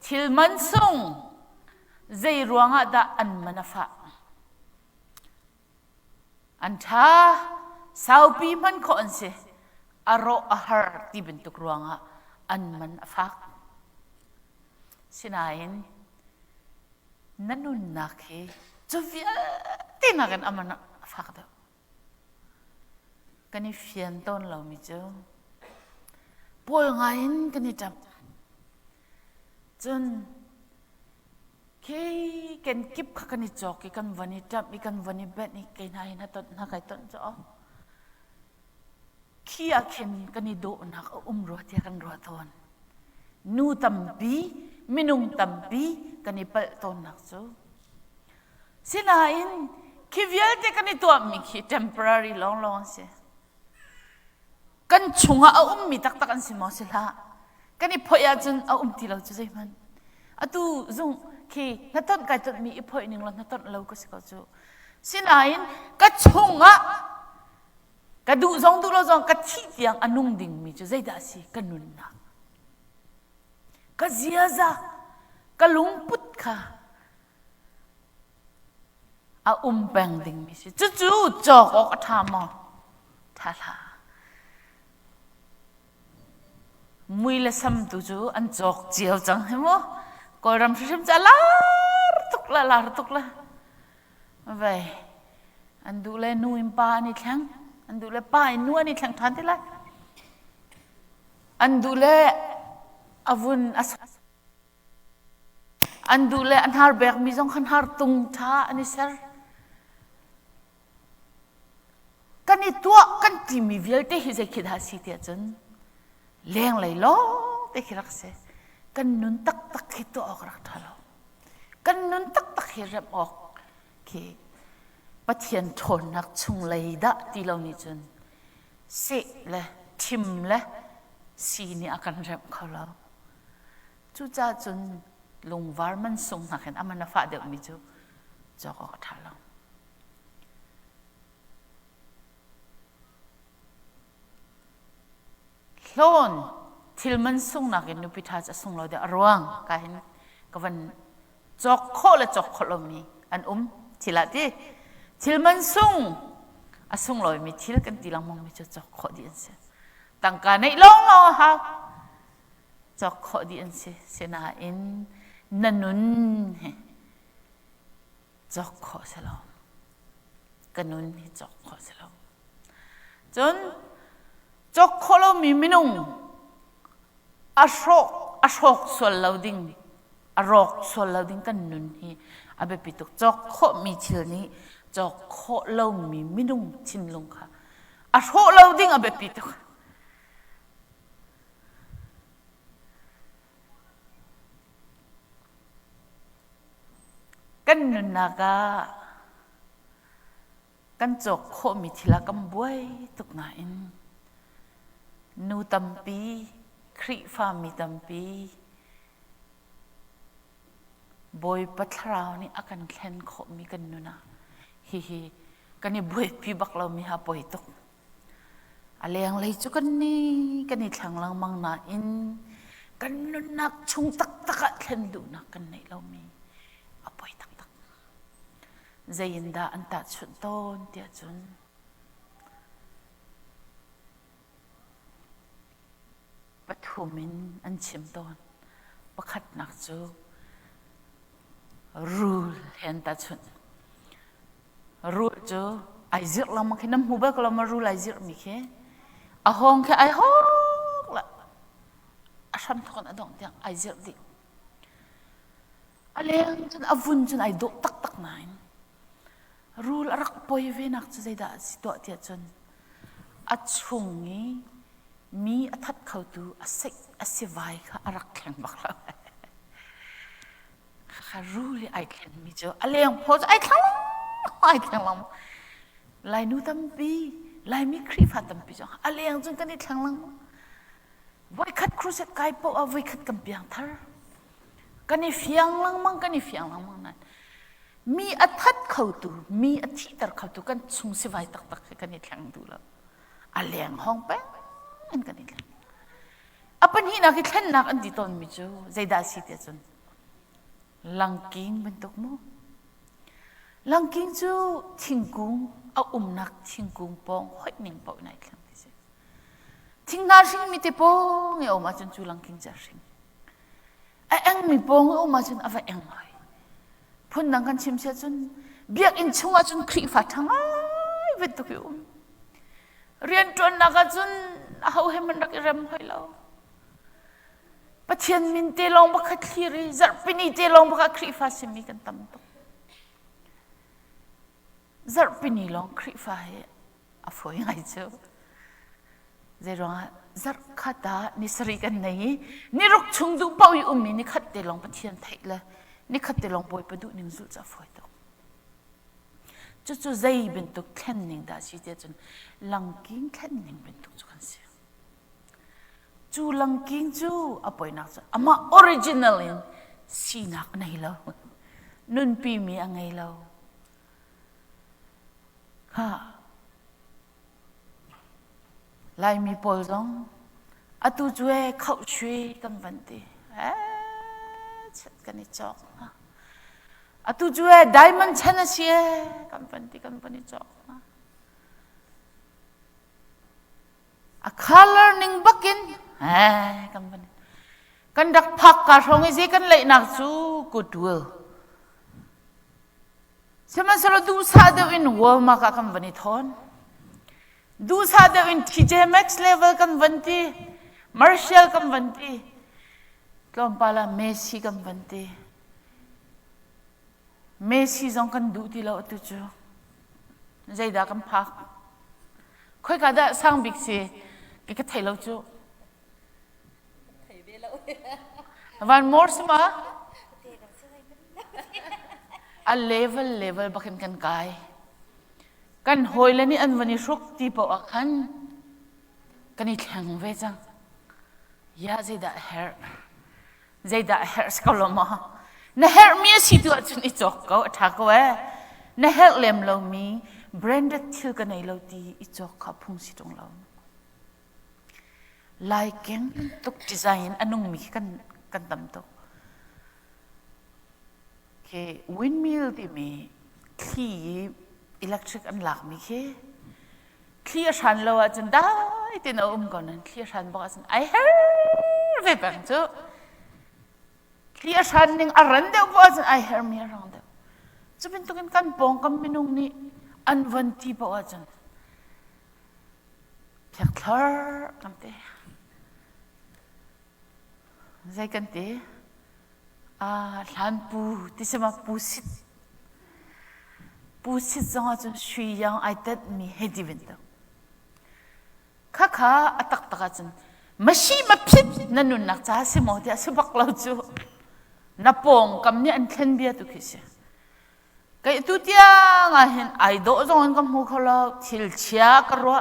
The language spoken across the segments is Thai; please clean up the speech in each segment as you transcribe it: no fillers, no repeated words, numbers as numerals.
ทิลมันส่งใจรวงอาดาอันมันฟ้าอันท้าสาวปีมันขอนเสอารมณ์อาหารที่เป็นตุกรวงอาอันมันฟ้าสินายนั่นนุ่นนักเหจะเวียตีนักกันอันมันฟ้าเด้อกันนี่เฟียนต้นเราไม่เจอปวดไงกันนี่จับจนแค่กันกิบขักันนี่จอกกันวันนี้จับกันวันนี้เบ็ดนี่กันให้นะต้นนักไอ้ต้นจ้อขี้อาเข็นกันนี่โดนักรัวเทียกันรัวทนนูตัมปีมินุงตัมปีกันนี่เปิดต้นนักจ้อสินายขี้เวียเทียกันนี่ตัวมีขี้ temporary ลองเสียกันชงมีตักกันสิมาสิละกันนี่พอยาจนที่เราจะใช่มันตูจงคีนัดต้นไก่ต้นมีพอยหนึ่งแล้วนัดต้นเราก็สิก็จูสินายกันชงกันดูจงดูเราจงกันที่เดียงนุ่งดิ่งมีจะใจได้สิกันนุ่นนักกันเสียซะกันลุงพุทธค่ะแปงดิ่งมีสิจู่จอกออกทามท่าละมุยละซ้ำตัวจูอันจอกเจียวจังเห็นมั้ยก็รำชิมจะลาตุกละมาไปอันดูแลนูอิมปานี่แข็งอันดูแลป้าอินัวนี่แข็งทันทีละอันดูแลอาวุธอันดูแลอันหาร์เบกมีจงขันหาร์ตุงท่าอันนี้เสร็จกันนี่ตัวกันที่มีวิลเตหิจะคิดหาสิเดียจนเลี้ยงเลยล้อแต่คิดรักเสียกันนุนตักให้ตัวออกรักทะเลาะกันนุนตักให้รับออกคือปะเทียนทนนักชุงเลยดะที่เรานี่จนเสะเลยทิมเลยสีนี่อาการรับเขาแล้วจู่จ้าจนลงวาร์มันส่งนักเห็นมันฟ้าเดี๋ยวมีจู่จะออกทะเลาะโลนทิลมันส่งนักเห็นนุพิธาจะส่งเราเดี๋ยวรวงกันเห็นก็วันจอกโคและจอกโคเรามีอันทิลที่ทิลมันส่งส่งเรามีทิลกันทีหลังมองมีจอกโคดีอันเสียตั้งการในลงเราฮะจอกโคดีอันเสียเสนาอินนันนุนจอกโคเสลากันนุนจอกโคเสลาจนจอกโคเรามีมินุงอโศกส่วนเราดิ่งอรอกส่วนเราดิ่งกันนุนฮีอาเบปิตุกจอกโคมีชิลนี้จอกโคเรามีมินุงชินลงค่ะอโศกเราดิ่งอาเบปิตุกกันนุนนากากันจอกโคมีทิลากำบวยตุกนายนูตัมปีครีฟามีตัมปีบอยปัทราวนี่อาการแข็งขมีกันนูนะฮิกันนี่บอยปีบักเรามีหาปอยตุกอะไรอย่างไรจุกันนี่ทางลังมังนาอินกันนูนักชุงตักแข็งดูนักกันนี่เรามีอาปอยตักใจยินดาอันตัดชุดต้นเดียจุนปฐุมินอันชิมตอนประคัดนักจูรูลเห็นตาชุนรูลจูไอซิร์เรามาแค่น้ำหูเบกเรามารูลไอซิร์มีแค่อาห้องแค่ไอห้องละอาชันทอนอดองเดียงไอซิร์ดิอะไรจนอาวุนจนไอโดตักนายรูลรักปอยเวนักจะได้ด่าสิตัวเดียจนอัดชุงงี้มีอัฐเขาดูอาศัยไว้ค่ะรักแข็งบักแล้วข้ารู้เลยไอแข็งมีเจ้าอะไรอย่างพอจะไอแข็งลำลายนูตัมปีลายมีครีฟ้าตัมปีจ้าอะไรอย่างจนกันนี่แข็งลำไว้ขัดครูเสกไก่ปเอาไว้ขัดกำเปียงทาร์กันนี่เฟียงลังมังนั้นมีอัฐเขาดูมีอัฐิตร์เขาดูกันสุ่งสิไว้ตักกันนี่แข็งดูแล้วอะไรอย่างห้องแป้งกันนี่แหละอัปนี้นักเล่นนักอันดีตอนมิจูใจดาสิเดียจน langking bentuk mo. Langking chu thingkung a nak thingkung pong hoi ning po nai thlang ti se. Thing na sing mi te pong e oma chun chu langking cha sing. A eng mi pong oma chun ava eng hoi. Phun nang kan chim sia chun biak in chunga chun khri fa thang ai bentuk yu. Rian tuan naga chun hau he man rak rem hoi lo. Pathian min te long bakha thiri zarpini te long bakha khri fa simi kan tam to. Zarpini long khri fa he a foi ngai chu. Zerong zar khata ni sari kan nei ni ruk chung du pau yu mi ni khat te long pathian thai la ni khat te long boi pa du ning zul cha foi to. Chu chu zai bentuk khenning da si te chun langking khenning bentuk chu kan si. Chu langking chu apoi nak chu ama original in sinak nei lo. Nun pi mi angai lo. Ha. Lai mi pol dong atu chue khau chui kam ban ti. Chat kan ni chok. Atu chue diamond chana sie kam ban ni chok. A color ning bakin kam ban. Kan dak phak ka rong isi kan lai nak chu goodwill. Seman salo du sa de in Walmart ka kam ban ni thon. Du sa de in TJ Maxx level kam ban ti. Marshall kam ban ti. Cawnpala Messi kam ban ti. Messi zong kan du ti lo tu chu. Zai da kam phak. Khoi ka da sang big si ki ka thai lo chu. Thai be lo. One more sama. A level bakin kan kai. Kan hoi la ni an vani shok ti po akhan. Kan I thang ve chang. Ya zai da hair skoloma. Na hair mi si tu chun I chok ko tha ko na hair lem lo mi branded thil kan ai lo ti I chok kha phung si tong lo. Like tuk design anung mi kan tam to. Ke windmill ti mi khi electric an lak mi ke clear shan lo a chun dai tin om kon an clear shan ba san ai her ve bang chu clear shan ning aran de ba san ai her mi around de chu bin tukin kan pong kam minung ni an van ti ba a chun phyak thar kam te zai kan te a hlan pu ti sema pusit zong a chun shui yang ai tat mi he di vin to kha atak taka chun mashi ma phit nanun nak cha se mo dia se bak lo chu na pong kam ni an thlen bia tu khise kai tu tia nga hen ai do zong kam hu khala thil chia ka ro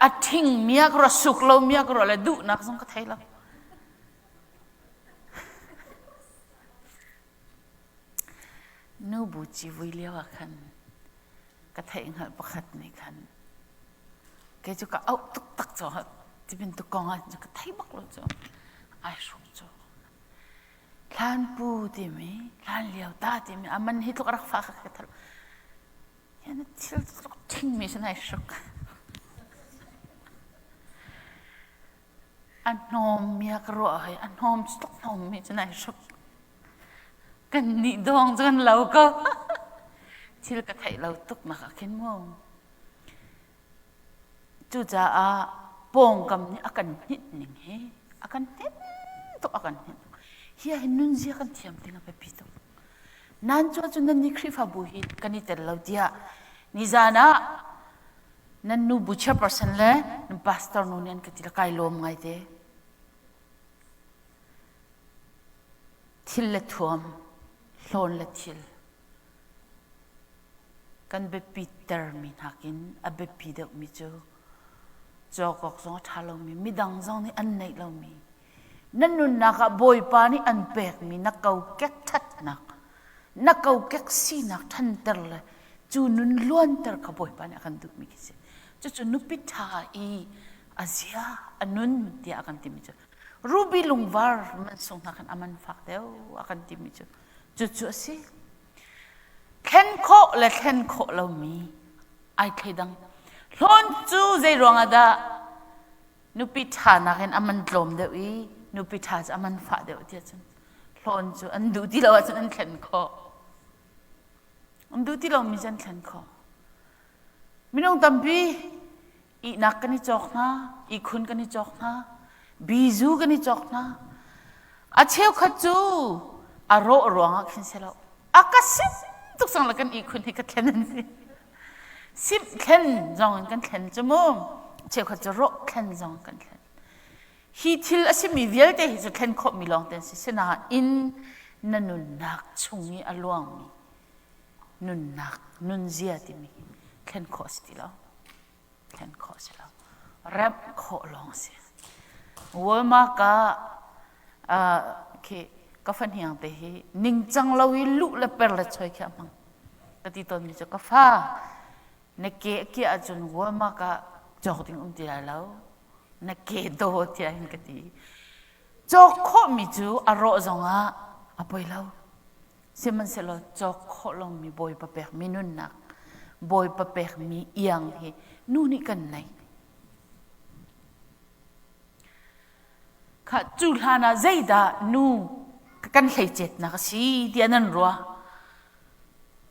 a thing mia ka ro suk lo mia ka ro la du nak zong ka thai lo Nubu chi vui liao khan ka thai ngal pakhat ni khan ke chu ka au tuk tak cho ti bin tu kong a chu ka thai bak lo cho ai shuk cho hlan pu ti mi hlan liao ta ti mi aman hi tuk rak fa ka thal ya na til thing mi san ai shuk an nom mi ka ro ai an nom stok nom mi san ai shuk kan ni dong jan lo ko thil ka thai lo tuk ma ka khin mo chu cha a pong kam ni akan hit ning he akan ten to akan hit hia hinun zia kan thiam tinga pe pi to nan chu chu nan ni khri fa bu hi kani tel lo dia ni zana nan nu bu cha person le pastor nu nen ka til kai lom ngai te thil le thuam hlon la thil kan be Peter min hakin a be pi de mi chu chokok zong thalo mi midang zong ni an nei lo mi nanun na ka boy pa ni an pek mi na kau kek that nak na kau kek si nak than ter le chu nun luan ter ka boy pa ni kan du mi ki chu chu nu pi tha I azia anun ti akan ti mi chu ruby lungvar man song na kan aman fak deu akan timi chu si khen kho le khen kho lo mi ai thedang lon chu zai rong ada nu pi tha na kan aman tlom deu I nu pi tha aman fa deu tia chun lon chu an du ti lo chun an khen kho an du ti lo mi jan khen kho minong tampi I nak kan ni chok na I khun kan ni chok na bizu kan ni chok na a cheu khachu a ro ronga khin selo akasim tuk sang la kan I khun hi ka thlen ni sim thlen jong kan thlen chumom cheu khachu ro thlen jong kan thlen hi thil asimi vial te hi chu thlen kho mi long ten si sena in nanun nak chungi alwang mi nun nak nun zia ti mi thlen kho sti lo thlen kho si lo rap kho long si Wama ka ke kafan hiang te hi ning chang lo I lu la per la choi kya mang kati ton mi cho ka fa ne ke ajun wama ka jok ding ti la lo na ke do tia hin kati jok kho mi chu aro zonga apoi lo siman se lo jok kho long mi boy pa pek mi nun nak boy pa pek mi yang hi nu ni kan nai ka chulhana zaida nu kan hlei na ka si tianan ruwa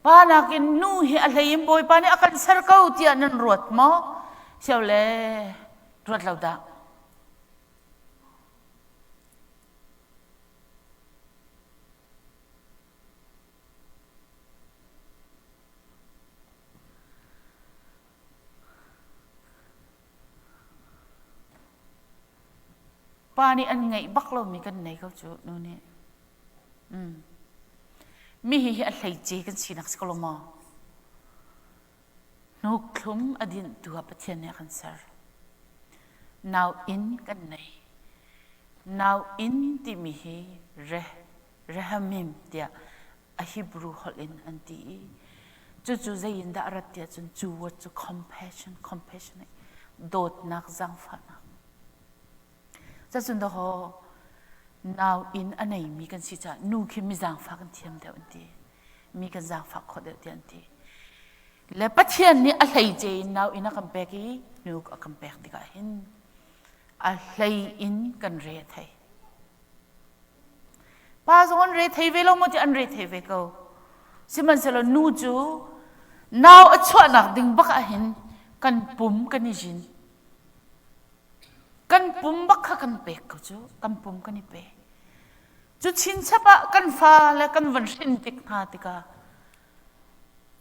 pa na kin nu hi a hleim boy pa ni akan sarkau tianan ruat mo siole ruat lauda Pani an ngai baklo mi kan nei kau chu nu ne mi hi a hlei che kan sinak skoloma no klum adin tu apathian ne kan sar now in kan nei now in ti mi hi rehamim tia a hebrew holin anti chu zain da arat tia chun chu what to compassion dot nak zang fa chun do ho now in anei mi kan si cha nu khi mi jang fa kan thiam de anti mi kan jang fa kho de anti le pathian ni a hlei je now in a kan pe ki nu a kan pe ti ka hin a hlei in kan re thai pa zon re thai ve lo mo ti an re thai ve ko siman se lo nu chu now a chwa nak ding bak a hin kan pum kan ni jin kan pum bakha kan pe ko chu kan pum kan ni pe chu chin chapa kan fa le kan van shin tik na tika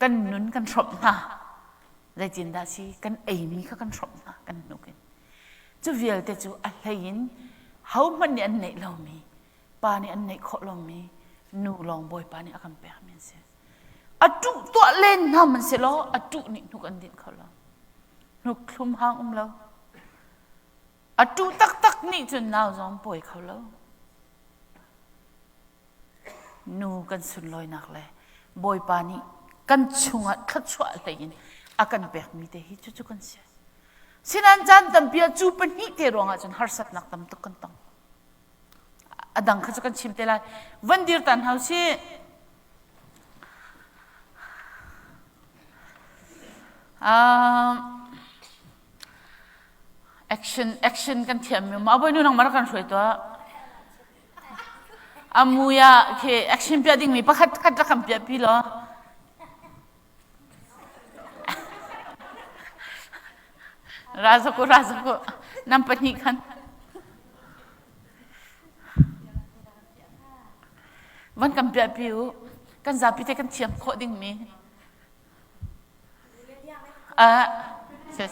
kan nun kan throp na le jin da si kan ei mi kha kan throp na kan nu ken chu vial te chu a hlein how man ni an nei lo mi pa ni an nei kho lo mi nu long boy pa ni akan pe men se atu to len na man se lo atu ni nu kan din kho lo nu klum hang lo atu tak ni chun naw zong poi kho lo nu kan sun loi nak le boy pa ni kan chunga thachwa lein akan pek mi te hi chu kan se sinan jan tam pia chu pan hi te ronga chun harsat nak tam tuk kan tang adang kha chu kan chim te la vandir tan hau si action kan thiam mi ma boy nu nang mar kan hroi to amuya ke action pia ding mi pakhat khat ra kham pia pi lo razako nam pani khan van kam pia pi u kan za pi te kan thiam kho ding mi se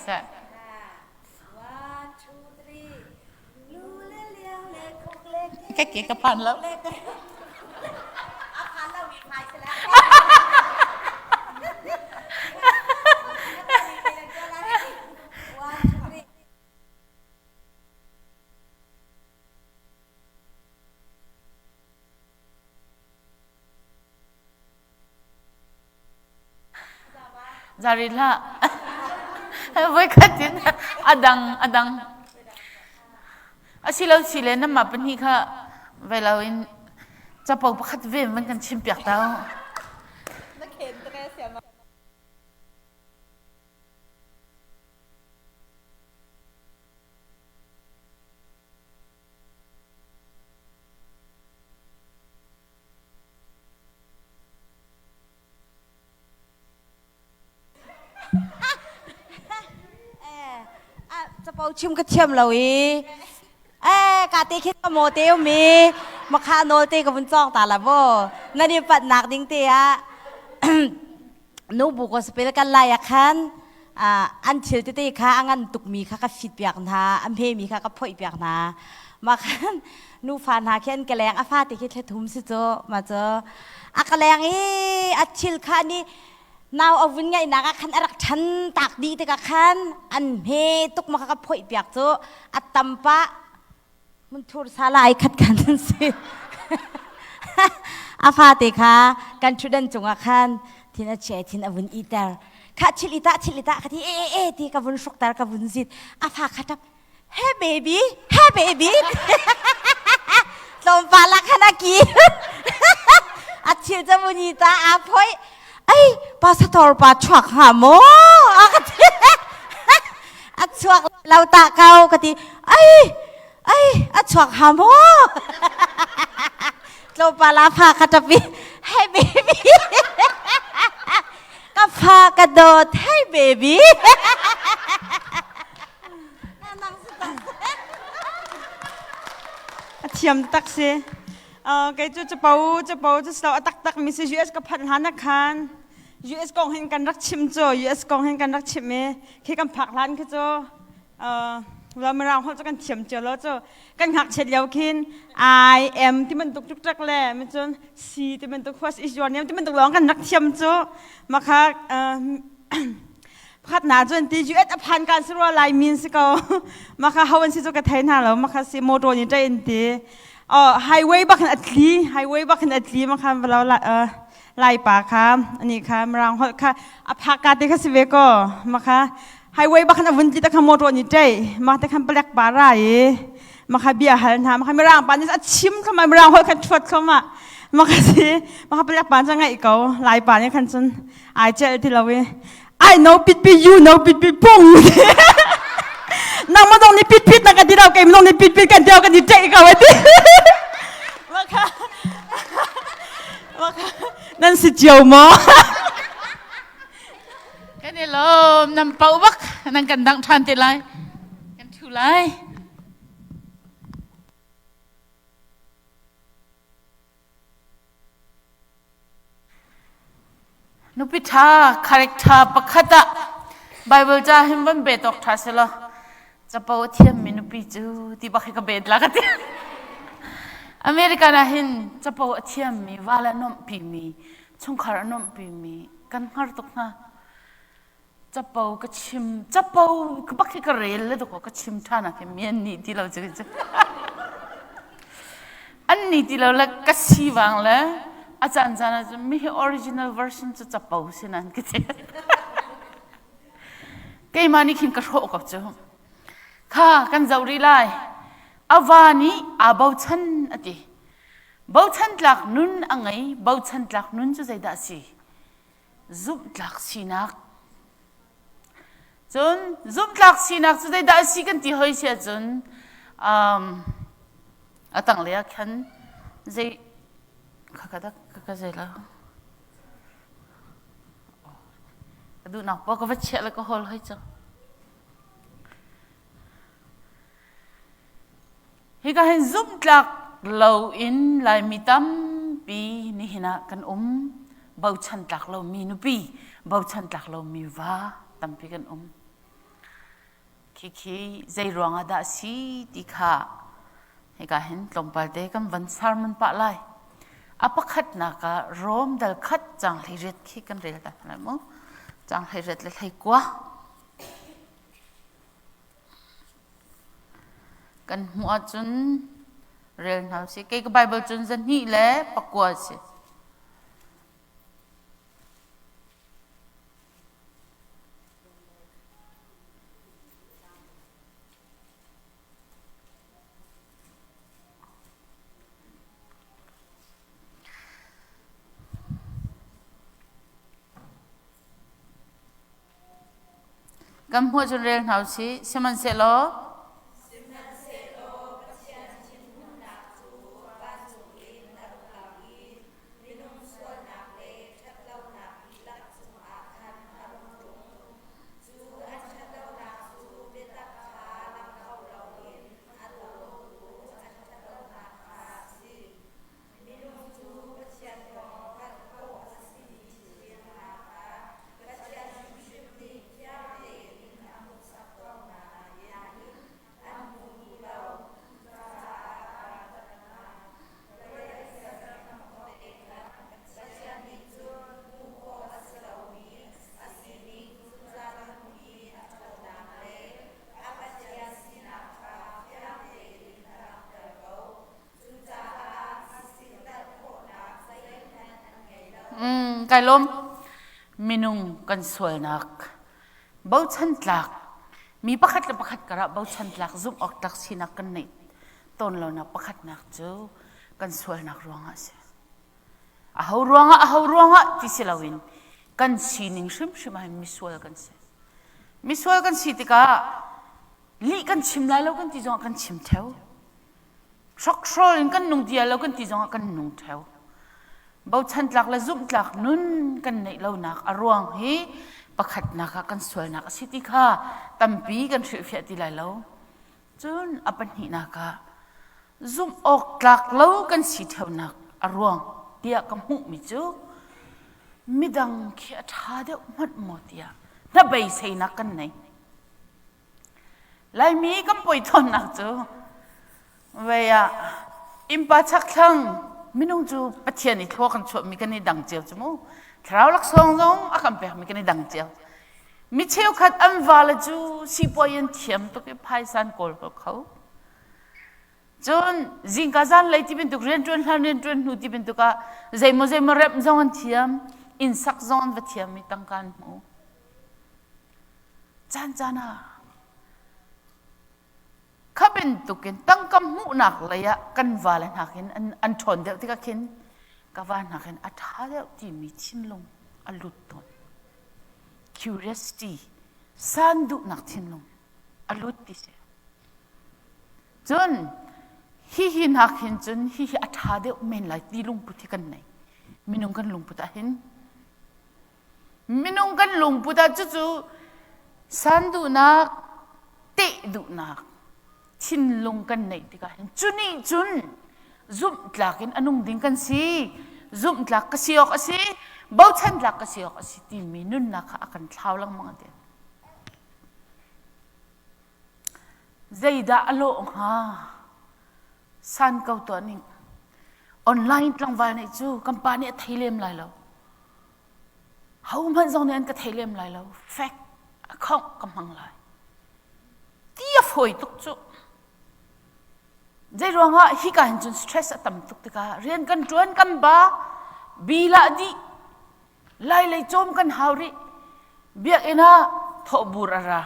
cái cái pan lắm Zarila với cái tiếng adang อาศิเราสิเลนน้ำมาเป็นที่ค่ะเวลาอินจะปอกประคัดเวมันกันชิมเปียกเต้าจะเป่าชิมกระเทียมเลยกาตีคิดว่าโมเตลมีมาคาโนเตกับบุญจองตาละบ่นั่นนี่ปัดหนักดิ้งเตียนูบุกสเปรกันลายคันอันเชิดเตค่ะอันตุกมีค่ะกับฟิตเปียกนาอันเพมีค่ะกับพ่อยเปียกนามาคันนูฟานหาแค่นกระแลงอาฟาติคิดให้ทุ่มสิโจมาเจออักระแลงอัดชิลค่ะนี่นาวเอาวุ่นไงนักขันอรักฉันตักดีแต่กับขันอันเฮตุกมากับพ่อยเปียกโจอัดตำปะมันทูรสาลายขัดกันนั่นสิอาฟาติค่ะกันชุดันจงอาคันที่นั่นเชทินอวุ่นอีเตอร์ข้าชิลิตาค่ะที่ที่กับวุ่นสุกตากับวุ่นซิดอาฟาขัดเฮ้เบบี้ลมฟ้าลักขณะกี้อัดชิลจะวุ่นอีตาอาพ่อยปาสตอร์ปาชวักหาโมอัดชวักเราตาเกากะทิอัดชวักหาโมเราปาลาพากระจับบีให้เบบี้ก็พากระโดดให้เบบี้เทียมตักเสียแกจะเป่าจะสาวตักมิสยูเอสกับพันธนาคารUS กองเห็นกันรักชิมจ่อ US กองเห็นกันรักชิมเมแค่กันผักร้านคือจ่อเราไม่เราเขาจะกันเทียมจ่อแล้วจ่อกันหักเฉลียวคิน I am ที่มันตุกจักแหล่ไม่จน C ที่มันตุก What is your name ที่มันตุกร้องกันรักเทียมจ่อมาค่ะพัดหนาจนที่ US พันการสรุปลายมินสิก็มาค่ะเขาวันสิจ่อกันไทยน่าแล้วมาค่ะสิโมโดนี่ใจอินทีไฮเวย์บักอัดลีมาค่ะเราไล่ป่าค่ะอันนี้ค่ะมารางหดค่ะอภักการที่ข้าสิเวก็มาค่ะไฮเวย์บักขันวันจิตตะขโมตัวนี้ใจมาแต่ขันเปลือกปลาไรมาค่ะเบียร์หันหามาค่ะมารางป่านี่ชิมเข้ามามารางหดขันชวดเข้ามาค่ะสิมาค่ะเปลือกปลาจะไงอีกเขาไล่ป่านี่ขันจนไอเจที่เราเว้ I know ปิด you know ปิดปุ้งนั่งมาตรงนี้ปิดนั่งกันที่เราเกมตรงนี้ปิดกันเดียวกันดีใจเขาไว้ที่มาค่ะนั่นสิเจียวมอกันนี่ลมนำเป่าบักนั่งกันดังทันติไลกันทุไลนุปิธาคาแรคเตอร์ประคัตะไบเบิลจ้าหิมวันเบตอกทัศละจะเป่าเทียมมินุปิจูที่บักให้กับเบตละกันที่อเมริกาน่ะเห็นจะเป่าเทียมมีวาลานอมปีมีชงคารนอมปีมีกันฮาร์ตุกนะจะเป่ากระชิมจะเป่ากบักที่กระเรลเลยตุกกระชิมท่านะแค่เมียนนี่ที่เราจะอันนี้ที่เราเล็กกระชีวังเลยอาจารย์จะมี original version จะเป่าสินั่นก็เจ๊แกมานี่ขินกระโดดกับเจ้าค่ะกันจะรีไลอาวานีอาบ่าวชันอดีบ่าวชันหลักนุนอังไงบ่าวชันหลักนุนจะใจด่าสิซุบหลักสินักจนซุบหลักสินักจะใจด่าสิกันที่เฮยเสียจนตั้งเลยขันใจข้าก็ใจแล้วดูนักพอก็ว่าเชื่อแล้วก็ฮอลให้จ้ะฮิกาเห็นซุ่มหลักเราอินลายมีตั้มปีนี่เห็นกันบ่าวชันหลักเรามีนุปีบ่าวชันหลักเรามีว่าตั้มปีกันคิใจรวงอาดาสีติค่ะฮิกาเห็นลงไปเด็กกันวันสารมันปะไลอภักขัดนักรวมดัลขัดจังให้เร็ดคิกันเร็ดแต่ละมั้งจังให้เร็ดเลยให้กว่ากันหัวจนเรียนหาสิเกี่ยวกับไบเบิลจนจะนี่แหละปักกว่าสิ gam ho chun rel hau si siman se lo cái lom minung kan sual nak bau chan tlak mi pakhat la pakhat kara bau chan tlak zum ok tak sinak kan nei ton lo na pakhat nak chu kan sual nak ruanga se a ho ruanga ti silawin kan sining shim shima mi sual kan si tika li kan chim lai lo kan ti jong kan chim theo shok shrol in kan nung dia lo kan ti jong kan nung theo bau chan tlak la zum tlak nun kan nei lo nak arwang hi pakhat naka kan sual nak siti kha tampi kan thri fia ti lai lo chun apan hi naka zum ok tlak lo kan si theu nak arwang tia kam hu mi chu midang khi atha de mat mo tia na bai sei nak kan nei lai mi kam poi thon nak chu veya impa chak thang minung chu pathian ni thok kan chho mi kan ni dang cheu chu thrau lak song song akam pe mi kan ni dang cheu mi cheu khat am wala chu si poyen thiam to ke phai san kol ko khau chon jing ka zan lei ti bin tu ren tun nu ti bin tu ka zai mo rep zong an thiam in sak zon va thiam mi tang kan mo chan chana khabin tukin tangkam mu nak laya kan valan hakin an thon deuh tika khin ka van hakin atha deuh ti mi chinlong alut ton curiosity sandu nak chinlong alut ti se chun hi nakin chun hi atha deuh men lai ti lung puthi kan nei minung kan lung puta hin minung kan lung puta chu sandu nak te du nak chin lung kan nei tika chuni chun zum tlakin anung ding kan si zum tlak ka siok asi bau chan tlak ka siok asi ti minun na kha akan thlau lang mga de zaida alo ha san kau to ni online tlang vai nei chu company thailem lai lo hau man zong ne an ka thailem lai lo fact account kam hang lai tia foi tuk chu zai ronga hi ka hin chun stress atam tuk tika rian kan tuan kan ba bila di lai chom kan hauri biak ena tho burara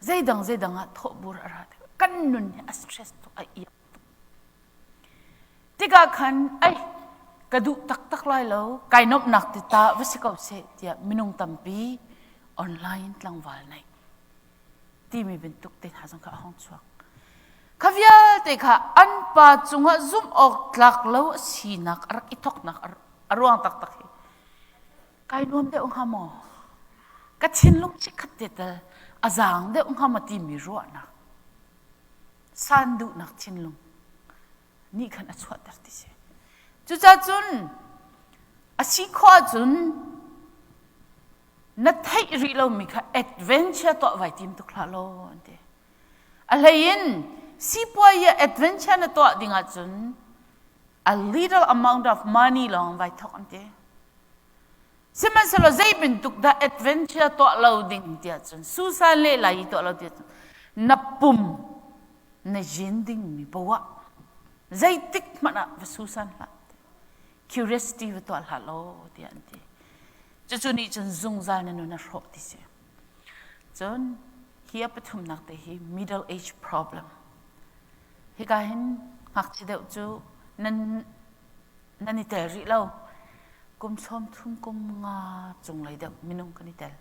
zai dang tho burara kan nun a stress to ai ya tika khan ai kadu tak lai lo kai nop nak ti ta vasikau se tia minung tampi online tlang wal nai ti mi bin tuk te ha jang ka hong chuak khavia te kha an pa chunga zum ok tlak lo sinak arak itok nak arwang tak hi kai nom de ong hamo ka chin lung chi khat te ta azang de ong hama ti mi ro na san du nak chin lung ni khan a chhuat tar ti se chu cha chun a si kho chun na thai ri lo mi kha adventure to vai tim tu khla lo ante alayin si poya adventure na to dinga chun a little amount of money long vai thok ante siman salo zai bin tuk da adventure to lo ding tia chun susan le lai to lo tia napum na jinding mi bawa zai tik mana va susan la curiosity va to la lo tia ante chu ni chun zung za na nu na ro ti se chun hiya pathum nak te hi middle age problem hi ka hin hak chi deuh chu nan ni tel ri lo kum som thum kum nga chung lai deuh minung kan ni tel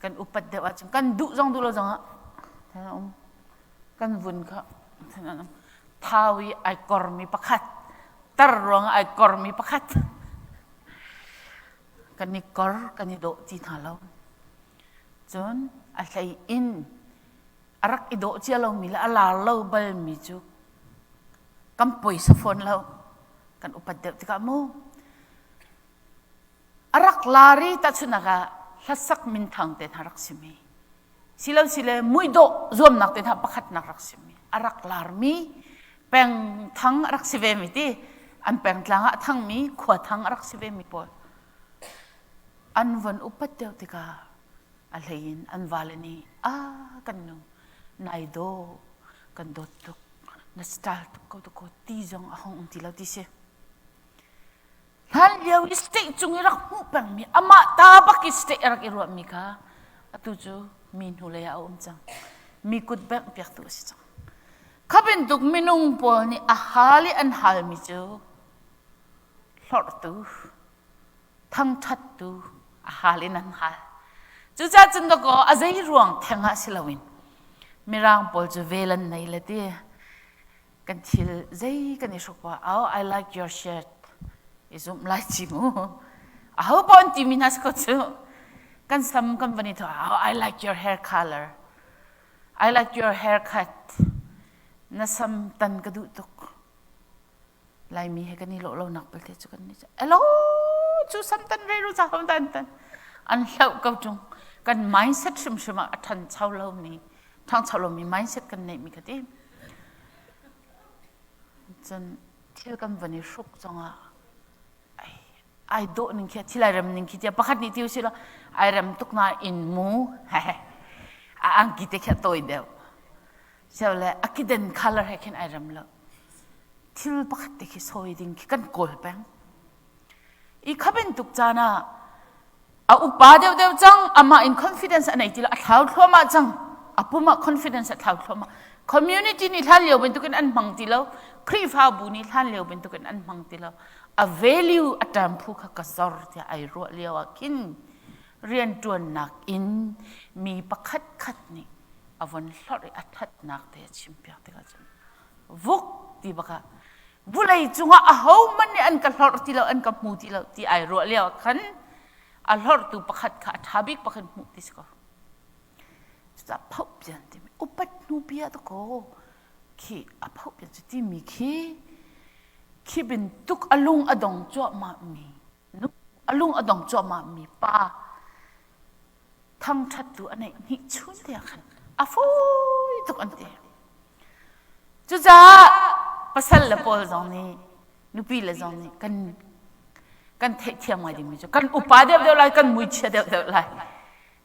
กันอุปัดเดียวจังกันดุจังดูเราจังอ่ะท่านกันวุ่นค่ะท่านท้าวีไอกอร์มีประคัดตรวงไอกอร์มีประคัดกันนี่กอร์กันนี่โดจีน่าเราจนอะไรอินรักอิโดจีเรามีละลาเราเบลมีจุกำปุยสฟอนเรากันอุปัดเดียวที่กัมูรักลารีตัดสุนักลักษักมินทางเต็นหารักสิมีสิเลสิเลมุยโดรวมนักเต็นหาประคัดนักรักสิมีรักลาร์มีแปลงทั้งรักสิเวมิตีอันแปลงทางทั้งมีขวดทั้งรักสิเวมิปอลอันวันอุปัดเดียวที่กาอะไรยินอันวาลนี่กันนูนายโดกันโดตุกนัสตาตุกเขาตุกตีจงอาหงตีเราตีเสฮันเดียวอิสเตจุงรักมุปังมีอามาตาบักอิสเตรักอิรัวมีค่ะตุจูมีนุเลยเอาจังมีกุดแบบเปียกตัวสิจังข้าเป็นตุกมินุงปอนี่อาหาลิอันฮัลมิจูหลอดตูทั้งชัดตูอาหาลินันฮัลจูจ้าจันตก็อาศัยรวงแทงหาสิลาวินมีร่างปอลจูเวลันในละเดียกันทิลใจกันนี่ชกว่าI like your shirt isum like jimu pon timinas ko chu kan sam company to I like your hair color I like your haircut na sam tan ka du tok lai mi he kan ni lo nak pel te chu kan ni hello chu sam tan re ru cha ham tan an hlau ka chung kan mindset shim athan chau lo mi thang chau lo mi mindset kan nei mi ka ti chen thil company shuk changa I don't think that sila ram ning kita pakat ni tiyo sila I ram tuk na in mu ang kita kaya toy daw siya wala akiden color hekin I ram lo til pakat teki soy ding kan kolpeng I kabin tuk jana upa daw jang ama in confidence anay tila at haud hloma jang apuma confidence at haud hloma community ni hlalyo bentukin an mang tilaw kriv ha bu ni hlalyo bentukin an mang tilaw a value atam phu kha ka Zarhte ai ro liawa kin rian tuan nak in mi pakhat khat ni avon hlori athat nak te chimpiak te ka chan vuk ti baka bulai chunga a ho man ni an ka hlor ti lo an ka mu ti lo ti ai ro liawa khan a hlor tu pakhat kha thabik pakhan mu ti sko sta phop jan ti upat nu pia to ko ki a phop jan ti mi ki khi bin tuk alung adong cho ma mi nu alung adong cho ma mi pa thang that tu anai ni chun te khan a foi tuk ante chu za pasal la pol zong ni nu pi la zong ni kan the thiam mai ding mi cho kan upa de lai kan mui che de lai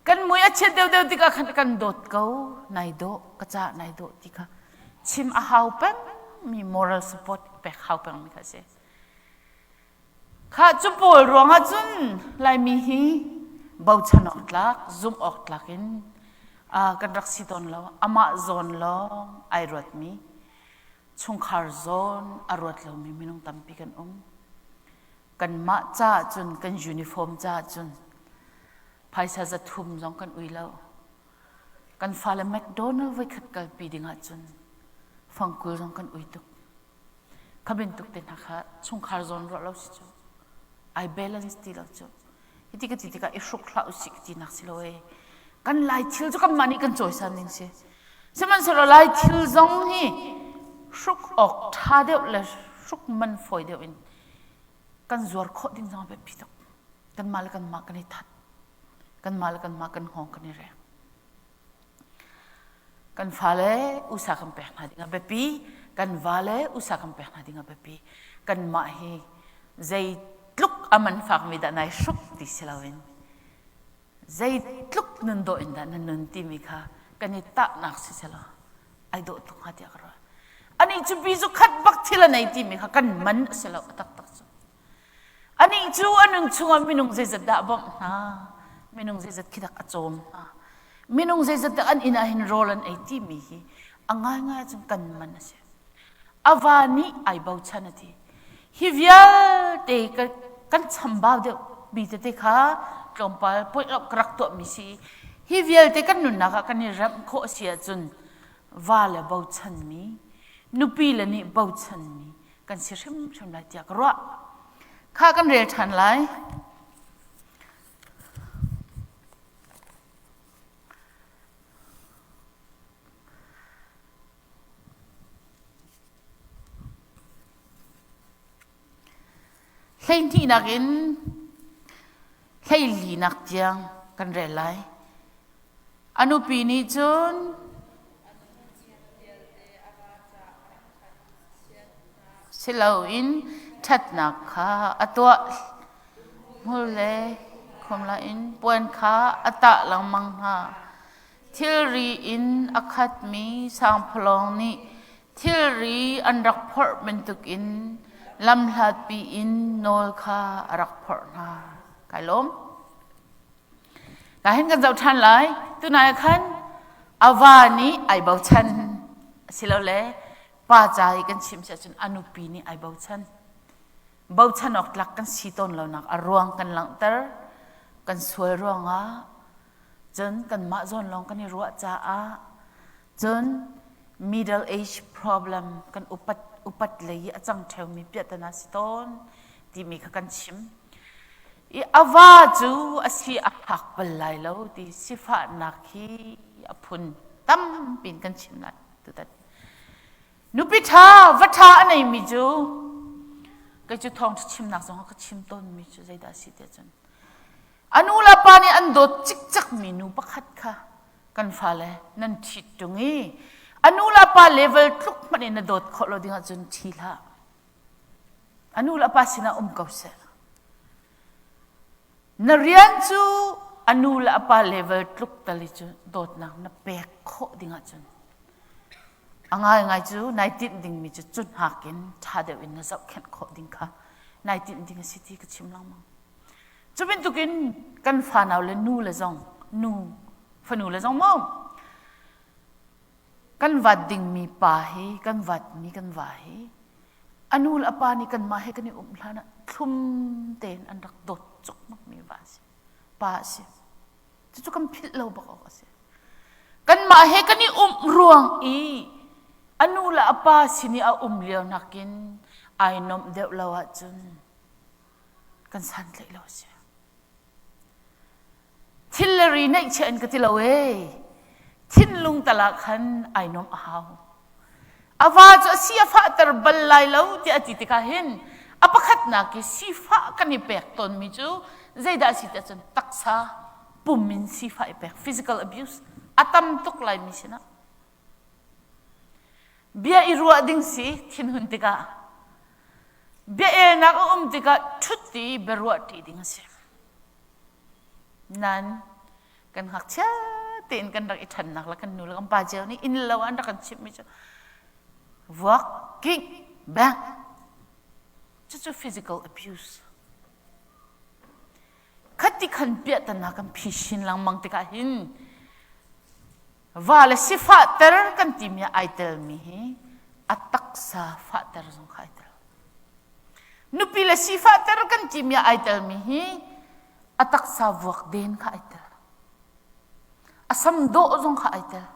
kan mui a che de ti ka khan kan dot ko nai do ka cha nai do ti ka chim a hau pen mi moral support pe hau pang mi kha se kha chu pol ronga chun lai mi hi bau chan ok tlak zoom ok tlakin kan raksi ton lo ama zon lo ai rot mi chung khar zon arot lo mi minung tampi kan ma cha chun kan uniform cha chun paisa za thum jong kan uilo kan fala McDonald vai khat kal pi dinga chun fangkul jong kan uituk kabin tuk ten hakha chung khar zon ro lo si chu I balance ti lo chu itika ishuk la usik ti nak si lo e kan lai thil chu kam mani kan choi san ning se seman se lo lai thil zong hi shuk ok tha de la shuk man foi de in kan zuar kho ding jong be pi tok kan mal kan ma kan that kan mal kan ma kan hong kan re kan fale usa kan pe na dinga be pi kan vale usa kan pe na dinga be pi kan ma hi zai tluk aman fak mi da nai shuk ti silawin zai tluk nun do inda nan nun ti mi kha kan ta nak si sela ai do tu ha ti akra ani chu bi zu khat bak thila nei ti mi kha kan man sela tak tak chu ani chu anung chunga minung zai zat da bam na minung zai zat khidak achom ha minung zai zat an ina hin rolan ai ti mi hi anga nga chung kan man se avani ai bau chanati hivial te kan chambao de bi te kha kompal point up krak to mi si hi vial te kan nun naka kan ni ram kho sia chun wala bo chan mi nupi la ni bo chan mi kan si rim lai tiak ro kha kan rel than lai Hlein thi nakin hlein li nak tiang kan rel lai anu pi ni chun silau in that nak kha atwa mule khomla in puan kha ata lang mang ha thilri in akhat mi sang phlong ni thilri anrak phor men tuk in lam hlat pi in nol kha arak phor na kai lom ka hen kan zau than lai tu nai khan awani ai bau chan silo le pa chai kan chim cha chun anupi ni ai bau chan ok lak kan siton lo nak arwang kan lang tar kan suai ruanga chen kan ma zon long kan ni ruwa cha a chen middle age problem kan upat le achang theu mi piatana siton ti mi kha kan chim I awa chu asi ahak balai lo ti sifa nakhi apun tam pin kan chim na tu tat nupi tha vatha anei mi chu kai chu thong chim nak song ka chim ton mi chu zai da si te chun anula pani an do chik chak mi nu pakhat kha kan fa le nan thit tungi anula pa level tluk mani na dot kholo dinga chun thila anula pa sina kause na rian chu anula apa level tluk tali chu dot nang na pek kho dinga chun angai chu 19 ding mi chu chun hakin thade win na zau khen kho ding kha 19 ding city ka chim lang mang chubin tukin kan fa naw le nu le zong nu fa nu le zong mo kan wat ding mi pa hi kan wat mi kan wa hi anul apa ni kan ma he kan ni umhlana thum ten an rak dot chok mak mi wa si pa si chu kan phil lo ba ko se kan ma he kan ni ruang I anula apa sini a liao nakin ai nom deuh lawa chun kan san tlei lo se thilleri nei chen ka ti lo we thin lung tala khan ai nom haw awa chu sia fa tar ballai lo ti ati ti ka hin apakhat na ki sifa kan pek ton mi chu zaida si ta chun taksa pumin sifa pek physical abuse atam tuk lai mi sina bia irua ding si thin hun tika bia e na tika thuti berua ti ding se nan kan hak cha tin kan rak ithan nak la kan nu la kan pa jeu ni in lo an kan chip mi chu walking back just physical abuse khati khan pia ta na kan phishin lang mang tika hin wala sifa ter kan timya aitel mi hi ataksa fa ter zong khaitel nupi la sifa ter kan timya aitel mi hi ataksa wak den khaitel asam do zong kha aitel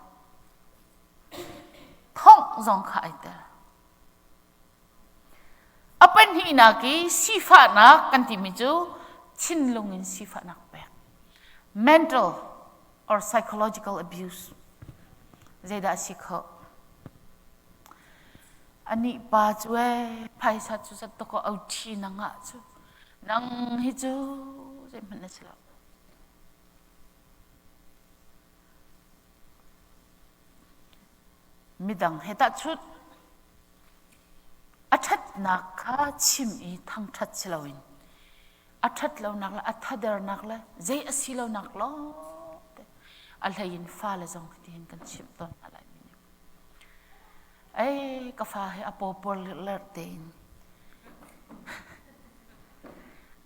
thong zong kha aitel apan hi na ki sifa na kan ti mi chu chin lungin sifa nak pe mental or psychological abuse zaida sikho ani pa chu e phai sa chu sa to ko au thi na nga chu nang hi chu zai man na sila midang heta chut athat nak kha chim I thang that silawin athat lo nak la athader nak la zai asilo nak lo alhayin fa la zong tin kan chim ton alai min ai ka fa he apopol ler ten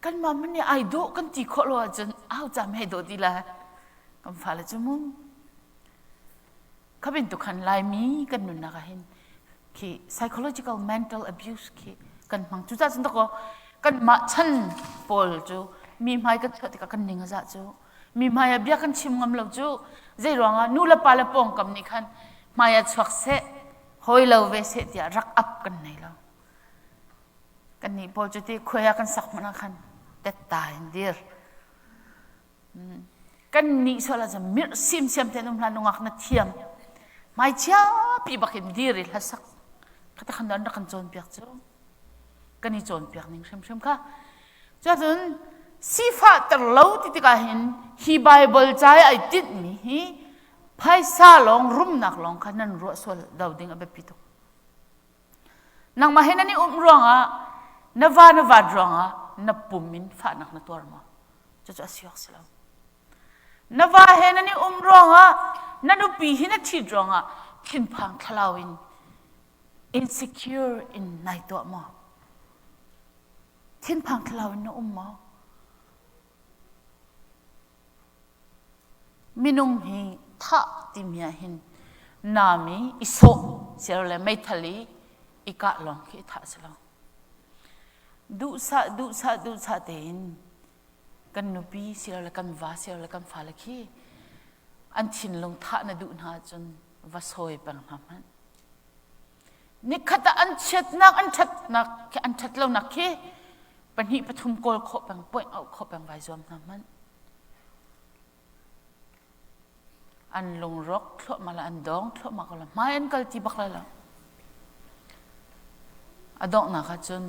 kan ma mani ai do kan ti kho lo chen au cham he do ti la kan fa la chumum kabin tu khan lai mi kan nun na ka hin ki psychological mental abuse ki kan mang chu cha chen to ko kan ma chan pol chu mi mai ka thati ka kan ninga za chu มีมายาเบียกันชิมงำเราจูใจรองนูละปาละปองกับนี่คันมายาชวักเสหอยเราเวเสเดียรักอับกันไหนเรากันนี่พอจุดที่คุยกันสักมันคันแต่ตายเดียร์กันนี่ส่วนละจะมิซิมเสียมเทนุมลานุงักนัดเทียมไม่เจ้าปีบักเห็นดีริละสักก็ตะขันดันตะขันโจนเปียกจูกันนี่โจนเปียกนิ่งเชื่อมค่ะจากนั้นสีฟ้าตะเล่าที่ติกาเห็นฮีไบเบิลใจไอติดนี่ฮีไพ่ซาลองรุมนักลองขันนั้นรัวส่วนดาวดิ้งอเบปิตุนางมาเห็นนี่ร้องนวานวาดร้องนับปุ่มมินฟ้านักนัตัวมาจะจะสิยกสิลาวนวาเห็นนี่ร้องนันุปีหินทีร้องขินพังทลาวิน insecure in ในตัวมาขินพังทลาวินนะมามินุงฮีท่าติมีหินนามีอิโซเสียเลยไม่ทะเลอีกะลองคิดท่าสิลองดูซาเดินกันนุบีเสียเลยกันวาเสียเลยกันฟ้าเลยขี้อันชินลงท่านะดูน่าจนว่าสวยเป็นน้ำมันนี่ขัดอันเช็ดนักอันชัดนักแค่อันชัดเรานักขี้ปัญหาปฐุมโกลขบเป็นป่วยเอาขบเป็นไวจอมน้ำมันอันลงรกทลมาละอันดองทลมาก็ละไม่อันกัลตีบักละอันดองนักจน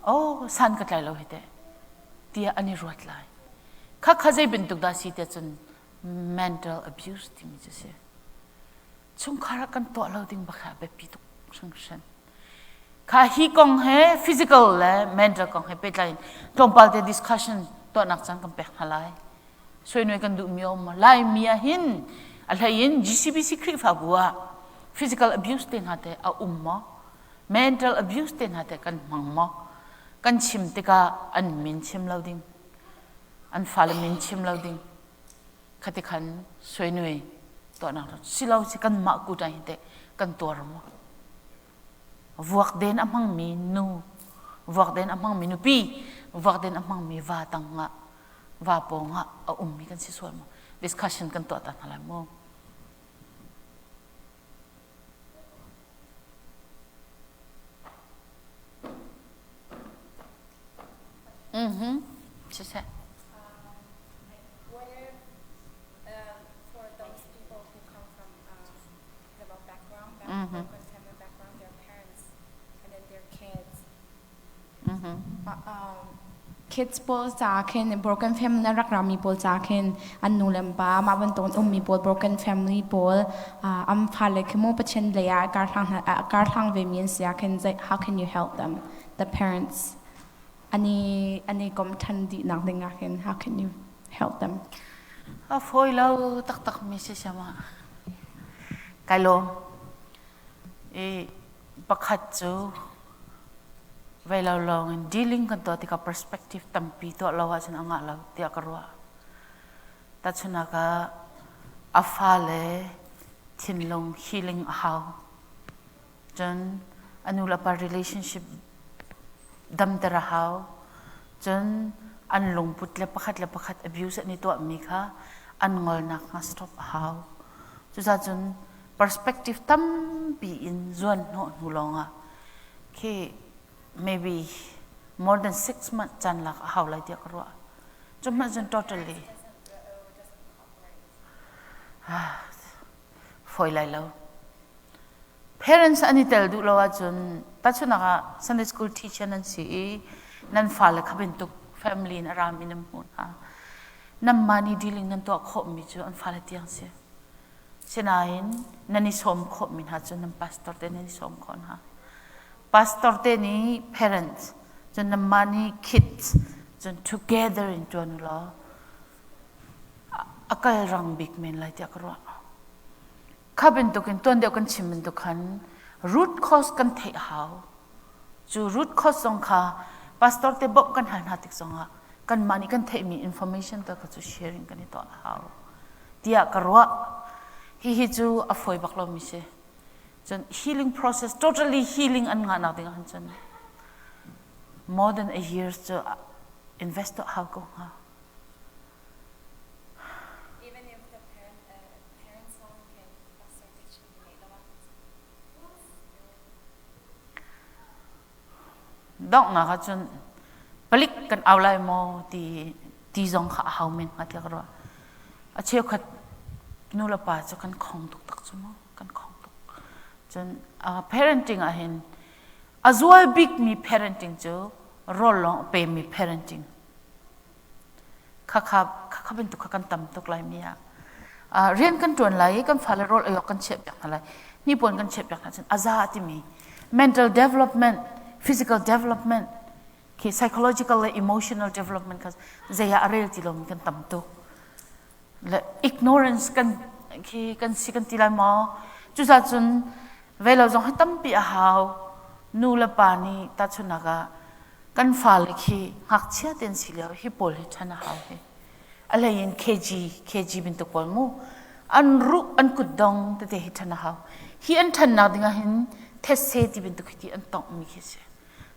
โอ้สันกัดไหลเราเห็นเดียอันนี้รวดไหลข้าใจเป็นตุกดาสีเดียจน mental abuse ที่มีจะเสียช่วงขากันตัวเราดิ้งบักแบบปีตุกช่างฉันข้าฮีกองเฮ physical และ mental กองเฮเป็นไรตรงปาลเต discussion ตัวนักจังกันแปลกอะไรช่วยหน่วยกันดูมีอมไล่มีหินอะไรยิน CBC คลิปฟัว physical abuse เต็นหัดเอามะ mental abuse เต็นหัดกันมังมะกันชิมติกาอันมินชิมเราดิ้งอันฟ้าลมินชิมเราดิ้งขัดขันช่วยหน่วยตัวนักสิเราสิกันมากูใจเตกันตัวรมวักเดินอมังมีนูวักเดินอมังมีนูปีวักเดินอมังมีวาตังงะวาปงะเอามีกันสิส่วนมั้ง discussion กันตัวตันอะไรมั้งใช่What if, for those people who come from the low background, broken family background, their parents and then their kids, kids ปอจากเคน broken family รักเรามีปอจากเคนอันนูเลมบ้ามาวันตอนมีปอ broken family ปออัมพาเลคิโมปเชนเลยการทางเวมินเสียเคน how can you help them the parents อันนี้ก็ไม่ทันดีนักเด็กเคน how can you help them ฟอยเราตักมีเสียมาไกลลปักขัดจูเวลาลอง dealing กันตัวที่กับ perspective ตั้มปีตัวเราว่าฉันอ่างเราที่กรัวแต่ฉันก็อาฟ้าเลยทิ้งลง healing how จนอนุลาปา relationship ดำแต่ละ how จนอันลงพุทธเลปขัด abuse นี่ตัวมีค่ะอันงอนักมา stop how จน perspective ตั้มปีอินส่วนโน่นลองแค่ maybe more than 6 months จันละhow ไรเดียวก็รู้จนมันจน totally ฟอยไรแล้ว parents อันนี้เตลดูแล้วว่าจนตัดชนะ Sunday school teacher นั่นสินั่นฝ่าเลยเขาเป็นตุก family นะรามินมุนนั่นมานี่ dealing นั่นตัวขบมีจนอันฝ่าเลยเตียงเสียเช่นนั้นนั่นนี่สมขบมีฮะจนนั่น pastor เต้นนี่สมคนฮะ pastor เต้นนี่ parents จนนั่นมานี่ kids จน together in จนล้ออาการรังบิ๊กเมนไรเดียวก็รู้ข้าเป็นตุกินตัวเดียวกันชิมเป็นตุกัน root cause กันเทหาวจู root cause สงค่ะ pastor เตบอกกันหันหัดติกสงค่ะกันมานี่กันเทมี information ตัวก็จะ sharing กันนี่ตัวหาวเดียกรัวฮิจูอฟอยบักลมิเชจน healing process totally healing อันงานนักดิ้งหันจน more than a year จะ invest ตัวหาวก็ค่ะ ดอกนะก็จนผลิกกันเอาไรโมตีจงข้าเฮามินมาที่กระว่าเชี่ยวขัดนู่นละป่าจะกันของตุกตักชั่วโมงกันของตุกจนparenting เห็นazoi big mi parenting จูรอลองเปมี parenting ข้าเป็นตุกกันต่ำตุกไรมีเรียนกันจวนไรกันฝ่ายรอลอยกันเช็บอย่างอะไรนี่ปนกันเช็บอย่างนั้นจนZarhteมี mental development physical development คือ psychological และ emotional development ก็จะยาอะไรที่เรามีกันต่ำตุกและ ignorance กันคือกันสิกันที่ไรมอจุดจนเวลาเราให้ตั้มปีอาหาวนูละปานีตัดชนกะกันฟ้าเลยคือหักเชื่อเต็นสิเลียวฮิปโปลิชนะหาวอะไรยันเคจีเป็นตัวปอลมูอันรุอันกุดดองแต่เดฮิชนะหาวฮีอันทันนักดิ่งเห็นเทสเซติเป็นตัวที่อันตอกมีคือ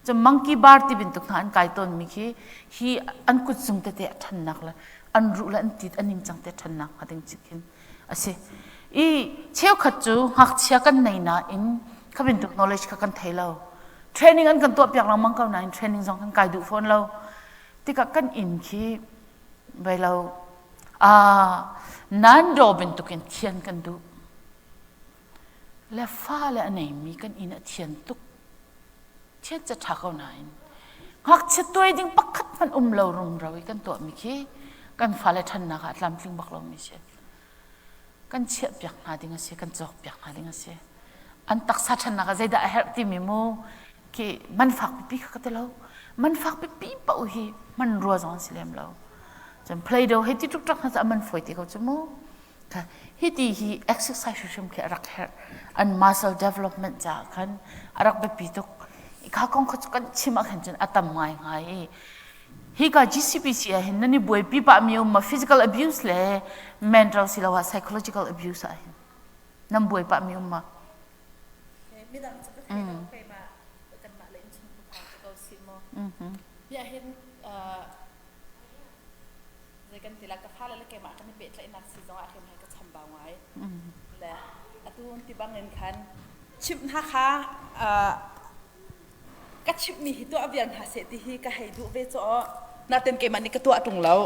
จะมังคีบาร์ที่เป็นตัวนั้นไก่ต้นมีคือฮีอันกุดซุงแต่เดทันนักละอันรุละอันติดอันนิมจังแต่ทันนักดิ่งจิกินอาศัยอีเชี่ยวขัดจูหักเชื่อกันในน่ะอินเขาเป็นตัว knowledge เขากันเทเรา training อันกันตัวเปียกเรามังเขาไหน training สองกันไก่ดูฟอนเราที่กันอินคือไปเรานั่นโดเป็นตัวกันเทียนกันดูและฟ้าและอันไหนมีกันอินเทียนตุกเทียนจะทักเอาไหนหักเชื่อตัวเองปักขัดมันเรารงเราอีกันตัวมีคือกันฟ้าและทันนะคะลำฟิงบักเราไม่ใช่กันเชื่อเปียกนาดิ่งเสียกันจอกเปียกนาดิ่งเสียอันตักสัตว์นักใจได้เฮที่มีมูที่มันฝักปีก็ได้แล้วมันฝักปีเป่าฮีมันรัวจอนสิเลมแล้วจน play ดูเฮที่ทุกๆนั้นมันฝอยที่เขาจะมูค่ะเฮที่ฮี exercise ชุมแค่รักเฮอัน muscle development จากกันรักแบบปีตุกอีกข้างเขาจะกันชิมอาหารจนอัตมาไงฮีก็ CBC เห็นนั่นนี่บวยปีปะมีมา physical abuse เลย mental สิละว่า psychological abuse เห็นนั่นบวยปะมีมาไม่ดังจะเคยมากันมาเล่นชิมพาจะเอาซิมอยากเห็นในกันติลักกับฟ้าแล้วแกมากันในเบ็ดและนักซีซองอาเข็มให้ก็ทำบางไว้และตูนที่บางเงินคันชิมนะคะก็ชิมมีตัวอเวียนหาเสติฮีก็ให้ดูเวจอนาเต็นเกมันนี่ก็ตัวตรงแล้ว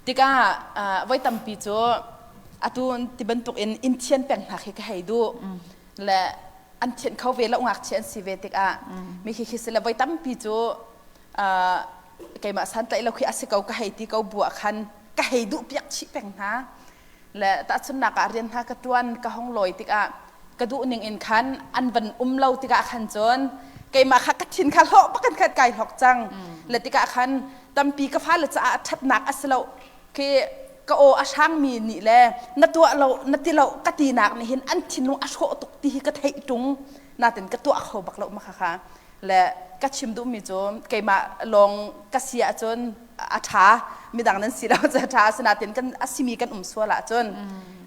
ที่ก็ไว้ตั้มปีจอตูนที่บรรทุกอินเทียนแปลงหักก็ให้ดูและอันเช่นเขาเวลาองค์เช่นสิเวติกมีคิดสิละไว้ตั้มปีจูไก่มาสันแต่เราคืออาศัยเขาก็ให้ที่เขาบวกคันก็ให้ดูเปียกชิแปงนะและตัดชนนักเรียนหากระตวนกระห้องลอยติกกระดูหนึ่งอินคันอันวันเราติกคันจนไก่มาขัดทินขัดหอกปักกันขัดไก่หอกจังและติกคันตั้มปีก็ฟ้าเราจะทัดหนักอาศัยเราคือก็โออาช่างมีนี่แหละนัดตัวเรานัดที่เรากตีนักนี่เห็นอันทินลงอาโชตุกตีก็ไทยจุงนาเต็นก็ตัวเขาบักเรามาค่ะและก็ชิมดูมีจนไก่มาลองกเสียจนอาถามีดังนั้นสิเราจะท้าสนาเต็นกันอาศิมีกันสัวละจน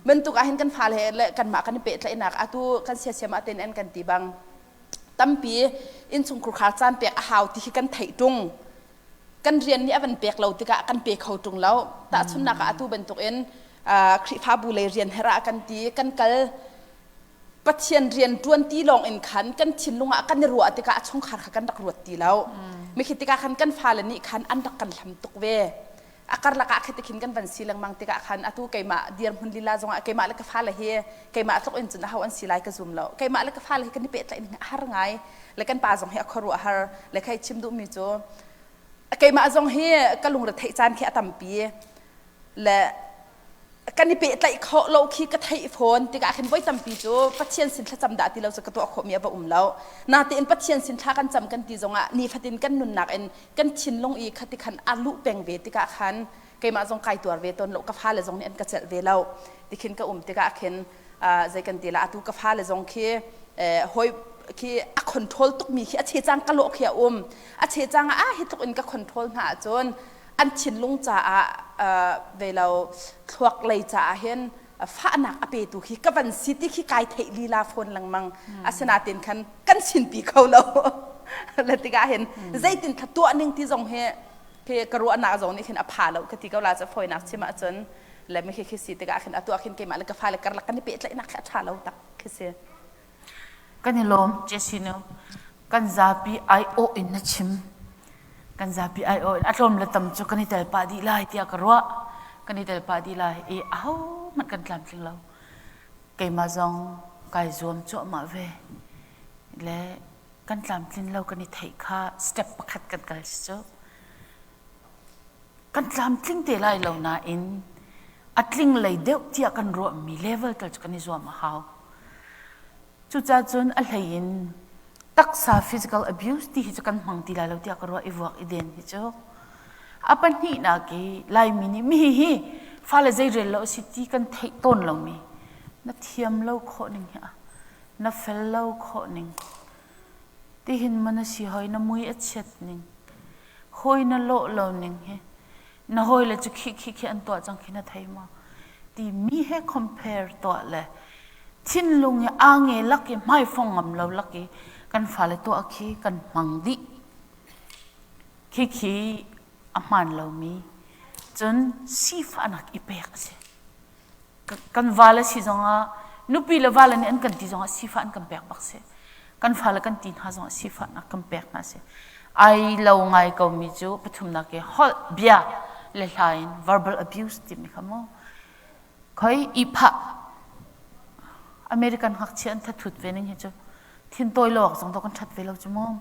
มันตุกอาเห็นกันฟ้าเลยและกันมากันเป็ดเลยนักอาตุกันเสียมาเต็นอันกันตีบังตั้มปีอินสุงครูขาจานเปียกอาหาวที่กันไทยจุงกันเรียนนี่เป็นเปียกเราติกะกันเปียกเขาตรงแล้วแต่ชุนนักอาตูเป็นตัวเองคริฟาบุเลยเรียนเฮระกันตีกันกัลปัจเจียนเรียนจวนตีลองเอ็นขันกันชินลงกันรัวติกะช่องขาดกันดักรัวตีแล้วไม่คิดติกะขันกันฟ้าเลยนี่ขันอันดักกันทำตกเวอาการละกะคิดกินกันบันสีลังมังติกะขันอาตูไก่มาเดียร์หุ่นลีลาจงไก่มาเล็กฟ้าเลยเฮไก่มาตกเอ็นจนเขาอันสีลายกระซุ่มแล้วไก่มาเล็กฟ้าเลยกันนี่เป็ดเลยหาไงเลยกันป่าจงให้ขรัวหาเลยใครชิมดูมีโจไก่มาจงเฮก็ลุงระเทจานแค่ตั้มปีและกันนี่เป็ดไหลเขาเราขี้กระเทยโฟนติกาเห็นไว้ตั้มปีจูปัจเจียนสินทจำได้ที่เราจะกระตัวขมีบ่แล้วนาตีนปัจเจียนสินทากันจำกันตีจงนี่ฟัดินกันนุนหนักเอ็นกันชินลงอีกขัดที่ขันอาลุแบ่งเวติกาขันไก่มาจงไก่ตัวเวตนโลกฟ้าเลยจงนี่อันกระเจิดเวเราที่เข็นก็ติกาเข็นใจกันตีละอาตุกฟ้าเลยจงขี้หอยคือคอนโทรลตุกมีคืออาเชจังกะโลกเขียวอาเชจังฮิตุกอินก็คอนโทรลหาจนอันชินลุงจ่าเวลาทวักเลยจ่าเห็นฟ้าหนักอเปตุคือกับวันสิที่คือไกเทลีลาฟนหลังมังอาสนาเต็นคันกันชินปีเขาเราแล้วติกาเห็นใจตินตัวหนึ่งที่จงเฮคือกระรัวหนักจงนี่เห็นอภาเราคือที่เขาลาจะฟอยนักใช่ไหมจนและไม่คือสิติกาเห็นตัวเห็นเกมาแล้วก็ฟ้าแล้วกันแล้วกันนี่เป็ดเลยนักชาเราตักคือเสียกันนี่ลมเจสิโน kan zapi ai o in na chim kan zapi ai o atlom la tam chu kan tel pa di lai tia karwa kan tel pa di lai e au man kan tlam tling lo ke ma zong kai zuam chu ma ve le kan tlam tling lo kan thei kha step pakhat kan kal chu kan tlam tling te lai lo na in atling lei deuh tia kan ro mi level tal chu kan ni zuam hau chu cha chun a hlein taksa physical abuse ti hi chu kan mang ti lai lo tia karwa iwak iden hi chu apan hi na ki lai mini mi hi fale zai rel lo city kan thei ton lo mi na thiam lo kho ning ha na fel lo kho ning ti hin mana si hoi na mui a chet ning hoi na lo ning he na hoi le chu khi an to chang khina thai ma ti mi he compare to le thin lung ya ange laki mai phong ngam lo laki kan fale to akhi kan mangdi khi aman lo mi chun sif anak ipek se kan wala si zonga nupi le wala ni an kan ti zonga sifa an kan pek bak se kan fala kan tin ha zonga sifa na kan pek na se ai lo ngai ko mi chu pathum na ke hol bia le line verbal abuse ti mi khamo khoi ipha American hak chian tha thut vening he chu thin toy lok jong to kan that ve lo chu mom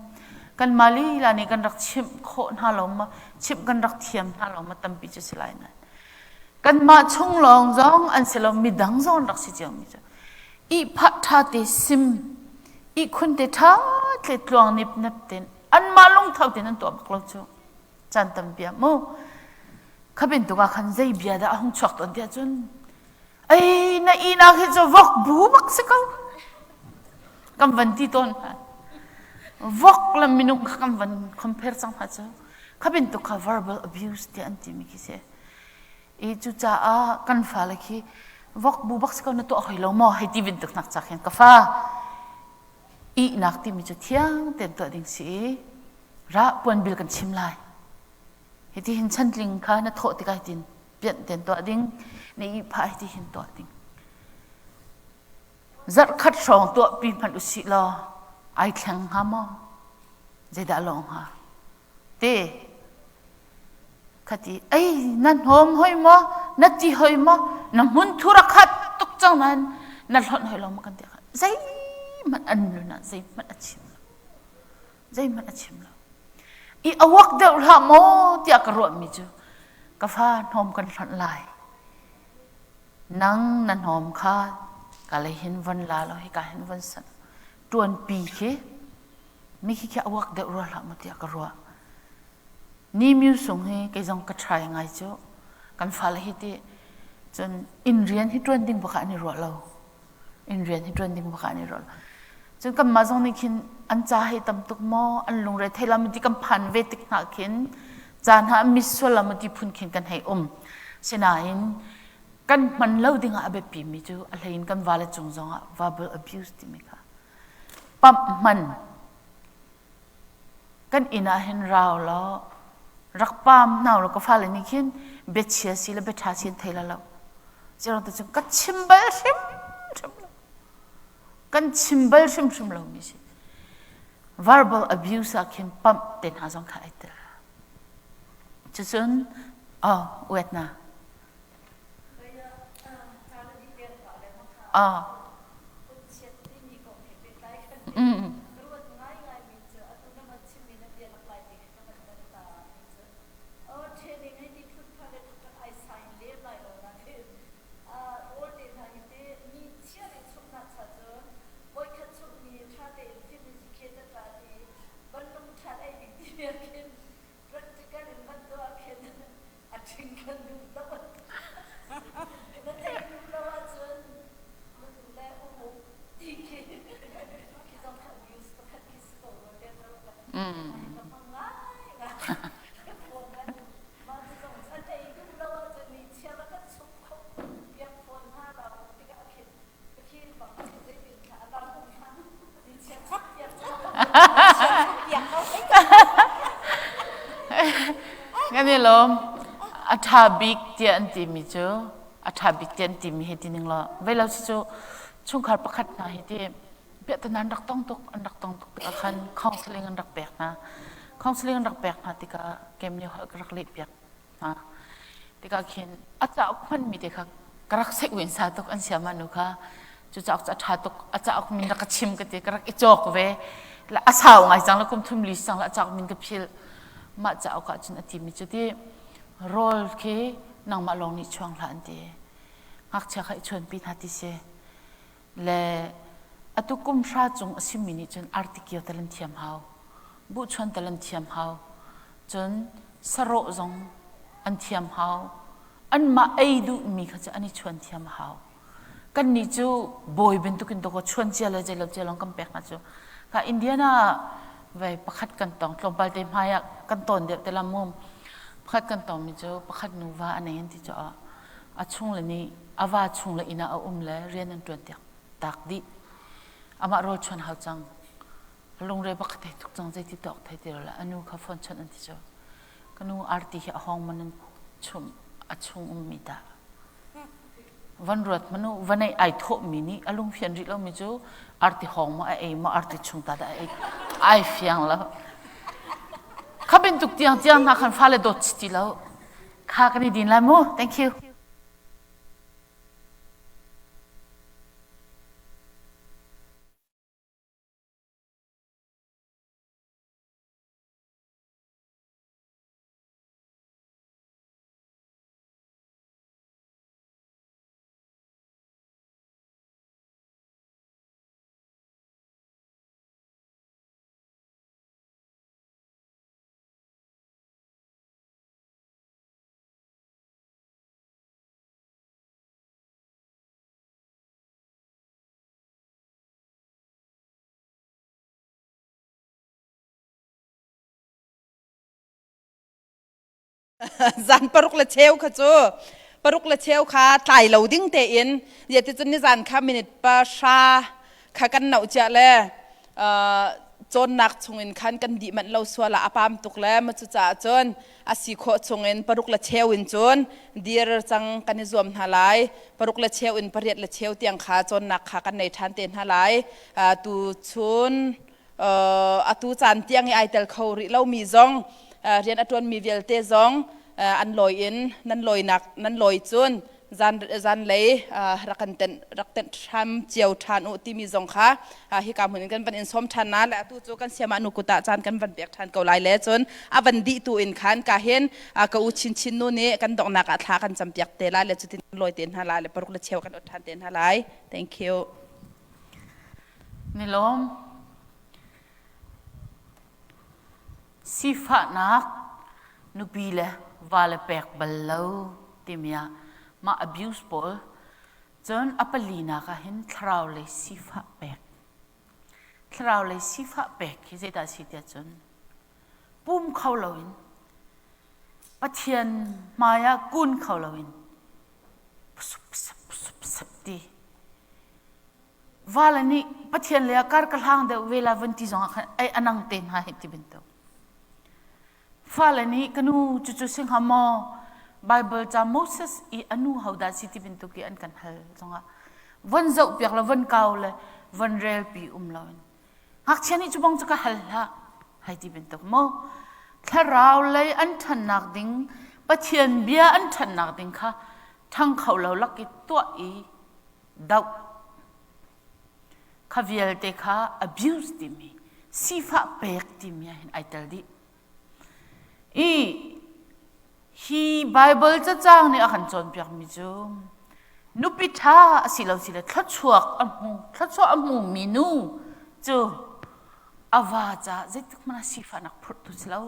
kan mali la ni kan rak chim kho na lo ma chim kan rak thiam na lo ma tam pi chu silai na kan ma chung long jong an selo mi dang zon rak si jong mi chu I pha tha te sim I khun te tha tle tlong nip nap ten an ma long thau ten an to bak lo chu chan tam bia mo khabin tu ka khan zai bia da hong chok ton dia chun ai na I na khi chu vok bu bak se kau kam van ti ton vok la minung kam van compare sang ha chu khabin tu ka verbal abuse ti an ti mi ki se e chu cha a kan fa la khi vok bu bak se kau na to hoi lo mo hai ti vin tuk nak cha khen ka fa I nak ti mi chu thiang ten to ding si ra pon bil kan chim lai he ti hin chan ling kha na tho ti kai tin pian ten to ding nei phai ti hin to ding zat khat song to pi phan u si lo ai thlang ha mo je da long ha te khati ai nan hom hoi mo na ti hoi mo na mun thura khat tuk chang nan na lhon hoi lo ma kan te kha zai man an lu na zai man achim lo I awak de ha mo ti akro mi chu ka fa hom kan lhon lai nang nan hom kha ka le hin van la lo hi ka hin van san tuan pi ke mi khi kha awak de ro la ma ti akro ni myu sung he ke jong ka try ngai chu kan fa le hi ti chun in rian hi tuan ding ba kha ni ro lo in rian hi tuan ding ba kha ni ro chun kam ma jong ni khin an cha he tam tuk mo an lung re thela mi ti kam phan ve tik na khin chan ha mi sola ma ti phun khin kan hei sina in kan man lo dinga abe pi mi chu a hlein kan wala chung zonga verbal abuse ti mi kha pam man kan ina hin raw lo rak pam naw lo ka fa le ni khin be chia si le be tha sin thela lo zero ta chung ka chimbal sim kan chimbal sim lo mi si verbal abuse a khin pam ten ha zong kha ita chun wait na Ngani lo athabik ti an ti mi chu athabik ti an ti mi he ti ning lo ve lo chu chung khar pakhat na he ti เปียตนันรักต้องตกอันรักต้องตกติกาคันข้องเสลียงอันรักแปลกนะข้องเสลียงอันรักแปลกนะติกาเกมเนี่ยรักเล็บเปียกนะติกาเขียนอาจจะเอาคนมีติกากรักเสกวินซาตกอันเสียมานุค่ะจุจะเอาจะชาตกอาจจะเอามินรักชิมกันติกรักอิจอกเวและอาสาวไงจังแล้วกุมทุ่มลิสังและอาจจะเอามินกับพิลมาจะเอากะจินอติมิจุที่โรลเคนางมาลองนิช่วงหลังดีหักเชื่อใครชวนปีนาติเสและอตุกุมชาจงสิมินิจนอาร์ติเกียวตะลันเทียมเฮาบุชวนตะลันเทียมเฮาจนสโรจงอันเทียมเฮาอันมาไอดูมีเขาจะอันนี้ชวนเทียมเฮากันนี่จูบอยเป็นตุกินตัวก็ชวนเจริญเจริญเจริญกันแปลกนะจูค่ะอินเดียน่ะไว้ประคัดกันตองลงไปเต็มหายกันตอนเดียวแต่ละมุมประคัดกันตองมีจูประคัดนูว่าอันนี้ที่จะอาช่วงเลยนี่อาวาช่วงเลยอินาเอาเลยเรียนนั่นตัวเดียวตักดิอามาโรชวนเขาจังลงเรือบักเตทุกจังใจที่ตอกไทยที่เราละอนุข้าฟอนชนอันที่จะก็นูอาร์ติเหห้องมันนั้นชุมอาช่วงมีดาวันรถมันนูวันไหนไอโทมินี่อารมณ์เพียนริเราไม่จูอาร์ติห้องมาไอมาอาร์ติชุงตาได้ไอเฟียงแล้วข้าเป็นตุกเตียงเตียงนักขันฟ้าเลยโดดสติแล้วข้ากันดีแล้วมั้ง thank youจันปรุกละเชลค่ะจูปรุกละเชลค่ะไต่เหลาดิ้งเตอินเดี๋ยวที่จนนี่จันค่ะมินิตปาชาค่ะกันหนาวเจเลยจนนักชงอินคันกันดีมันเราสัวละอปามตุกแล้วมาจุจ่าจนอาศิโคชงอินปรุกละเชลอินจนดีรจังกันนิจวมหาไลปรุกละเชลอินปริยละเชลเตียงขาจนนักค่ะกันในทันเตียนหาไลตูชุนตูจันเตียงไอเตลเขาริเรามีจงเรียนอตวนมีเวลเตจงอันลอยอินนั่นลอยหนักนั่นลอยจุนจันเลยรักเต็นทำเจียวทานอุติมีจงค่ะฮิกาเหมือนกันเป็นอินสมทันนะและตู้จูกันเสียมานุกุตะจันกันวันเบียกทันเกาไลเล่จนวันดีตูอินขันกาเห็นกาอุชินนู่นนี่กันดอกนักอัฐากันจำเปียกเตล่าและจุดที่ลอยเตียนฮาลาและปรุกละเชียวกันอดทันเตียนฮาลา thank you นี่ล้มสิฟ้านักนุบีเลวาลเปกบลลาวติมียมา abuse บอลจนอัปลีนักเห็นทราวเลยสิฟ้าเปกทราวเลยสิฟ้าเปกที่จะได้สิเดียจนปุ่มเขาเลวินปะเทียนมายากุนเขาเลวินสุบดีวาลนี่ปะเทียนเลยอาการกระทั่งเดเวลาวันที่สองไออนังเต็นหาเหตุบินโตฟ้าเลนี้ก็นูจุดๆสิ่งหามอไบเบิลจาโมเสสอีอนุฮาวดาสิที่เป็นตุกีอันกันฮัลตรงอ่ะวันเจ้าเปียกละวันเก่าเลยวันเรลปีลอยหักเชนี่จุบังจะก็ฮัลละให้ที่เป็นตุกโมถ้าเราเลยอันทันนักดิ้งปะเทียนเบียอันทันนักดิ้งค่ะทั้งเขาเราลักอีตัวอีดาวข้าเวลเตค่ะ abuse ดิมีสิฟ้าเปกดิมีเห็นไอเตลดิฮีไบเบิลจะจ้างเนี่ยขันจนเปียกมิจูนุปิธาสิเราสิเลยทัดชวกอัมหูมินูจูอาวาจาเจ็ดมันสิฟ้านักพุทธุสลาว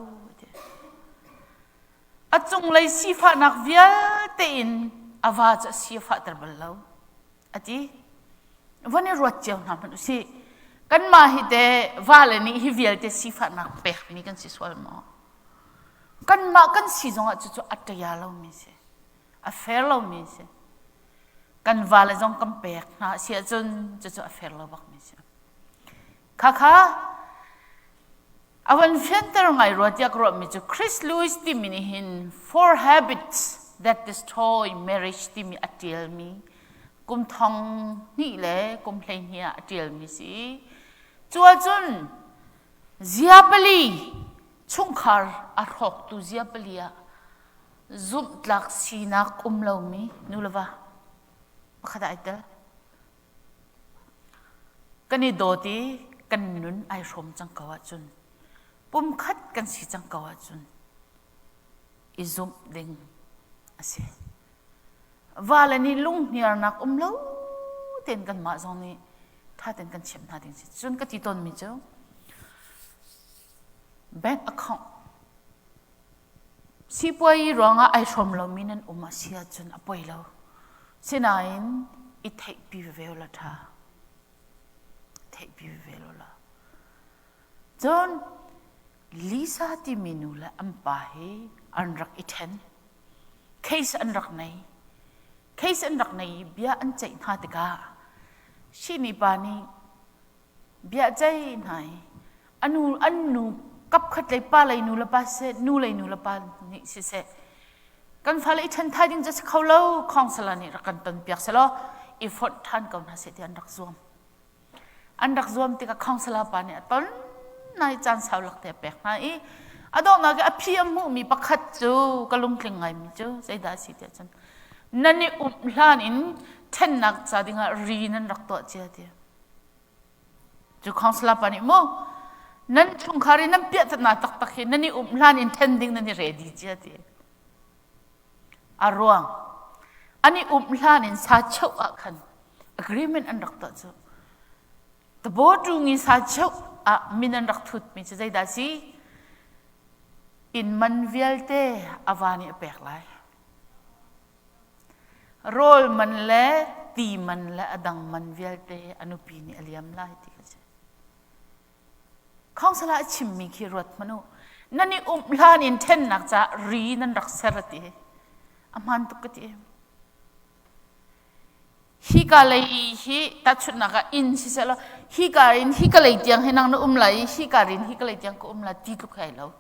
อาจงเลยสิฟ้านักเวียเตินอาวาจาสิฟ้าตระเบลลาวอดีวันนี้รวดเจ้าหน้ามันสิกันมาฮิเดวาเลนี่ฮิเวียเตสิฟ้านักเปกนี่กันสิสวลมากันมากันสิจงอาจจะอัตยาเราไม่ใช่อัฟเฟลเราไม่ใช่กันวาเลจงกันเปกนะเสียจนจะอัฟเฟลเราบักไม่ใช่ค่ะอาวันเฟียนเตอร์ไงรวดยากรวดไม่ใช่คริสลูอิสที่มีนี่หิน four habits that destroy marriage ที่มีอัตยามีกุมทองนี่แหละกุมเพลงเฮียอัตยามีสิ จัวจุนเจียปลีชุงคาร์อาร์ฮอกตูเจียปลีอะซุบลักสีนักลาวมีนูเลวะปะขดาอิตะกันนี่โดดีกันนุนไอรมจังกวาจุนปุ่มขัดกันสีจังกวาจุนอิซุบดิงอาเซวาลนี่ลุงเนียนักลาวเต็นกันมาจงนี้ถ้าเต็นกันเฉียบนาดิงสิจุนก็ติดต้นมิเจ้าbank account si poi ronga ai from lo minan uma sia chun apoi lo sinain it take pi vela tha take pi vela la john lisa ti minula ampa he anrak iten case anrak nei bia an chai na te ka shini pani bia chai nai anuกับขัดเลยป้าเลยนูละป้าเสนูเลยนูละป้านี่สิเสกันฟ้าเลยทันท้ายดิ้งจะเขาเล่าของสลานี่รักกันตันเปียกเสลออีฟอดทันกับนาเสที่อันรักซวมที่กับของสลาป้าเนี่ยตอนนายจันสาวหลักแต่เปียกนะอีอดอกนักอภิยมูมีปักขัดจูกลุงคลิงไงมีจูใจดาสิเดียจันนั่นนี่ลานินเทนนักจะดิ้งรีนันรักตัวเจียเดียจูของสลาป้านี่โมนั่นชุงคารีนั่นเปียดนาตักนั่นนี่ลาน intending นั่นนี่ ready เจ้าที่อารวงอันนี้ลานสาเช่าอัน agreement อันรักตัวเจ้าแต่บอดูงี้สาเช่ามินันรักทุดมีจะใจดาสิอินมันเวลเตอวานี่เปกไลโรลมันเละตีมันเละอดังมันเวลเตอนุปีนี่อเลียมไลที่กันข้องสละชิมมีขีรวดมนุนั่นนี่ลานินเทนนักจะรีนันรักเสรติอามันตุกติฮิกาเลยฮิตัดชุดนักอินสิเสละฮิกาเลยเตียงให้นางนุ่มไหลฮิกาเลยเตียงก็ไหลตีทุกใครแล้ว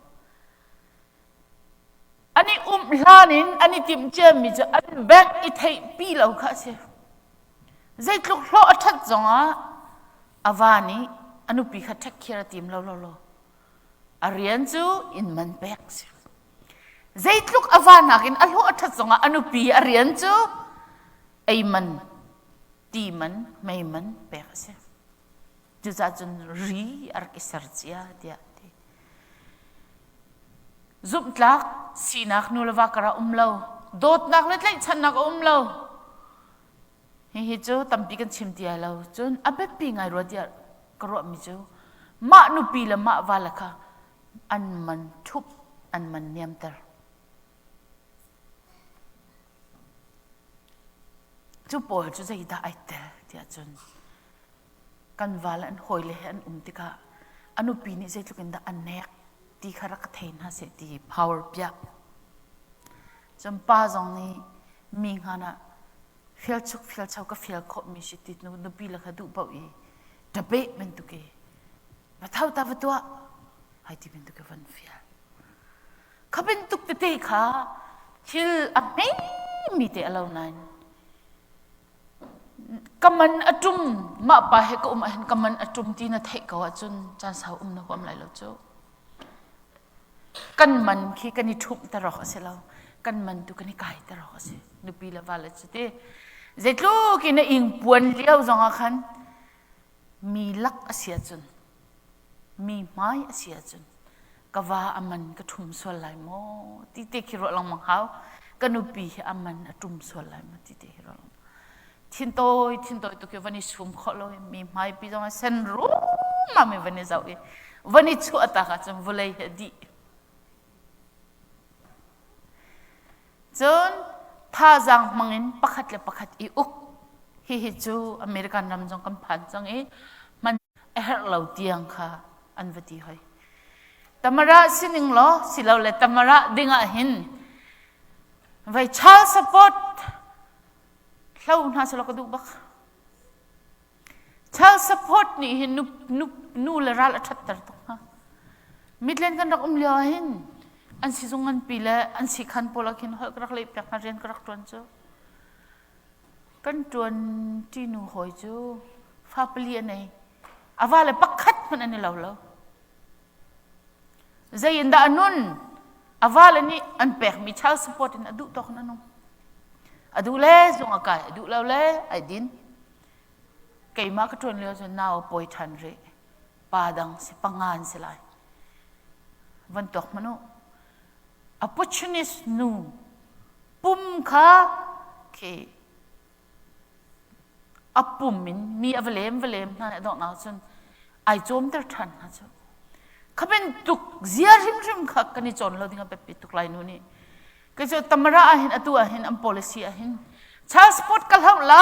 อันนี้ลานินอันนี้ติมเจมีจะอันแบกอิทัยปีแล้วค่ะเสใจลุกโลทัดจงอาวานีอนุปีขัดทักเคียร์ทีมเราอาเรียนจูอินมันแบกสิใจลุกอาวานักินอโลทัดสงอนุปีอาเรียนจูไอมันตีมันไม่มันแบกสิจูจ่าจนรีอาร์กิสร์เจียเดียดีซุบลักสีนักนูเลวากระเราโดดนักเล็กๆฉันนักเราเฮ้ยจูตั้มปีกันชิมเดียเราจนอาเบ็ดปีไงรัวเดียกระมิจูมานุปีละมาวาละค่ะอันมันทุบอันมันเนียมเตอร์จูปอยจูจะยิดาไอเตอร์ที่อาจารย์กันวาละอันหอยเลยอันติกาอนุปีนี้จะลุกินดาอันเนกที่ขรักเทนฮะเสตี power เปียกจำป้าจงนี้มีงานะเฟียลชุกเฟียลเช้าก็เฟียลขบมีสิตินุปีละค่ะดูเบาอีดับเบิ้ลเป็นตุกี้มาเท่าตาวัตัวให้ที่เป็นตุกี้วันเฟียเขาเป็นตุกเตะค่ะชิลอ่ะไม่มีเตะเรานั้นกำมันอจุมมาไปให้ก็เห็นกำมันอจุมที่น่าเทกว่าจนจานสาวนะความไรเราเจ้ากันมันขี้กันนี่ทุบตลอดเสียแล้วกันมันตุกันนี่ไก่ตลอดเสียนุปีละวันละจุดเดียเจ็ดลูกกินอิงปวนเลี้ยวจังอ่ะคันมีลักอาเซียจนมีไม้อาเซียจนกว่าอามันก็ทุ่มส่วนไหลโมที่เตคิโรลังมังเขาก็นุปีอามันทุ่มส่วนไหลโมที่เตคิโรลังทินโตตุกวันนี้สุ่มขอเลยมีไม้ปีจังเส้นรู้มามีวันนี้เจ้าวันนี้ชั่วตาค่ะจนวุ่นเลยดีจนท่าจังมังอินปักขัดเลยปักขัดอีอุกฮิจูอเมริกันนำจงกันผ่านจังมันเหล่าเตียงค่ะอันวัดีให้ตมระสิหนึ่งล้อสิเราเลยตมระดิ่งหินไว้ชาสปอร์ตเราหน้าสลากดูบักชาสปอร์ตนี่เห็นนูเลราละชัดตร์ตรงฮะมิดเลนกันรักเลียหินอันสิจงอันปีละอันสิขันโพลักหินเฮกรักเลยเปียกมาเรียนกรักตวนเจ้ากันตวนที่หนูหอยจูฟ้าเปลี่ยนไงอาวาเลยปักขัด มันอันนี้เราใจยินดานุนอาวาลนี่อันเปกมีชาวสปอร์ตอดูตอกนั่นน้องอดูเล่ส่งอากาศอดูเราเล่ไอ้ดินเกี่ยมากระตุ้นเลี้ยวจนน่าป่วยทันเรปาดังสิปังงานสิไลวันตกมันโอ opportunist นูปุ่มข้าเคอปุ่มมินมีอเวเลมนั่นดอกน้าจนไอโจมเตอร์ทันนะจ๊ะข้าเป็นตุกเสียริมข้ากันนี่จนเราดิ้งไปปิดตุกไลนู่นนี่ก็จะตำราเห็นอตัวเห็นอัม policy เห็นชาสปอร์ตกันเท่าไร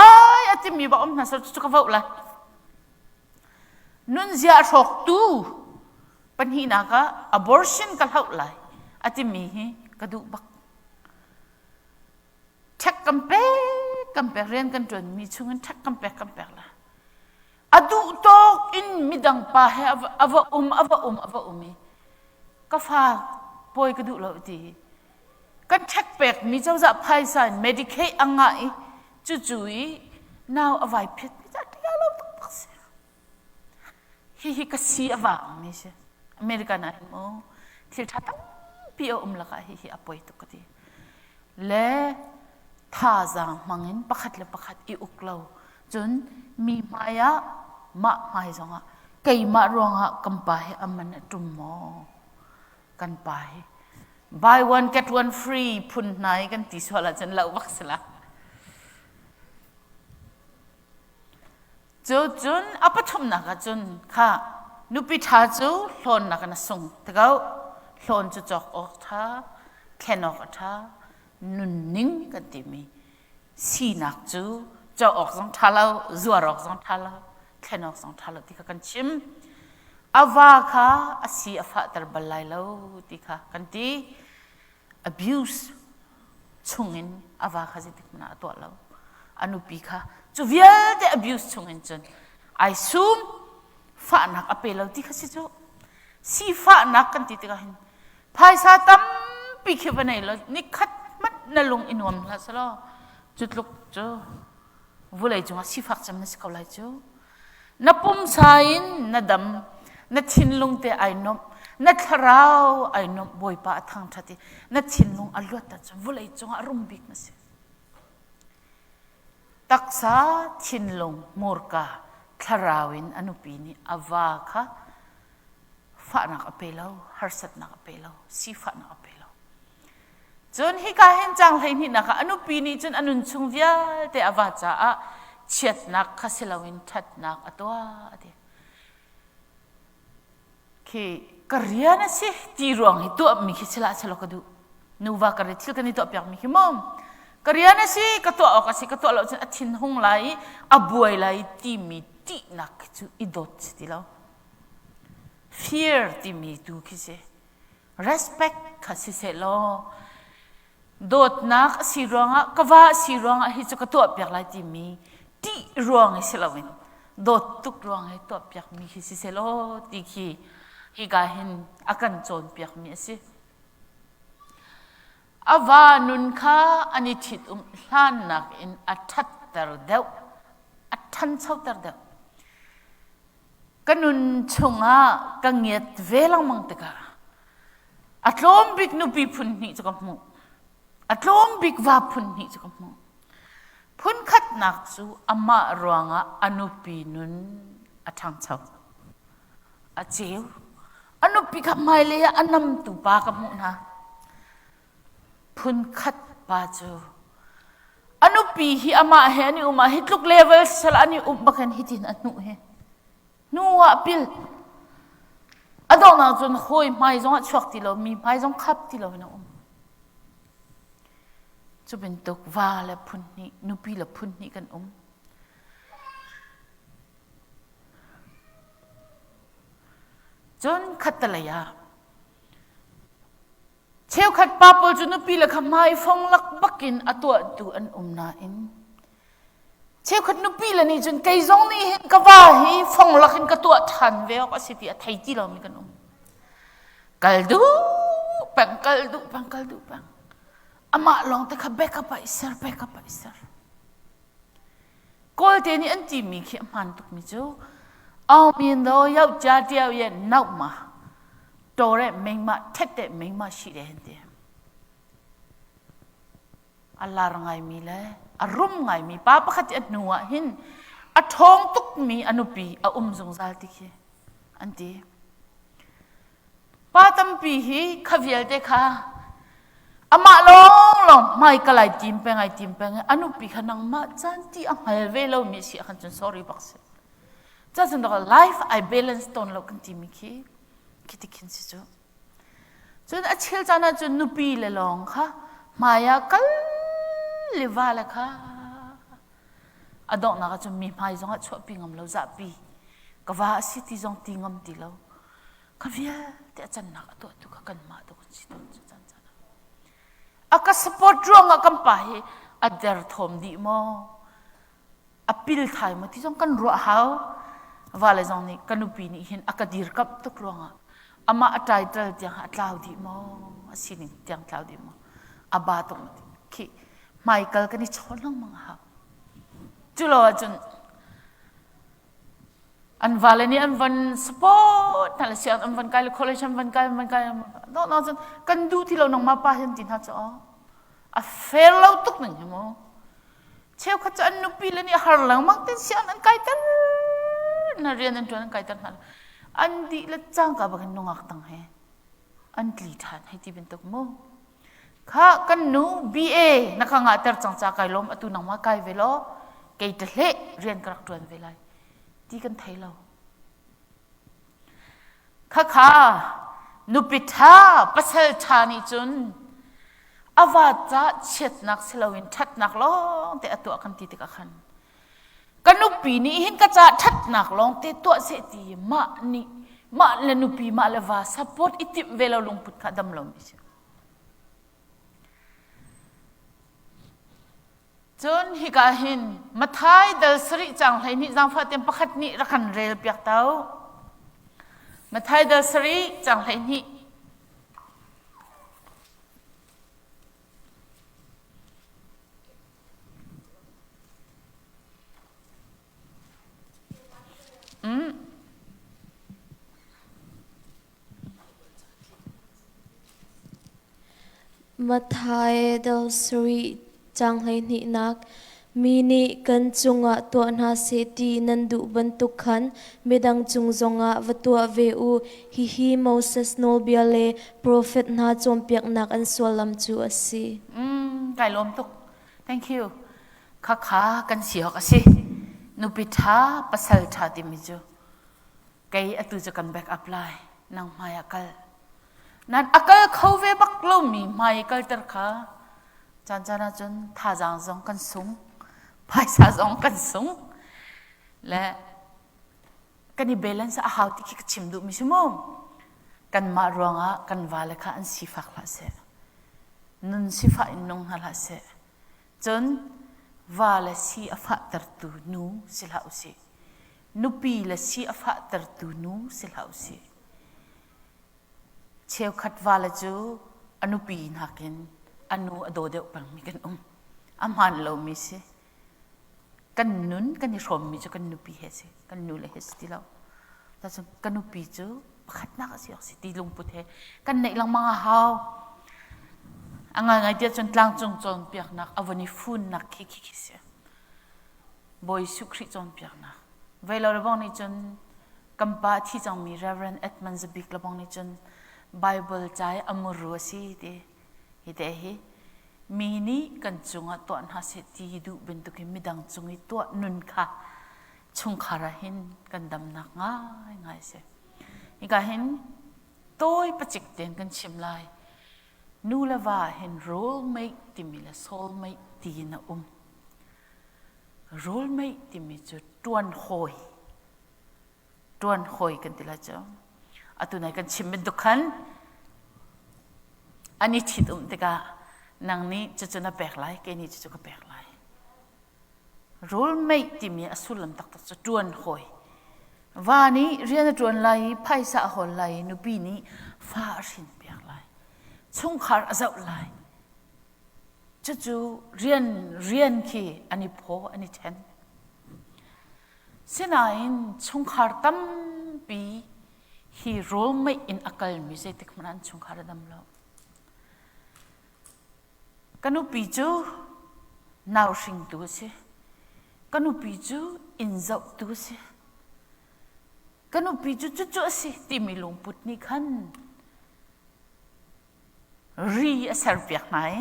อาจจะมีบอกนะสุดสุดก็ว่าละนุ่นเสียชกตูปัญหานัก abortion กันเท่าไรอาจจะมีกระดูกบักเช็คกัมเปเรียนกันจนมีช่วงเช็คกัมเปละอดูตอกอินมิดังป้าให้อวะมีก็ฝากป่วยกระดูกเราดีกันเช็คเปกมีเจ้าจะพายสัน medicate อังไงจู่ๆน่าเอาไว้พิษไม่ได้ที่เราต้องพักเสียฮิก็เสียว่างนี่ใช่อเมริกันนะโมที่ท่าตั้งปีเอาละกันฮิอป่วยตุกทีเล่ท่าจางมังเงินประคัดอีอุกเราจนมีมายะมาไม่จงอ่ะไก่มารวงอ่ะกันไปอามันจุ่มหมอกันไป buy one get one free พุ่นไหนกันติสวละจนเราวักสละจนอัปทุมนักจนค่ะนุปิทาจูหลอนนักนัส่งแต่ก็หลอนจะจอกออกท่าแค่นอกท่านุนนิ่งกันติมีสีนักจูจะออกสองท่าเราจัวออกสองท่าเราแค่นอกสองท่าเราที่กันชิมอาวาค่ะอาศัยอาฟัตรบัลไลเราที่ค่ะกันที่ abuse ช่วงนี้อาวาค่ะจะติดมันตัวเราอนุปีค่ะจูเวียด abuse ช่วงนี้จนไอซูมฝานักอเปเราที่ค่ะสิจูสีฝานักกันที่กันภายสาตั้มปีเขียบไหนเรานี่คัดมัดนลงอินวมละสละจุดลุกจูวุ้ยจูว่าสีฝากจำนักสกาวไลจูนับปุ่มสายนัดดำนัดชินลงเตไอนบนัดทราวไอนบบอยป้าทางทัดนัดชินลงอลวดตัดจวุ้ยจูว่าอารมณ์บิกนะสิตักษาชินลงมูร์กาทราวินอนุปีนีอาวาค่ะฝานักอเปล่าฮาร์สัตนักอเปล่าสีฝานักอเปล่าจนฮิกาเห็นจังเลยนี่นะคะอนุปีนีจนอนุนชงเวียเตอาวาจ้าเชียดนักคาสิลาวินทัดนักตัวเดียคือกระเรียนสิตีรวงให้ตัวมีคิดละฉลกดูนูว่ากระเรียนที่กันนี่ตัวเปียกมีคิมอมกระเรียนสิกระตัวออกสิกระตัวเราจะทิ้งหงไหลอบวยไหลตีมีตีนักจูอีดดสิแล้ว fear ตีมีดูคิดสิ respect คาสิเสลโดดนักสิรวงกว่าสิรวงให้จุกระตัวเปียกไหลตีมีตีรวงให้เสลวินโดดตุกรวงให้ตัวเปียกมีคิดสิเสลตีคีฮิกาเห็นอาการโจรเปียกมีสิอาวานุนข้าอันนี้ทิดหลานนักอินอัฐตรเดวอัฐันเช่าตรเดวกันนุนชงอากังเงียดเวลังมังตะกาอัตลมบิกนุปีพุนนี่จุกมูอัตลมบิกว่าพุนนี่จุกมูพุนขัดนักจูอามาหลวงอนุปีนุนอัฐังเช่าอาเจียวอนุปีกับไม่เลยอันนำตุปากับมุนะพุนขัดปาจูอนุปีฮิอามาเฮนี่อุมาฮิตลุกเลเวลสละนี่อุบักันฮิตินอนุเฮนัวปิลอดองนาจนโอยไม่จงชวกติเรามีไม่จงขับติเราเนาะจะเป็นตกว่าและพุนนี่นุปีและพุนนี่กันจนขัดตะเลยาเชี่ยวขัดปาปจนนุปีและขมายฟงลักบักินอตัวดูอันนาอินเชี่ยวขัดนุปีและนี่จนไกจงนี่เห็นกว่าฮีฟงลักเห็นกตัวทันเวลก็สิที่ไทยที่เรามีกันกัลดูปังอามาลองแต่ขับเบกไปอิสระกอลเทนี่อันที่มีขี้มันตุกมิจู เอามีนโดยาวจ้าเดียวเย็นนักมาโตเร่ไม่มาเท็ดเด็ไม่มาชีเรนเดียอัลลาห์ไงมีเลยอารมณ์ไงมีป้าประคัตอันนัวหินอัทองตุกมีอนุปีอาจงซาลติคีอันที่ป้าตั้มปีฮีขวิลเดค่ะอามาลองไม่ก็ไล่จิมเปงไอจิมเปงอนุปีขนังมาจันที่อังเฮลเวลเรามีเสียขันจน sorry บักเสจันทร์ดอก life I balance ตอนเรากันที่มีคีคิดคิดสิจ๊ะจนอัจฉริยะนะจนนุปีเลยลองค่ะมายากัลลิวาเลยค่ะอดอกนักจนมีไม่จงอัจฉริยะงเราจับปีก็ว่าสิที่จงติงมติเราก็เวียแต่จันนักตัวตุกกันมาตัวคนสิตัวจันจันอาก็ support รวงอากันไปอัดเดอร์ทอมดีโมอพิลไทม์ที่จงกันรัวหาวว่าเลยจงนี่กันนุปีนี่เห็นอาก็ดีร์กับตุกรวงอามาอัตายเตลที่หัดลาวดีโมสินิที่หัดลาวดีโมอาบาตรงนี้คีไมเคิลกันนี่ชนลงมังหาวจุลว่าจนอันวาเลนี่อันวันสปอร์ตนั่นแหละเสียอันวันกายคอลเลจอันวันกายน้องจนกันดูที่เราหนังมาป้าเห็นจินฮัจอ๋ออ่ะเฟลเราตุกหนึ่งใช่ไหมเชี่ยวขัดอันนุปีเลนี่ฮาร์ลังมังตินเสียอันกายตันน่าเรียนอันตัวอันกายตันนั่นอันดีละจังกับบังนงอักตังเฮอันกลีทันให้ที่เป็นตุกโมข้ากันนู BA นักงานเตอร์จังจากายลมอตุนังมากายเวลาเกยตเละเรียนกระตุ้นเวลาที่กันไทยเราข้านุปิธาปัสเซลชานิจุนอาวาจะเช็ดนักเสลวินทัดนักลองแต่ตัวกันตีติกขันกันนุปีนี้เห็นกระจาทัดนักลองแต่ตัวเสียทีมานี่มาเลนุปีมาเลวาซัพพอร์ตอิติเวลาลงพุทธดำลงมิเชจนฮิกาหินมาไทยเดลสริจังไลนี่จังฟ้าเต็มประคัดนี่รักันเรลเปียกเต้ามาไทยเดลสริจังไลนี่มาไทยเดลสริจังไลนี่นักมีนี่กันจุงะตัวนาเสตีนันดูบันทุกขันไม่ดังจุงจงะวัตัวเวอูฮิโมเสสโนเบียเลโปรเฟตนาจอมเปียกนักอันสวลัมจูอสีไก่ลมตุก thank you ข้ากันเสียกสินุปิธาปัสเซลชาติมิจูไก่อตุจะกันแบกอัพไลน์นางมายากลนั่นอักลเขาเวบักลมีมายากลตระข้าจันจานาจนท่าจังจงกันสูงภาษาจงกันสูงและกันนี่เบลันส์อาหารที่คิดชิมดูมิสมมกันมารวงะกันวาเลค่ะอันสิฟักละเสนุนสิฟักนงฮะละเสจนวาเลสีอฟักตรตูนูสิลาอุสินุปีเลสีอฟักตรตูนูสิลาอุสิเชี่ยวขัดวาเลจูอนุปีนักเก็นอนุอโดเดอปังมีกันอามันเรามิสิกันนุนกันนี่ชมมิจูกันนุปีเฮสิกันนุเลเฮสิที่เราแต่จนกันนุปีจูขัดนักสิออกสิที่ลงพุทธกันในหลังมังหาวอังไงเดียจนกลางจงเปียกนักอวันนี้ฟุ้นนักคิเสียบอยสุคริจงเปียกนักเวลาเราบอกนี่จนกัมปาที่จังมี Reverend Edmund Zabik เราบอกนี่จน Bible ใจอมรัวสิฮิเดฮิมีนี่กันจุงอ่ะตัวน่าเสียทีดูเป็นตุกิมิดังจุงอีตัวนุนค่ะชงคาราหินกันดำนักง่ายเสียอีกาหินตัวปัจจิกเด่นกันชิมลายนูเลว่าเห็นโรลไม่ติมิละโซลไม่ตีนะโรลไม่ติมิจุดตวนหอยกันทีละเจ้าอะตัวไหนกันชิมเป็นตุกันอันนี้ทิดติกานางนี้จะน่าแปลกไรแกนี่จะก็แปลกไรโรลไม่ติมีอสุลมตักจะจวนหอยว่านี้เรียนจวนไรไพ่สะหอนไรนุบีนี้ฟ้าสินแปลกไรชงคาร์เจ้าไรจู่เรียนคีอันนี้พออันนี้แทน sinain chungkhar tam pi hi role mai in akal mi se tik manan chungkhar dam lo kanu pi chu nau sing tu se kanu pi chu in zau tu se kanu pi chu chu chu se ti mi lung put ni khan ri asar piak nai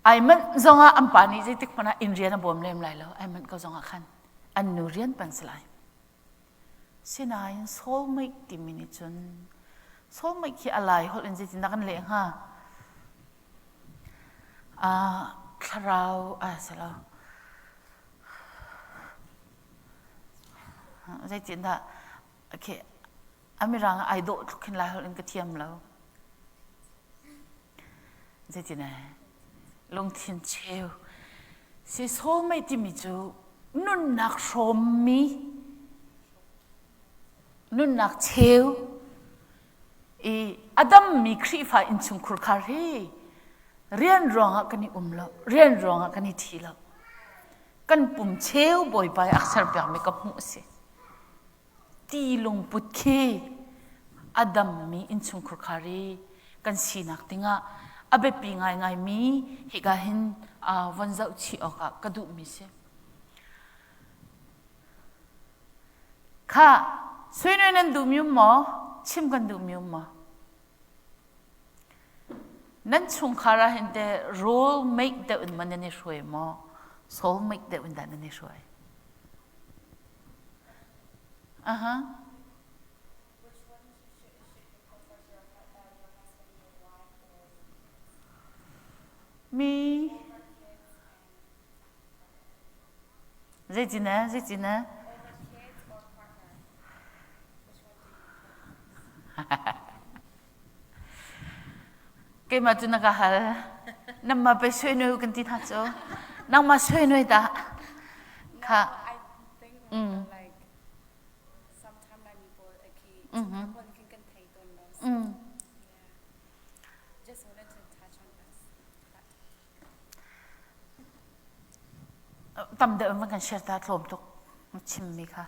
ai man zonga ampani je tik mana inrian bom lem lai lo ai man ko zonga khan an nu rian pan slai sinain sol mai ti mini chun sol mai ki alai hol in je tin kan le ha kharau sala je tin da okay amirang ai do khin lai hol in ka thiam lo je tin long thiên treo si số mấy tí mi chú nun nạc xóm mi nun nạc treo adam mi khri fa in chung khur khar he rian ronga kani lo rian ronga kani thi lo kan pum treo boy bai aksar pyak me kap mu se ti lung put khe adam mi in chung khur khari kan sinak tinga abe pi ngai mi higa hin wan zau chi oka kadu mi se kha suinen du mi mo chim kan du mi mo nan chung khara hin de role make the un man ne shoi mo soul make the un dan ne shoi mi Zaitina cái mà tôi nói hả nằm mà phải suy nuôi cái tin hả cho nằm mà suy nuôi ta khá like sometimes people can take on those. Just wanted to touch on this. Tâm đợi mà cần share ta lồm tục chim mi khá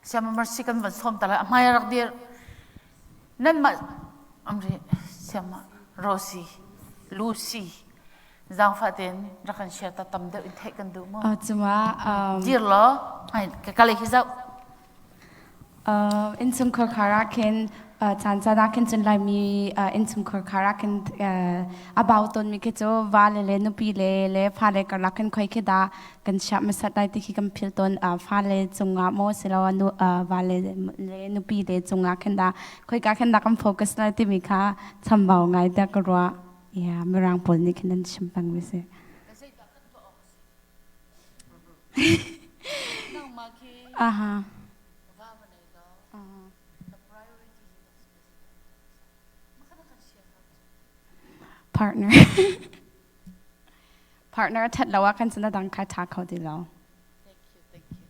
xem mà sĩ cần vẫn xóm ta lại mai rắc đi nên mà amri xem mà Rosie Lucy giang phát đến ra cần share ta tâm đợi thế cần đủ mà dear lo cái cái gì sao in some kharakin Tanzania can tell me in some kharakin about on me keto vale le no pile le phale karakin khoi kheda kan sha ma sat dai ti kam philton phale chunga mo selo no vale le no pile chunga khenda khoi ka khenda kam focus lai ti mi kha chambao ngai da karwa ya mirang pol ni khenan chimpang mi se aha partner partner thật là kan sana dang ka ta khau di lo thank you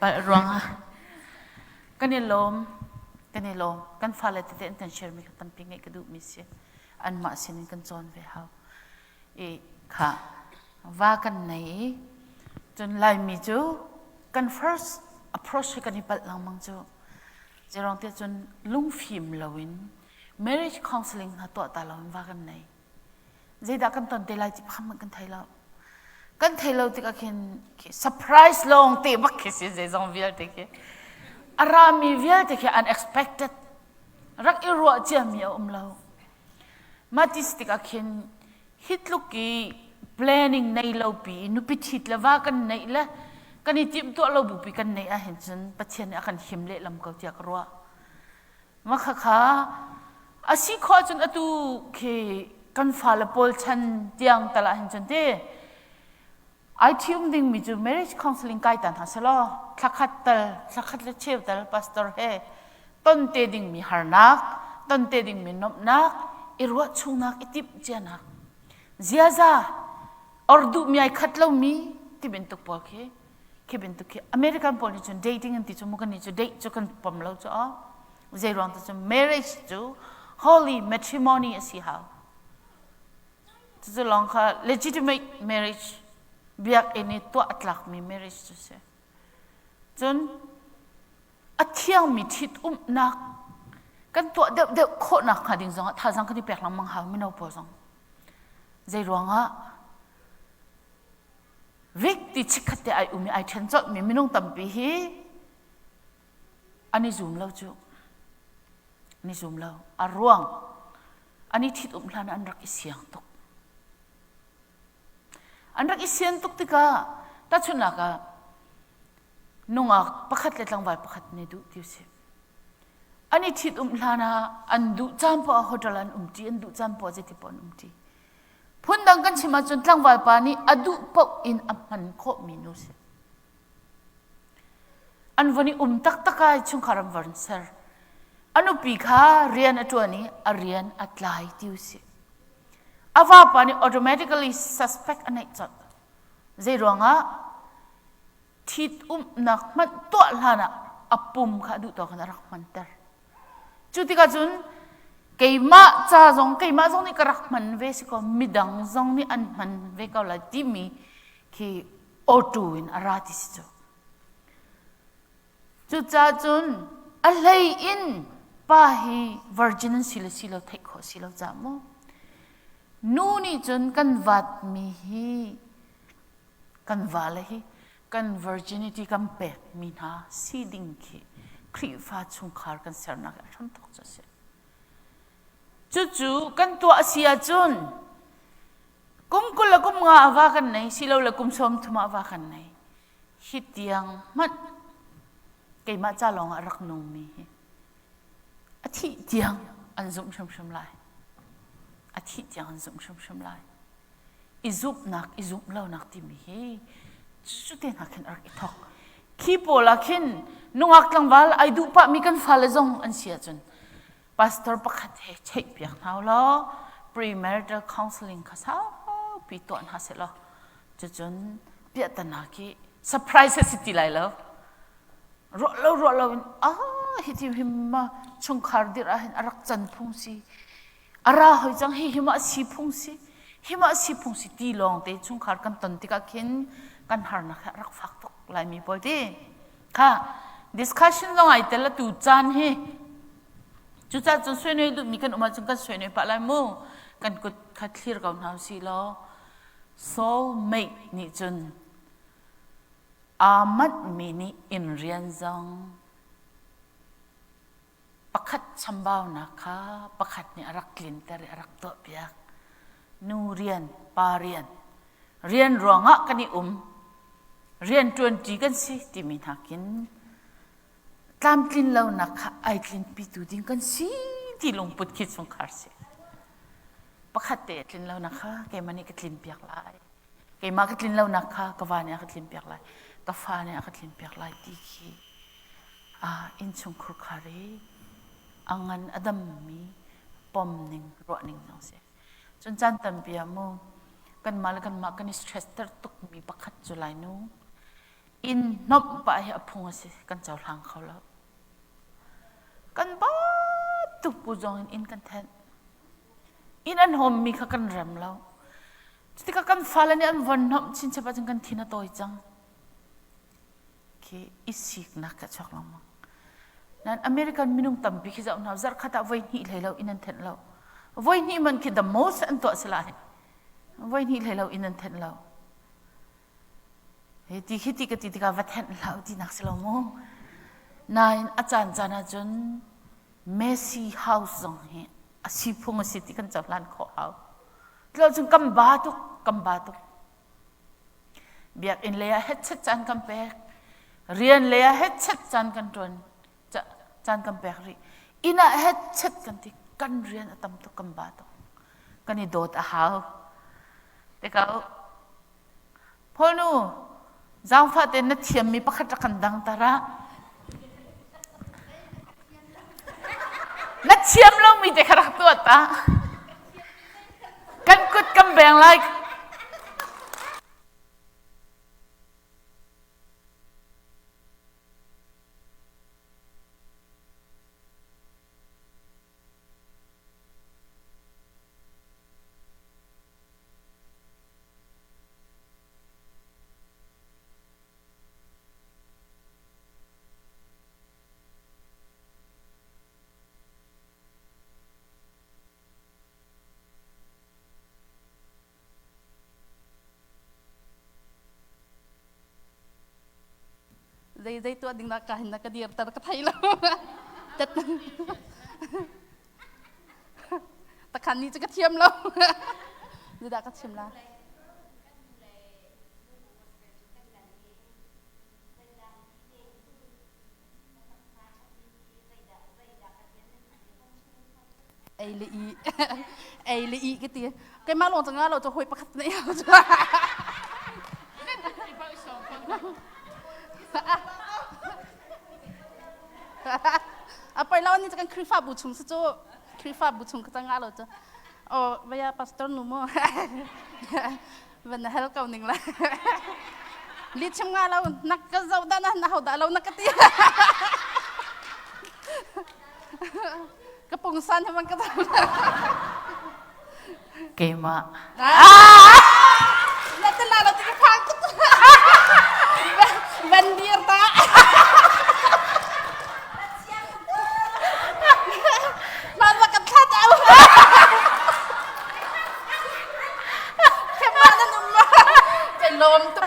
ba ruang kanilom kan fale te ten share mi kan pingai ka du mi se an ma sin kan chon ve hau kha va kan nei chun lai mi chu kan first approach kan ipal lang mang chu jerong te chun lung phim lawin marriage counseling ha to ta lawin va kan nei zeida kan ton te lai chi pham kan thailo ti ka khin surprise long te bak ke se ze zong vial te ke arami vial te ke unexpected rak irwa cham ya umlo matistik akhin hitluki planning nei lo pi nupi thit lawa kan nei la kan itim to lo bu pi kan nei a hin chen pathian akan himle lam ko tiak ro ma kha asi kho chun atu ke kan fala pol chan tiang tala hin chen te ai thium ding mi chu marriage counseling kai tan ha salo thakhat le cheu tal pastor he ton te ding mi harnak ton te ding mi nopnak irwa chungnak itip jana ziaza ordu mi ai khatlo mi ที่เป็นตุกปอเคเป็นตุกเคอเมริกันปอนี่จน dating กันที่จมุกันนี่จน date จกันปมเราจ้ะเจรองจน marriage จู holy matrimony สิฮาวจะลองค่ะ legitimate marriage เบียกเอ็นี่ตัวอัตลักษณ์มี marriage จูเสจนอัฐยังมีทิดนักกันตัวเด็กโคตรนักค่ะดิ้งซองท่าจังกันที่แปลกลำมังหาไม่เอาพอซองใจร้องวิกที่ชิคกี้พายมีไอเทนจอดมีไม่นุ่งตั้มปีฮีอันนี้ซูมแล้วจูอันนี้ซูมแล้วอารวงอันนี้ทิดลานอันรักอิเสียงตุกอันรักอิเสียงตุกติกาตัดชุนักนุ่งปักขัดเล็ดลังไว้ปักขัดเนี่ยดูดิวเสอันนี้ทิดลานะอันดูจำพอหัวดันตีอันดูจำพอเจติปอนตีพุ่นดังกันชิมาจนตั้งไว้ปานี้อดูปอกอินอัมพันโคมินุสอันวันนี้ตักตะกายชุงคารมวันเซอร์อันอุปีขาเรียนอัตัวนี้เรียนอัตไลติวสิอาวาปานี้ automatically suspect อันไหนจัดเจรองทิดนักมันตัวลานะอปุ่มขาดูตัวกันรักมันเตอร์จุดที่กันจุนกี่มาจ้าจงกี่มาจงนี่กระรักมันเวสิก็มิดังจงนี่อันมันเวก็ละที่มีที่โอตูอินอาราติสิโจจุดจ้าจุนอะไรอินป้าฮี virgin สิลสิลเทคโคสิลจามูนู่นนี่จุนกันวัดมีฮีกันวาเลยฮีกัน virginity กันเป็ดมีนาสีดิ่งคีครีฟ้าชุงคาร์กันเสร์นักฉันตกใจเสียจู่ๆกันตัวเสียจุนกุมกุลกุมงาว่ากันไหนสิเราละกุมสมทุมาว่ากันไหนฮิตยังมัดเกี่ยมาจ้าลองรักนงมีอาทิตย์ยังอันซุ่มชมไลอาทิตย์ยังอันซุ่มชมไลอิซุบนักอิซุบเล่านักที่มีจุดเด่นหักเห็นอักอิทอกขี้โปลักเห็นนุ่งอักลังวัลไอดูปะมีกันฟ้าเลซงอันเสียจนพาสตอร์ประคัดเหตุใช้เปียกเท้าล้อ premarital counseling ข้าสาวปีตัวนั้นเสร็จแล้วจนเปียตันนัก surprise สิติไลแล้วรอเราฮิติหิมะชงคาร์ดิระเห็นรักจันพุงสีอาราหอยจังหิมะสีพุงสีตีลองเตชงคาร์กันตันติกาเข็นกันหานักรักฟักตกลายมีพอดีค่ะ discussion ลองไอเตละตูจานเฮจุดจ้าจนสวยหน่อยดูมีกันออกมาจนกันสวยหน่อยปะลายมูกันกดคัดเคลียร์กับน้ำสีล้อ soulmate นี่จนอามัดมีนี่อินเรียนจังประคัดชัมบาวนะคะประคัดนี่รักกลิ่นแต่รักตัวเปียกนูเรียนปาเรียนรวงะกันนี่เรียนจวนจีกันสิที่มีนักกินตามกลิ่นเรานะคะไอกลิ่นปีตูดิ้งกันสิที่ลงปุดคิดสงครามสิประคัดเตะกลิ่นเรานะคะแกมันนี่ก็กลิ่นเปียกลายแกมาก็กลิ่นเรานะคะกวานี่ก็กลิ่นเปียกลายกาแฟเนี่ยก็กลิ่นเปียกลายดีคีอินชงครุคารีอังันอดัมมีปมหนึ่งรอหนึ่งน้องเสียจนจันตันเปียมูกันมาแล้วกันมากันสเตรสเตอร์ตุกมีประคัดจุลัยนู้อินนบไปอพุงสิกันเจ้าทางเขาแล้วกันบ้าตุกปูจงอินกันแทนอินอันหอมมีข้ากันรำแล้วที่กันฟ้าแล้วเนี่ยอันวันนบชินเชปจังกันทินาโตยจังอิสิกนักกระชอกลงมานั่นอเมริกันมินุ่งตั้มปีขี้เจ้าหน้าจักรขัดไว้นี่เลยเราอินันเทนเราไว้นี่มันคือ the most อันตัวสลายไว้นี่เลยเราอินันเทนเราเฮ้ยที่คิดกันที่กับวัดเทนเราที่นักสลามูนายอาจารย์จานาจนเมสซี่เฮาส์งเฮอาชีพงศิษย์กันจับล้านขอเอาเราจึงกำบาตุเบียกอินเลยเฮ็ดชัดจานกำแพงเรียนเลยเฮ็ดชัดจานกันจนจะจานกำแพงรีอิน่าเฮ็ดชัดกันที่กันเรียนตั้มตุกำบาตุกันนี่โดดอาหาวแต่ก็พอนูจางฟ้าเต็นนัดเทียมมีประคัตกันดังตาระนัดเทียมเรามีแต่ขรักตัวตากันกุดกำแพงไล dây tua đinh nạc cả hình nạc cái điệp ta cái thấy lắm chất ta khăn đi cho cái thiêm lắm đi đã cái thiêm là ai lì cái tiền cái má lồng chẳng ngãเราจะหอยปากขัดเนี่ยไปแล้วนี่จะกันคริฟ้าบุชุมซะจ้ะคริฟ้าบุชุมก็จะงาเราจ้ะโอ้เวียพาสตอร์นุ่มวันนั้นเราเก่าหนึ่งละลิชมงาเรานักก็เจ้าด้านนั้นนักเขาด่าเรานักก็ตีกระปุกสั้นให้มันก็ทำเกมะแล้วแต่เราจะพังวันเดียวตามันมากับข้าเจ้าแค่มานั่นมาใจลมตัว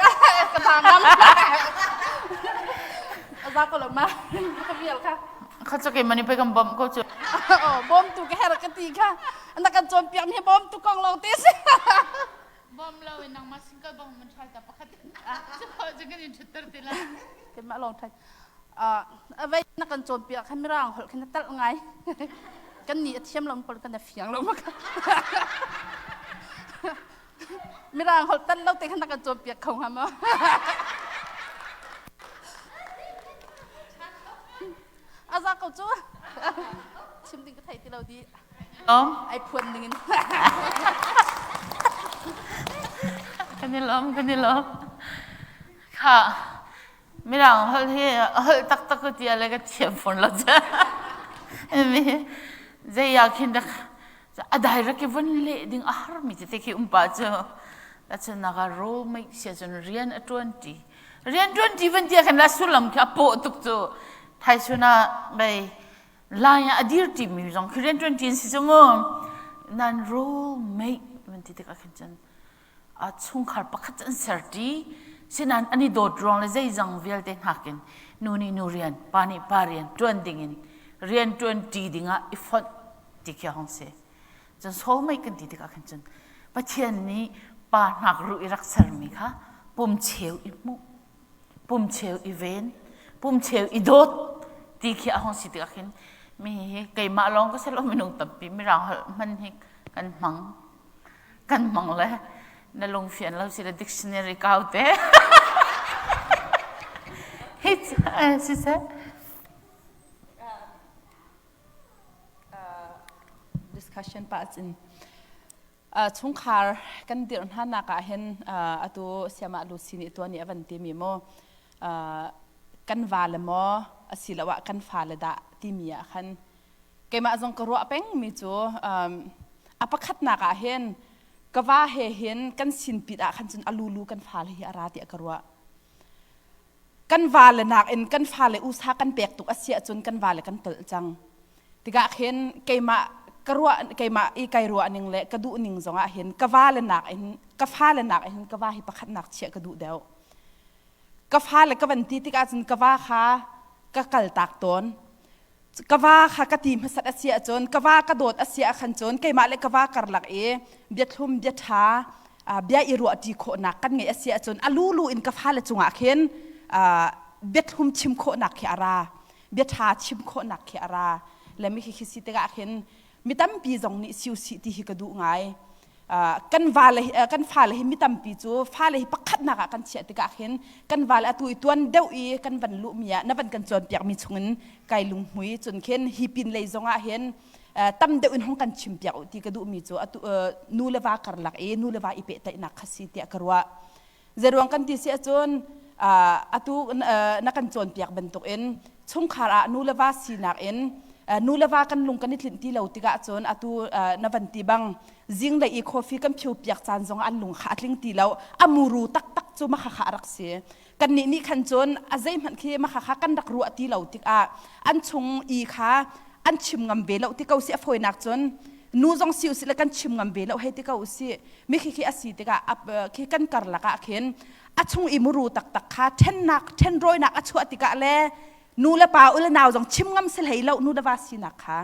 กระถางน้ำอาซาก็เลยมาเขาเบี้ยค่ะเขาจะเก็บมันไปกับบอมเขาจะบอมตุกแค่ระกันตีค่ะอันนั้นกันโจมเปียกมีบอมตุกกองเราตีสิบอมเราเป็นนางมาสิงก็บอมมันใช่แต่ปกติจะพอจะกันยินชุดตีละเก็บมาลองไทยเอาไว้นักกันโจมเปียกให้ไม่ร่างหดกันตัดไงกันหนีเทียมลงปนกันแต่เฟียงลงมาไม่ร่างหดตัดเราตีขนาดกันโจมเปียกเขาหามาอาซาเขาจ้วชิมดิ้งก็ไทยที่เราดีไอ้พวนหนึ่งกันนี่ล้อมค่ะไม่ร่างเขาที่ตักก็เดียอะไรก็เทียมฝนเราจ้ะไม่จะอยากเห็นจะอะไรรักวันเล่ดิ้งอาหารมีจะที่ป้าจ้ะแล้วจะนักโรไม่เสียจนเรียน20วันเดียกันแล้วสุลัมแค่โปตุกจ้ะไทยชนะไปลายอดีตทีมีจงคือเรียน20สิจงนั่นโรไม่วันที่เด็กขึ้นจันช่วงขาปักจันเสียดีฉะนั้นอันนี้โดดร้องเลยใจจังเวลเต็นหักินนูเรียนปานี่ปาเรียน20ดิ่งเรียน20ดิ่งอีฟอดที่เกี่ยวห้องเสียจนโซ่ไม่กันที่เด็กขึ้นจันปัจจุบันนี้ปาหนักรู้รักษามีค่ะปุ่มเชียวอีมุปุ่มเชียวอีเวนปุ่มเชียวอีโดดที่เกี่ยวห้องสิที่ขึ้นมีไก่มาลองก็เสร็จแล้วไม่นุ่งตับปีไม่ราวมันให้กันมังเลยในลงเฟียนเราสิละ dictionary ก้าวเต้ฮิตสิเซ่discussion parts in ช่วงคาร์กันเดือนห้านักเห็นตัวเสียมาลูซินตัวนี้วันที่มีโมกันวาลโมสิละวะกันฟาลดะที่มีคันเกี่ยมาจงกรัวเป็งมีจูประคัดนักเห็นก็ว่าเห็นกันสินปิดคันจนอลูกันฟาลเฮียราติกรัวกันวาลนักเอ็นกันฟาลอุตสากันเปียกตุกเสียจนกันวาลกันเปิดจังติกะเห็นเกี่ยมากรัวเกี่ยมาอีไกรัวนึงเละกระดูนึงจงเห็นก็ว่าลนักเอ็นก็ฟาลนักเอ็นก็ว่าให้ประคัดนักเสียกระดูเดียวก็ฟาลก็วันที่ติกะจนก็ว่าค่ะก็กัลตักตนก็ว่าค่ะกตีมพัสดุเสียจนก็ว่ากระโดดเสียขันจนเกี่ยมาเลยก็ว่ากระหลักเเบียดทุ่มเบียดท้าเบียดอิรัวดีโคนักกันไงเสียจนลูอินก็ฟาลจงอาเข็นเบียดทุ่มชิมโคนักเขียราเบียดท้าชิมโคนักเขียราและมีคิดสิติกะเข็นมีตั้มปีจงนี่สิวสิที่ฮิกระดูไงกันฟาเลยมีตั้มปีจูฟาเลยปักขัดนักกันเสียติกะเห็นกันฟาเลยตัวตัวเดียวกันวันลุมีนับวันกันจนเปียกมีชงนไก่ลุงหุยจนเข็นฮิปินเลยจงเห็นตั้มเดียวอินห้องกันชิมเปียกที่กระดูมีจูนูเลวากระลักนูเลวาอีเปตนักขสิติกระว่าเจรวงกันที่เสียจนนักกันจนเปียกบรรทุกชงขาระนูเลวาสีนักนูเลวากันลุงกันนิดที่เราติกะจนนับวันที่บังจิงเลยอีกคอฟฟี่กันผิวเปียกจานจงอันลุงขาดลิงตีแล้วมูรูตักจูมาขารักเสียกันนี่ขันจนอาศัยมันคือมาขากันดักรัวตีเราติกะอันชงอีขาอันชิมงำเบลเราติกเอาเสียฝอยนักจนนูจงสิวสิแล้วกันชิมงำเบลเราให้ติกเอาเสียไม่คิดอาศัยติกะคิดกันกระลักเข็น อาชงอิมุรูตักค่ะเช่นนักเช่นร้อยนักอาชัวติกะเลนูเลป่าอุลนาวจงชิมงำสิเลยเรานูดาวาสีนักค่ะ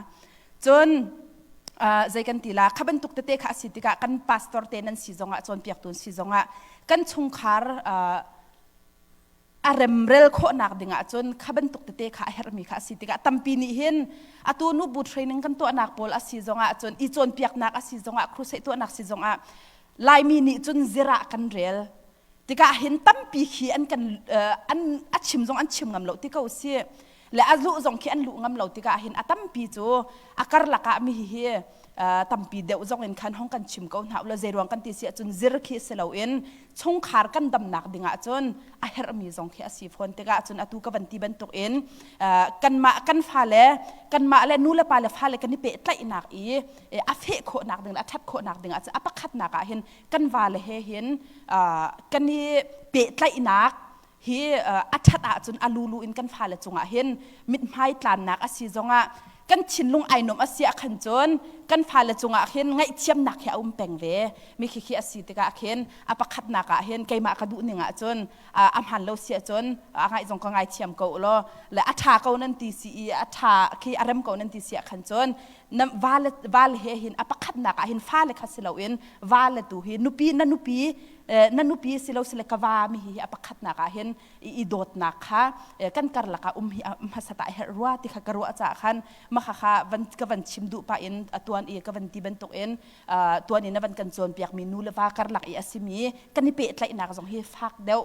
จนใจกันตีละขับรรทุกเตะข้าสิติกะกันพาสตอร์เตนันซีจงะจนเปียกตุนซีจงะกันชงคาร์อารมณ์เรลโคนักดิ่งะจนขับรรทุกเตะข้าเฮรมีข้าสิติกะตั้มปีนี้เห็นอาตัวนูบูเทรนนิ่งกันตัวนักบอลอาซีจงะจนอีจนเปียกนักอาซีจงะครูเซตัวนักซีจงะลายมีนี่จนเจระกันเรลติกะเห็นตั้มปีขี้อันกันอันอัดชิมจงอันชิมงำเหล่าติกะอุเสียและอาลุจงขี้อันลุงำเหล่าติกะเห็นอัตั้มปีจูอาการละกะมีเฮียตั้มปีเดียวจงเห็นขันห้องกันชิมก็หนาวและเจรวงกันตีเสียจนเจรขี้เสลาเอ็นชงขาร์กันดำหนักดิ่งะจนอาเฮรมีจงขี้อาศิฟอนติกะจนอาตุกบันตีบันตุกเอ็นกันฟ้าเล่กันมาเล่นูเล่ปาเล่ฟ้าเล่กันนี่เปะไตนักอีอาเฟโคนักดิ่งอาทัดโคนักดิ่งะจะอาปะขัดนักเห็นกันวาเล่เห็นกันนี่เปะไตนักฮีอัจฉริยะจนอาลูอินกันฟ้าเละจงเห็นมิดไม้ตลานนักอาศิจงกันชินลุงไอ้หนุ่มอาศิขันจนกันฟ้าเละจงเห็นไงเทียมนักเฮาเป็งเวมีขี้อาศิติกะเห็นอาปะขัดนักเห็นไกมากระดูหนึ่งจนอัมหันเลวเสียจนไงจงก็ไงเทียมเก่าล้อและอัฐาเก่านั้นตีสีอัฐาขี้อารมณ์เก่านั้นตีเสียขันจนน้ำวาลเห็นอาปะขัดนักเห็นฟ้าเละขัดสิลาวินวาลตูเห็นนุปีนั่นนุปีสิเราสิเลกว่ามีฮีอปขัดนักเห็นอีโดดนักค่ะกันการละกะฮีมาสตาเฮรัวที่ขกรัวจากขันมาค่ะวันกวันชิมดูปะเอ็นตัวนี้กวันที่บรรทุกเอ็นตัวนี้นับวันกันโจนเปียกมีนูเลว่าการละอีอาศิมีกันนี่เปิดไหลนักจงฮีฟักเดา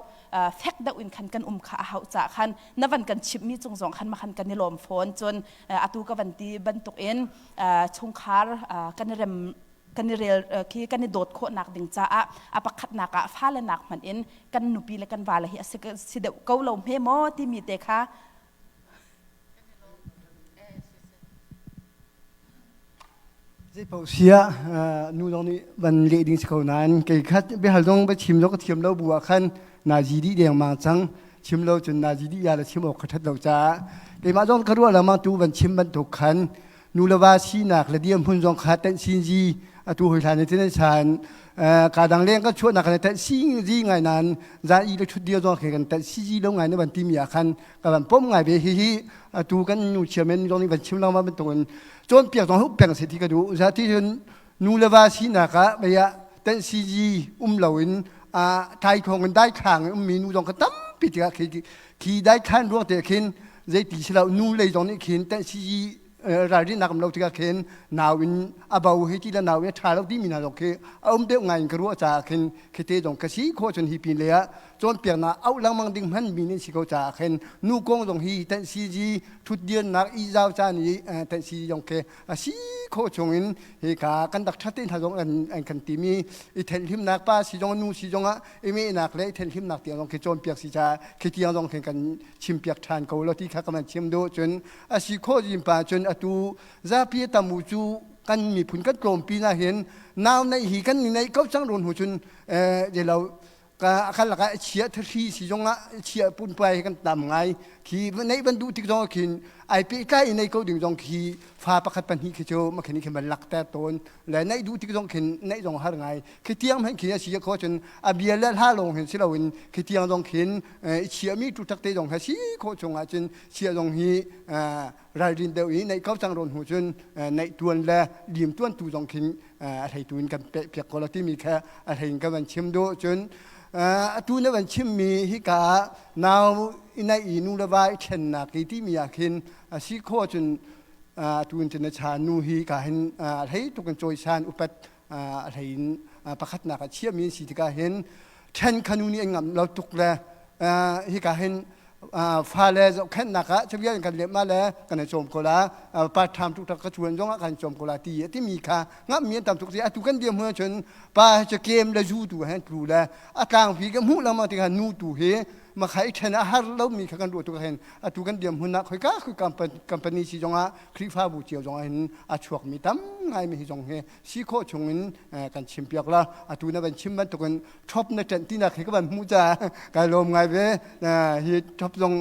แฟกเดาอินขันกันขาเขาจากขันนับวันกันชิมมีจงขันมาขันกันนี่ลมฝนจนตัวกวันที่บรรทุกเอ็นชงคาร์กันเริ่มกันเรียลคีกันโดดโคนักดิ่งจ้าอาปะขัดนักฟ้าและนักมันเอ็นกันนุปีและกันวาละเฮียสิเดาเกาลมเฮโมที่มีเตค่ะที่พอเสียนู่นนี่วันเลี้ยงสกุลนั้นเกี่ยขัดไปหาลงไปชิมแล้วก็เทียมเราบัวขันนาจีดีเดียงมาจังชิมเราจนนาจีดียาละชิมออกขัดเราจ้าเกี่ยมาจงกระรัวเรามาตูวันชิมบรรทุกขันนูละวาชีนักและเดียมพุ่นจงขัดแต่ชินจีตัวหอยทานในที่นั้นฉันการดังเลี้ยงก็ชวนนักในแต่ชิงจีไงนั้นจะอีกชุดเดียวจงเขียนแต่ชิจีลงไงในวันที่มีอาคันกับวันป้อมไงไปฮีตัวกันนูเชื่อมันตรงนี้วันชิมเรามาเป็นตัวจนเปียกตรงหุบเปียกเสร็จที่กระดูจะที่จนนูละวาชีนักะไปยะแต่ชิจีเหล่าอินไทยคงกันได้ครั้งมีนูจงกระตั้มปิดกะขี่ได้ขั้นรวงแต่ขินใจตีเสลานูเลยตรงนี้ขินแต่ชิจีรายที่นักเราที่ก็เห็นนาวอินอาบ่าวเฮติละนาวเนี่ยชาเราที่มีนาโอเคเอาเด็กงานกรัวจากเห็นคิดเองกระสีโคจนฮีปีเลยจนเปลี่ยนนาเอาลังมังดิ่งมันมีนี่สิเขาจากเห็นนูกงตรงฮีแต่ซีจีทุดเดือนนักอีเจ้าจานี่แต่ซีจงเคสีโคจงอินเฮกากันดักชัดเจนทางตรงอันคันตีมีอีเทนทิมนักป้าสีจงนูสีจงอ่ะมีนักเลยเทนทิมนักเตียงตรงเคจนเปียกสีจ้าคิดเตียงตรงเห็นกันชิมเปียกทานเขาแล้วที่เขากำลังชิมดูจนสีโคจิมป้าจนตูจะเพียตามูจูกันมีผลกันกลมปีน่าเห็นนาวในหีกันในเขาจังรนหัวจนเดี๋ยวเราขันหลักเชียร์ที่สิจงอ่ะเชียร์ปุ่นไปกันตามไงขี่ในบรรดุที่จงขินไอปีใกล้ในเขาดึงจงขี่ฟ้าประคัดปันหีขจรมาขินนี่ขินมันหลักแต่ต้นและในดูที่จงขินในจงหาไงขีเตียงให้ขินเชียร์เขาจนอาเบียเล่ห้าลงเห็นสิเราวินขีเตียงจงขินเชียร์มีจุดตักเตจงหาสิเขาจงอาจนเชียร์จงฮีรายดินเดียวนี้ในเขาจังรนหัวจนในตัวและเหลี่ยมตัวจงขินอะไรตัวกันเปียกกอลที่มีแค่อะไรกันมันชิมดูจนตัวนั้นวันชิมมีฮิกานาวในอีนูระบายเช่นนักที่มีอยากเห็นสิโคจนตัวจนชานูฮิกาเห็นให้ตุกันโจยชานอุปตอะไรประคัดนักเชี่ยมีสิทธิกาเห็นเช่นขนูนี้เองเราตุกแล้วฮิกาเห็นฟ้าเลจะแค่นักเชื่อกันเลี้ยมาแล้วกันจมโกลาปาทำทุกทักชวนจงกันจมโกลาที่มีค่างับมีตามทุกสิ่งทุกกันเดียวเมื่อจนปาจะเกมและจูตัวให้ครูแล้วอากางผีก็มุ่งเรามาถึงนูตัวเฮ มาขายชนะฮาร์แล้วมีขันรัวตัวเห็นตัวกันเดียมหุ่นนักคุยก้าคุยกัมปนีสิจงอาคลิฟ้าบูเจียวจงอาเห็นช่วงมีตั้มไงมีจงเฮสิโคชงเห็นกันชิมเปียกละตัวนั้นเป็นชิมมันตัวกันชอบในเจนที่นักเห็นก็เป็นมูจ่าการลมไงเว้ฮีชอบจง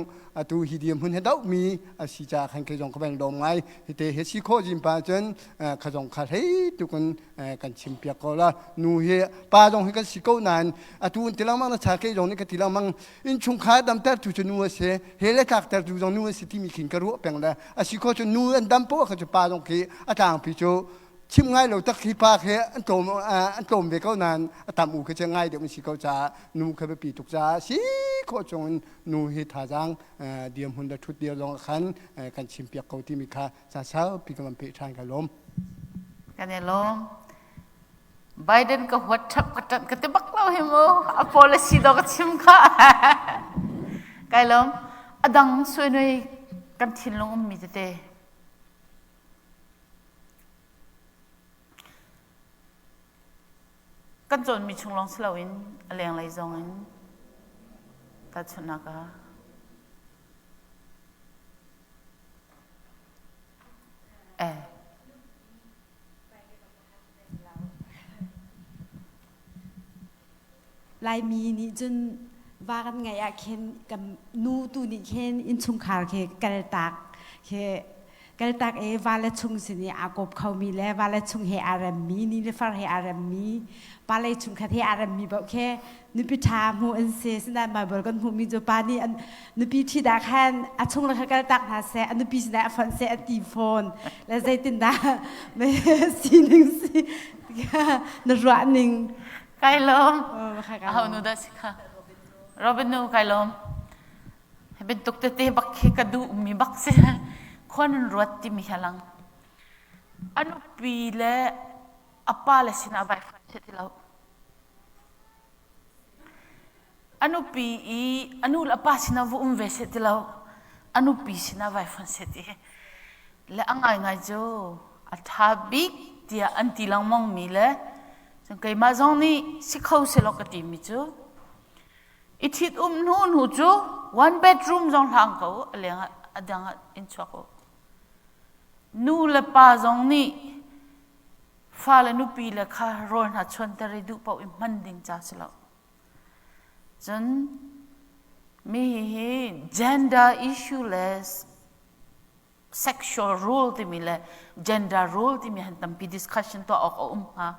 ตัวฮีเดียมหุ่นเห็นดาวมีสิจ่าขันเคยจงก็เป็นลมไงฮีเตเฮสิโคจิมปาจนขจงขาดเฮตัวกันชิมเปียกก็ละนูเฮป้าจงให้กันสิโก้นานตัวที่เรามั่งชาเกยจงนี่ก็ที่เรามั่งอินชุงขาดำแต่ตัวจนูเสเฮเลกักแต่ตัวจนูเสที่มีขิงกระรู้เป็นละสิโคจนูอันดำโป้เขาจะป้าจงคีทางพิจูชิมง่ายเราตักขี้ปากเฮอันโตมเบเก้านานตามอูก็จะง่ายเดี๋ยวมันสิเขาจะนูเคยไปปีตุกจ้าสิโคจงนูเฮท่าจังเดียมหุ่นละชุดเดียวลองขันกันชิมเปียกเขาที่มีค่าเช้าปีกำลังเปทานกันลมกันเนี่ยลมไบเดนก็หัวทับกระจันกระติบักเราเห็นมั้ยอพอลสีดอกชิมค่ะไกลลมอดังสวยหน่อยกันทิ้งลงมีเตะกันจนมีชุงลองสลาวินอะไรอย่างไรจงอินตัดชนะกะลายมีนี่จนว่ากันไงอะเคนกับนูตูนี่เคนอินชุงคาร์เคกัลตักวาเลชุงสินี่อากบเขามีแล้ววาเลชุงเฮอารัมมีนี่เลฟาร์เฮอารัมมีปาเลชุงคาเทอารัมมีบอกแค่นุปิทามูอันเซสนามาบอกกันมูมีจูปานี่นุปิที่ดาคันอาชงละกัลตักหาเซนุปิสินาฟันเซอตีโฟนและใจตินดาไม่สีหนึ่งสีนรัวหนึ่งไกลลมเอาหนูได้สิค่ะโรบินนูไกลลมให้เป็นตุกเตะบักเฮกดูมีบักเสียคนรวดที่มีหลังอนุปีเล่อป้าเลสินาไปฟันเสติเราอนุปีอนุละป้าสินาวุ้มเวสติเราอนุปีสินาไปฟันเสติและอังไงจูอัฐาบิกเดียอันที่ลังมองมีเล่จังไงมาจงนี่สิเขาเสลกติมิจูอิทิดนูนหูจู one bedroom จงหลังเขาอะไรอย่างอดังอินชัวเขานูเลป้าจงนี่ฟ้าเลนูปีเลข้าร้อนหัดชนแต่ริดูเป่าอิมันดิ่งจ้าสิแล้วจนมี gender issueless sexual role ที่มีเลย gender role ที่มีหันตั้มปี discussion ตัวออกฮะ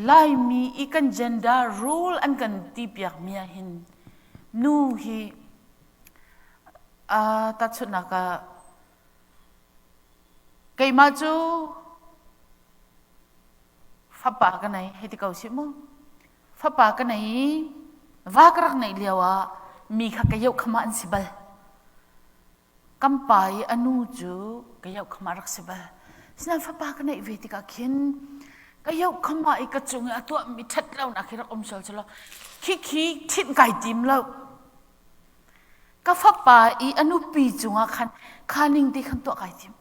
ไล่มีกัน gender role อันกันที่เปียกมีหินนูฮีตัดชุดนักไก่มาจูฟ้าป่ากันไหนให้ที่เขาชิมฟ้าป่ากันไหนว่ากรักไหนเลียวมีข้ากระยกขมาอันสิบลกำปายอนุจูกระยกขมารักสิบลสินะฟ้าป่ากันไหนเวทีกาขินกระยกขมาอีกจุงตัวมีทัดเราหนักที่รักอมเชลชลขี้ทิดไก่ติมเราก็ฟ้าป่าอนุปีจุงคันนิ่งที่ขันตัวไก่ติม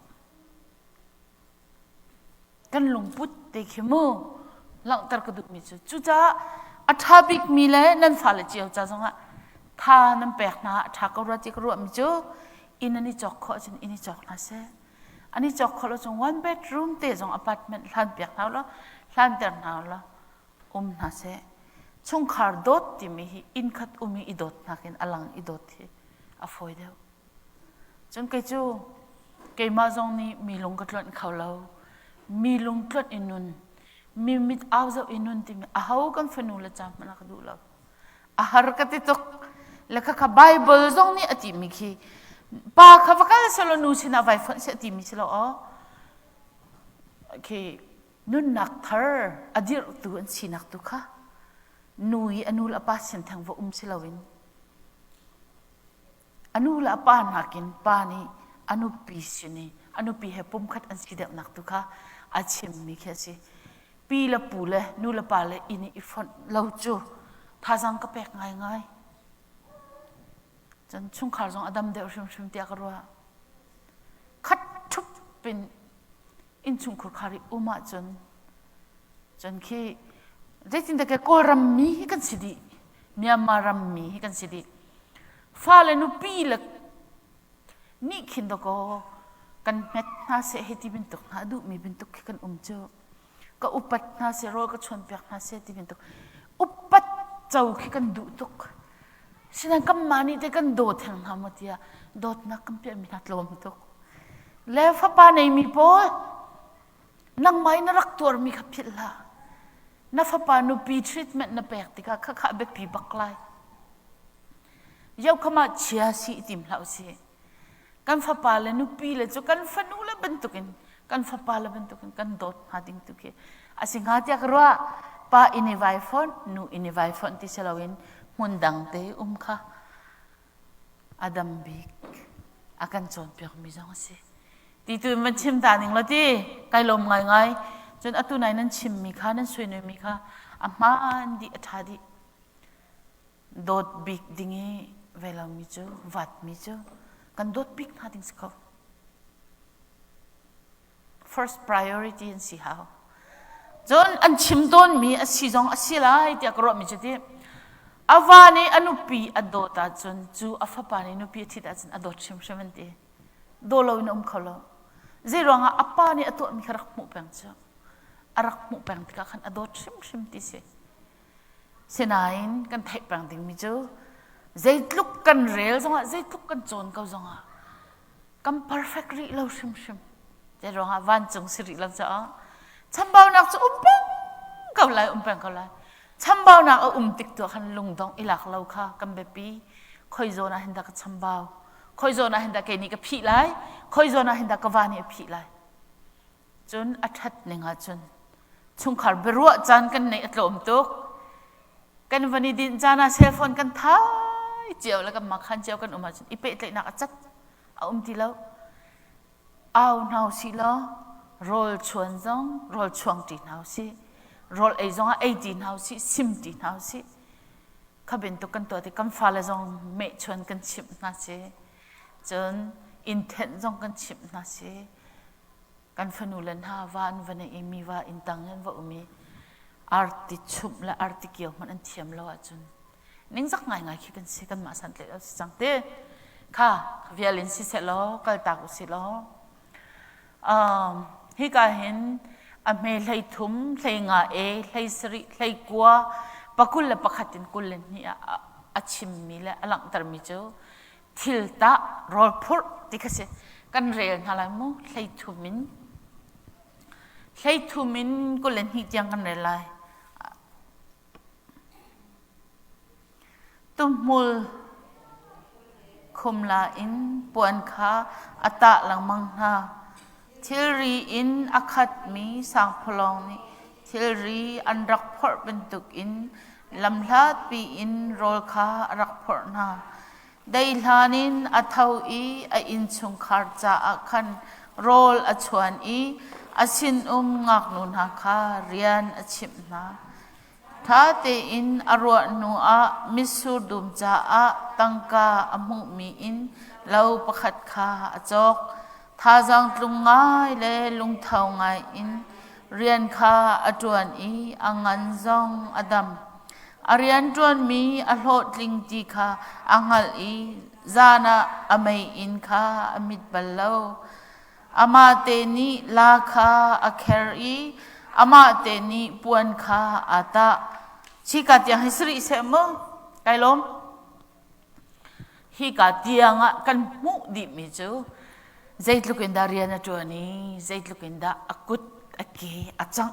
กันลงพุทธเด็กเหมูหลังตระกดุมิจูจ้าอัฐาบิกมีเลยนั่นฝ่าเลยเจียวจ้าจงท่านั่นแปลกนะท่าก็รัดจิกรัวมิจูอินนี่จอกข้อจนอินนี่จอกนะเซ่อันนี้จอกข้อเราจง one bedroom เตะจงอพาร์ตเมนต์หลังเปียกหนาวละหลังเตียงหนาวละนะเซ่ชงคาร์ดดที่มีอินขัดมีอีดดนักอินอลังอีดดที่อฟอยเดียวจนเกจูเกมาจงนี่มีลงกระตุ้นเขาเรามีลงกรดอินุนมีมิดเอาเจ้าอินุนที่มีอาหาวกันฟันูละจำมันก็ดูแล้วอาหารกติตุกแล้วก็ไบเบิลจงนี่อติมิคีป้าข้าพเจ้าสโลนูชินาไวฟันเสติมิชิโลโอเคนุนนักเธออดีตตัวอันชินักตุค่ะนุยอนุละป้าสินทางว่าชิลาวินอนุละป้านักินป้านี่อนุปีสินีอนุปีให้ปุ่มขัดอันสิเดนักตุค่ะอาชิมมีแค่สิปีละปูเลยนูละปาเลยอินี่อีฟอนเราจูท่าจังก็แปลกง่ายจนช่วงขาจงอดัมเดียวชุมเตียกรัวคัดทุบเป็นอินชุงคุคาริอุมาจนขี้ได้จินแต่แกโกรำมีกันสิดี มีมารำมีกันสิดิฟ้าเลยนุปีเล็กนี่ขินตก็กันเม็ดน่าเสียให้ที่เป็นตุกน่าดูมีเป็นตุกกันเจอก็อุปัตน่าเสียโรก็ชวนเปียกน่าเสียที่เป็นตุกอุปัตเจ้ากันดูตุกฉะนั้นก็มานี่ได้กันโดดแห่งธรรมะที่โดดนักกันเปียมีนัดลมตุกแล้วฟ้าป่าในมีโพนังไม่น่ารักตัวมีขับพิลานับฟ้าป่านุปีทรีทเมนต์นับแบกติกาข้าเบ็ดปีบักไลยาวขมาเชียสีติมเหล่าสิกันฟ้าป่าเลยนุปีเลยจุกันฟันูเลยเป็นตุกินกันฟ้าป่าเลยเป็นตุกินกันโดดหาดิ้งตุกิอาศัยหาที่กรัวป้าอินิไวฟอนนูอินิไวฟอนที่เชลวินมุนดังเตค่ะอดัมบิกอากันจนเปียกมีจังสิที่ตัวมันชิมตาหนึ่งละที่ไกลลมง่ายจนอตุนายนั้นชิมมีค่ะนั้นสวยหน่อยมีค่ะอามาอันดีอัฐาดีโดดบิกดิ้งเวลามีจูวัดมีจูกันโดดบิกหาดิ้งสิเขา first priority อันสิฮาวจนอันชิมต้นมีอันสิจงอันสิลายที่กรอบมีจุดที่อาวานีอนุปีอโดตาจนจูอฟปานีอนุปีที่ตาจนอโดดชิมชิมันที่โดโลอินเขาโลเจรองอาปานีอตัวมีรักมุเปงจ้ารักมุเปงที่กันอโดดชิมที่เสนาอินกันไทยเปงดิ่งมีจูเจลุกกันเรียลจงอ่ะเจลุกกันโจนเขาจงอ่ะกัน perfect รีเราชิมเจรองอาวันจงสิริเราจ้าฉันบ่าวนักจะปังเขาไล่ปังเขาไล่ฉันบ่าวนักติดตัวขันลุงดงอิลักเราค่ะกันเบปีคอยโจน่าเห็นดักฉันบ่าวคอยโจน่าเห็นดักแกนี่ก็ผีไล่คอยโจน่าเห็นดักกวานี่ผีไล่จนอัฐหนึ่งจนชุงขารเบรัวจานกันในอัตโลมตุกกันวันนี้ดินจานาเซลโฟนกันท้ายเจียวแล้วก็มาขันเจียวกันมาจนอีเปะเลยนักจัดที่แล้วเอาหนาวสิล้อโรลชวนจงโรลช่วงตีหนาวสิโรลไอจงไอตีหนาวสิซิมตีหนาวสิข้าเป็นตุกันตัวที่กันฟ้าเลยจงเมฆชวนกันชิมน่าสิจนอินเทนจงกันชิมน่าสิกันฟันูเลนฮาวานวันนี้มีว่าอินตังเงินว่ามีอาร์ติชุมและอาร์ติเกี่ยวมันอันเทียมแล้วจนนิ่งสักง่ายๆคิดกันสิกันมาสันติเอาสังเตค่ะเวียลินสิเสร็จแล้วก็ตากุสิแล้วฮิกาเห็นอเมย์เลยทุ่มเลยงาเลยสริเลยกัวปักกุลและปักขัดินกุลนี่อาชิมมีและอลังตรมิจูทิลตารอลพุร์ที่เขาเสกันเรียนอะไรมั้งเลยทุ่มินกุลนี่ยังกันเรียนอะไรตุมมุลคุมลาอินปวนขาอัตะหลังมังฮาทิลรีอินอัคดมีสังพลองนี่ทิลรีอันรักพอร์เป็นตุกอินลำลาดปีอินโรลขารักพอร์นาได้ลานินอัทาวอีอินชุงคาร์จาอัคันโรลอชวนอีอาสินงักนุนหาคาเรียนอชิมนาท้าเตอินอรวนูอามิสูดุมจาอาตังกาอมุมีอินเลาประคัดคาอจอกท้าจังลุงง่ายเลลุงเท่าง่ายอินเรียนคาอจวนอีอังันจงอดัมอเรียนจวนมีอโลดลิงจีคาอังฮัลอีจานาอเมยอินคาอมิดบัลเลาอามาเตนีลาคาอเครีอามาเตนีปวนคาอาตาชิกาเตียงฮิสริเสมอไกลมฮิกาเตียงกันมุดิมิจูใจลุกินดาเรียนตัวนี้ใจลุกินดาอกุดอเกอจัง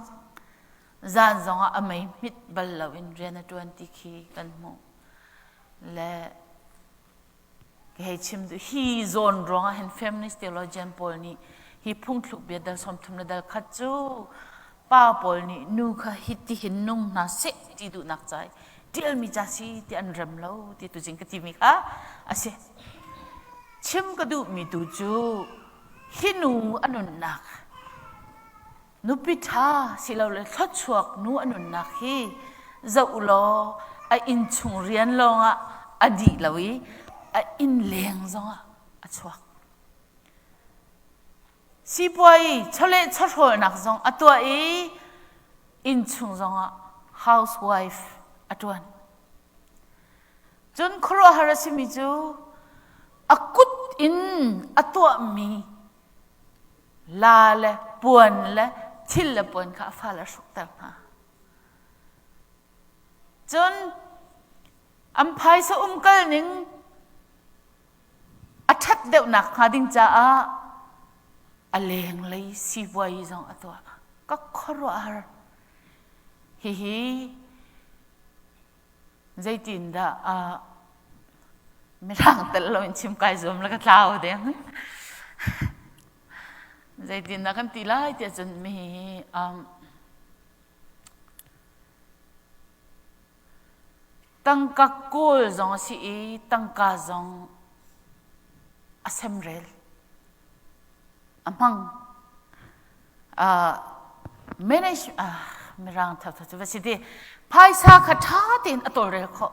จานจงอเมยมิดบัลลาวินเรียนตัวนี้คีกันมุและให้ชิมดูฮีโซนร้องเห็น feminist theologian ปอลนี่ฮีพุ่งลุกเบียดสมทุนนัดขัดจูป้าปอลนี่นูค่ะฮิตที่เห็นนุ่งน่าเสติดูนักใจที่อันมีจัสีที่อันรำเล่าที่ตุจิงกติมีค่ะอาเสชิมก็ดูมีดูจูฮินูอันนุนนักนูปิดาสิเราเลยทดสอบนูอันนุนนักฮีจะอุโลอินชุงเรียนลงอดีตเลยอินเลี้ยงจงชัวสิบวัยชะเล่ชะโหนักจงตัวอินชุงจงhousewife ตัว จนครัวหาราสิมิจูอากุดอินอตัวมีลาเลปวนเลทิลเลปวนข้าฟ้าละสุกเตมาจนอัมพายสะกัลนิงอัชัดเดวนักหาดิงจ้าอเลงเลยสีไว้จงอตัวก็ครัวหาฮิใจตินดาไม่ร่างแต่เราอินชิมไก่ซอมแล้วก็เท้าเด้งใจตินดากันตีไล่แต่จนมีตั้งกักกูลจงสิตั้งกาจงอัศมเรลมังไม่ได้ไม่ร่างทับทับว่าสิเดภายสาขท้าตินอตัวเรลเขา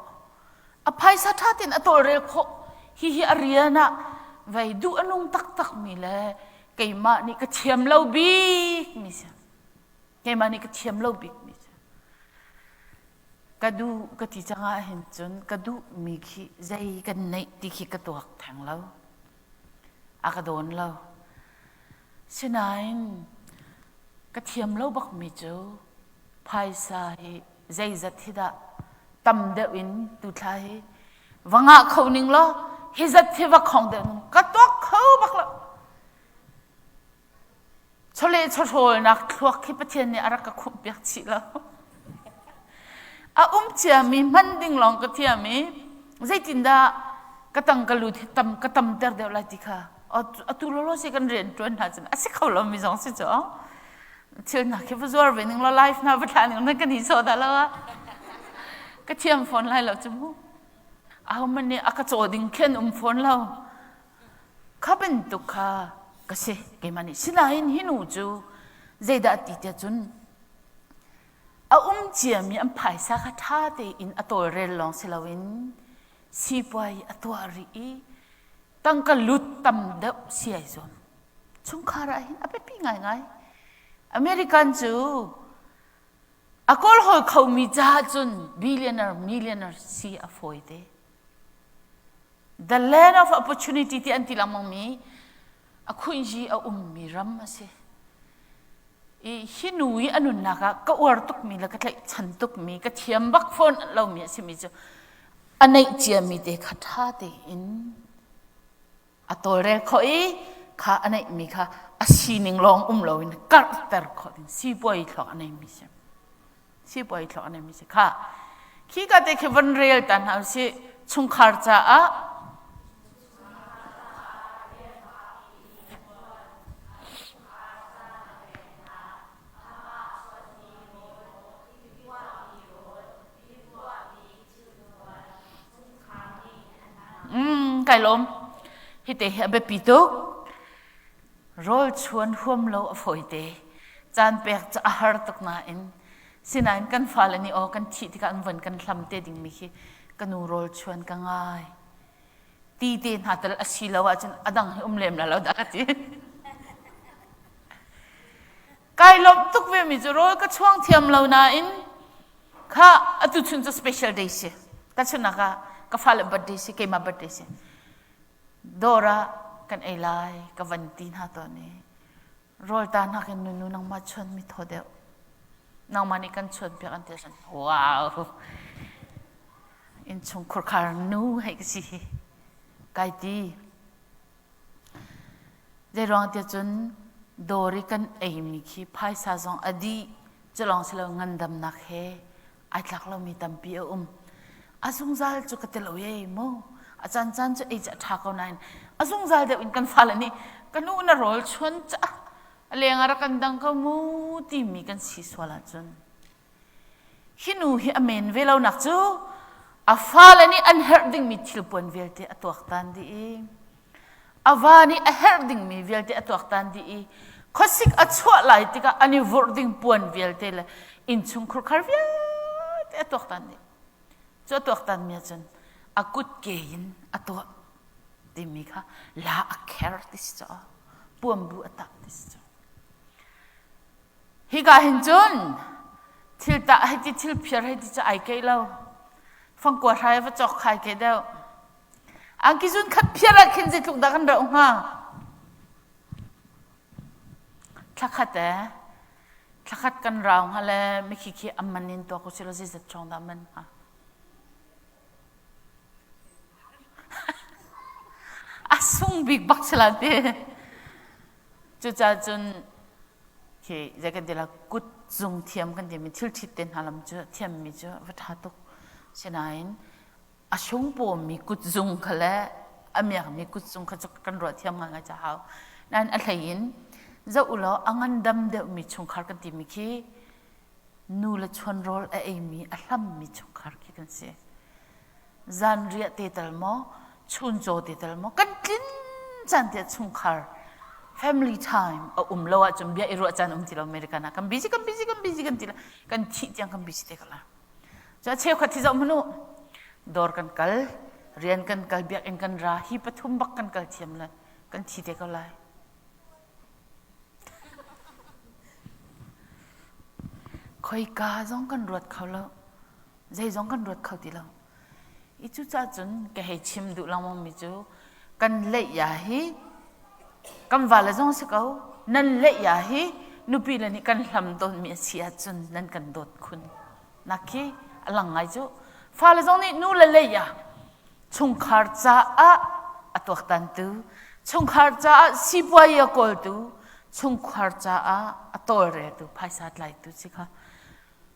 ภายสาท้าตินอตัวเรลเขาฮิอารียนะไว้ดูอนุงตักมีเลยไก่มานี่ก็เทียมเล่าบิกมิเสไก่มานี่ก็เทียมเล่าบิกมิเสกระดูกระติจังอาเห็นจนกระดูมีขี้ใจกันในที่ขี้กระตัวแทงเล่าอากระโดนเล่าฉะนั้นกระเทียมเล่าบักมิจูภายสายใจจัดที่ดะตำเดวินตุไทยวังอาเขาหนึ่งล้อฮิจัดที่วักของเดนกระตัวเขาบักละชเลชโชลนักทวกที่ประเทศนี้อารักคุมเปียกชิแล้วเชียมีมันดิ่งลองกระเทียมีใจตินดากระตังกระลุที่ตำเตอร์เดียวไรติค่ะตุลโลสิกันเรียนจวนหาจนสิเขาเรามีสองสิจ๊อเชื่อหนักแค่ว่าจะเป็นหนึ่งเราไลฟ์นะประธานหนึ่งนั่นกันที่โซดาแล้วกระเทียมฟอนไล่เราจมูกมันเนี่ยกระโจดิ่งเข็นฟอนเราข้าเป็นตุกค่ะก็เสกเกมันนี่สินาหินหินูจูใจดัดติดจนเจียมีอันภายสาขท้าเตอินอตัวเรลลองสิลาวินสีปวยอตัวรีตั้งกลุดตำเดบเสียจนชงคาราหินเป็นปีไงอเมริกันจูกอลหอยเขามีจ้าจนบิลเลียนร์มิลเลียนร์สีอฟอยเด The land of opportunity ที่อันที่เรามองมีคุยจีมีรัมมาเสฮินุยอนุนักก็อวดตุกมีแล้วก็เลยฉันตุกมีก็เทียมบักฟอนเรามีสิมิจูอันไหนเจียมีเด็กขัดท่าเด็อินตัวเรกเขาข้าอันไหนมีข้าสีนิงลองเราอินกัดแต่เขาอินสีบอยเขาอันไหนมีสิสีบอยเขาอันไหนมีสิข้าขี้ก็เด็กวันเรียลตันเอาสิชุงขารจ้าไก่ลมฮิตเตะแบบปิตุกรอลชวนห่วมเราฝอยเตะจานเปียกจะอาหารตกนาอินสินันกันฟ้าเลนี่กันที่ที่กันวันกันทำเตดิ่งมิคีกันนูรอลชวนกันง่ายตีเตนหาตลอดสิลาวจนอดังให้เล็มแล้วดักตีไก่ลมตุกเวมิจะรอลก็ช่วงเทียมเรานาอินข้าตุชุนจะ special day สิก็ชุนนักก็ฟ้าเลบัดเดสิเกมาบัดเดสิดอรากันไอไลกับวันตีนหาตัวนี้รอลตานักนูนังมาชนมิทอเดลนังมานี่กันชนเปียกันเตชันว้าวอินชงครคาร์นูให้กสิไกตีเจรองเตจนดอริกันไอมิคีพายซาซองอดีจะลองเสลงเงินดำนักเฮไอทักเรามีตัมปีอาซุงซัลจุกเตลเอาเย่โมอาจารย์จันจะจะทักเอาหน่อยอาซุงซัลเดี๋ยวอินกันฟ้าเลยนี่กันนู่นน่ะรอลชวนจ้ะเลี้ยงอะไรกันดังก็มูที่มีกันสีสวาลจนฮินูฮิอเมนเวลาหนักจูอาฟ้าเลยนี่อันเฮร์ดิ้งมีทิลปนเวลเตอตัวตันดีอาวานี่เฮร์ดิ้งมีเวลเตอตัวตันดีข้อสิกอัดชัวไหลติกาอันนี้วอร์ดิ้งปนเวลเตเลยอินชุงครุคาร์เวลเตอตัวตันดีจตัวตันมีจันอากุดเกยินตัวดิมิค่ะลาอักเคร์ติสจ้าปวมบูอัตักติสจ้าฮิกาหินจุนทิลตาให้ทิลเพียร์ให้ทิจะไอเกลเรา ฟังกว่าใครว่าจอกใครเกเดวอังกิจุนขัดเพียรักขึ้นจะถูกดักันเราฮะทักขัดแต่ทักขัดกันเราฮะเลยไม่คิดขี้อัมมันนินตัวกุศลจิตจงดามันฮะอาสุ่งบิ๊กบักฉลาดเด้จุดจ้าจนที่จะกันเดี๋ยวกุดจุงเทียมกันเดี๋ยวมีทิลทิดเต็นหาลำจ้าเทียมมีจ้าวัดหาตุกเช่นนั้นอาชงปมมีกุดจุงเขาและอามีมีกุดจุงเขาจะกันรอเทียมงานจะเอานั่นอะไรยินจะอุลอังันดำเดี๋ยวมีชงคาร์กันที่มีขี้นูละชวนโรลเอมีอัลลัมมีชงคาร์กันเสียจันเรียเตตลมอชุนโจเตตลมอกันกินจันเตชงคาร์ family time เราอาจจะเบียร์อิรัวจันที่เราอเมริกันนะกันบิซิกันที่ละกันที่ยังกันบิซิเตกันละจะเชื่อขัดที่จะมนุดอร์กันกัลเรียนกันกัลเบียร์กันราฮีปฐุมบักกันกัลเทียมละกันที่เตกันละคอยกาจงกันรวดเขาแล้วใจจงกันรวดเขาที่เราอีจุจ้าจนแกให้ชิมดูลังมองมิจูกันเละยาฮีกันวาลจงสิเขานั่นเละยาฮีนุปีละนี่กันทำโดนมีเสียจนนั่นกันโดดคุณนักขี้อลังไงจูฟาลจงนี่นู่ละเละยาชงคาร์จ้าอะตัวตันตูชงคาร์จ้าสิบวัยกอลตูชงคาร์จ้าอะตัวเรตูภายสัตไลตูสิค่ะ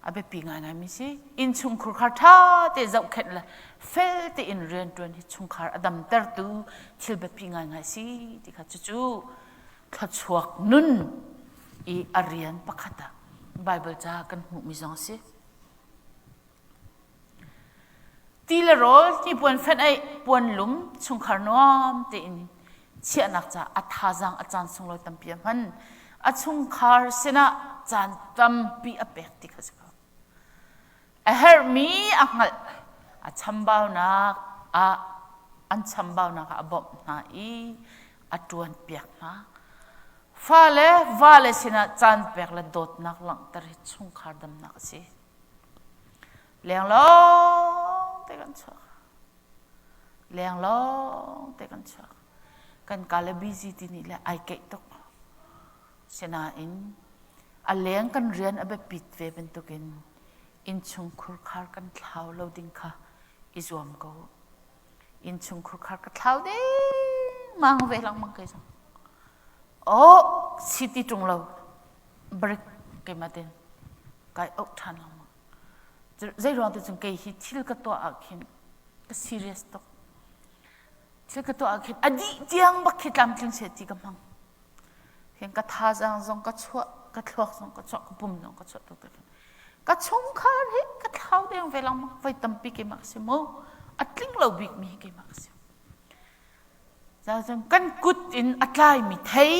อาเบปีงานมิสิอินชงคาร์ท่าเตะจับเข็ดละเฟลเตอินเรียนตัวนี้ชงคาร์อดัมเตอร์ตูทิลเบปีงานสิที่ข้าจู่ๆข้าชวกนุ่นอีอารียนปักขัดไบเบิลจ้ากันหูมิจงสิตีละโรที่ปวนเฟนไอปวนลุมชงคาร์นวมเตอินเชียนักจ้าอัฐาจังอาจารย์ทรงลอยตั้มเปียมันอาชงคาร์เสนาจานตั้มปีอเปกติข้าศึกเฮอร์มีอังลชัมบาวนักอันชัมบาวนักอบอบนาอีตวนเปียกนะฟ้าเล่วาเลสินะจานเปียกละโดดนักหลังตริชงคาร์ดำนักสิเลี้ยงล้องเตกันชักเลี้ยงล้องเตกันชักกันกาลบิซิตินี่แหละไอเกตกเสนาอินเลี้ยงกันเรียนอบปิดเวเป็นตุกินอินชงคุรคาร์กันเท้าเราดิ้งค่ะอิจวมก็อินชงคุรคาร์กันเท้าดิ้งมังเวลังมังเกยจังโอ้สิติตรงเราบริกเกมาเดนกายอกทันลังมังใจร้อนตัวจังเกยฮิทิลกับตัวอาคินก็ซีเรียสตกทิลกับตัวอาคินอดีตยังบักคิดลำทิ้งเสียทีกับมังเห็นกระทาจังจงกระชัวกระทวกจงกระชัวกระปุ่มจงกระชัวตัวเดียวก็ชงคาร์ให้ก็เท่าเดิมเวลามาไว้ตั้มปีกี่มักซิโมอัดลิงเราบิกมีกี่มักซิโมจะจังกันกุดอินอัดไลมีไทย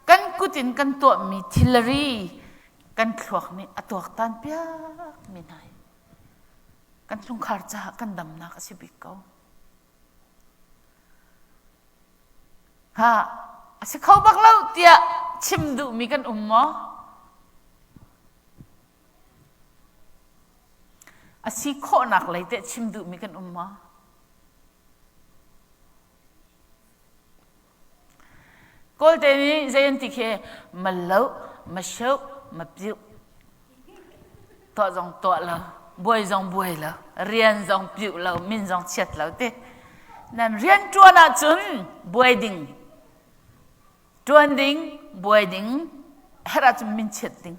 กันกุดอินกันตัวมีทิลเลอรี่กันขวกนี่อัดตัวตันเปียกมีไหนกันชงคาร์จ้ากันดำนักสิบิกเขาฮะสิเขาบักเล่าเตียชิมดูมีกันมออาชีโคนักเลยแต่ชิมดูมีกันมาก็เดี๋ยวนี้เจนติเคมาเล่ามาเช่ามาปิ้วตัวจงตัวเราบวยจงบวยเราเรียนจงปิ้วเรามินจงเช็ดเราเต้นั่นเรียนตัวน่ะจุนบวยดิ้งตัวดิ้งบวยดิ้งเฮราจุนมินเช็ดดิ้ง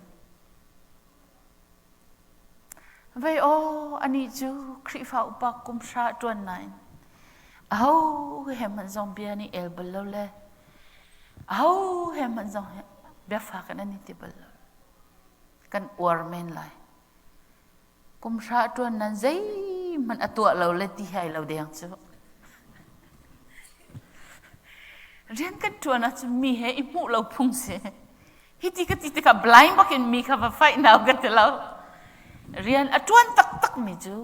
เว้ยโอ้อันนี้จูคริฟ้าอุปกุมชาตัวไหนเอาเห็นมันจงเบียนี่เอลเบลเลยเอาเห็นมันจงเบียฟ้ากันอันนี้ที่เบลกันอวร์เมนเลยกุมชาตัวนั้นใจมันตัวเราเลยที่ให้เราเดียงจูเรียนกันตัวนั้นจะมีให้อิมุเราพุ่งเสียฮิติกติกะบลายบักอินมีค่ะว่าไฟหนาวกันเราเรียนอจวนตักมิจู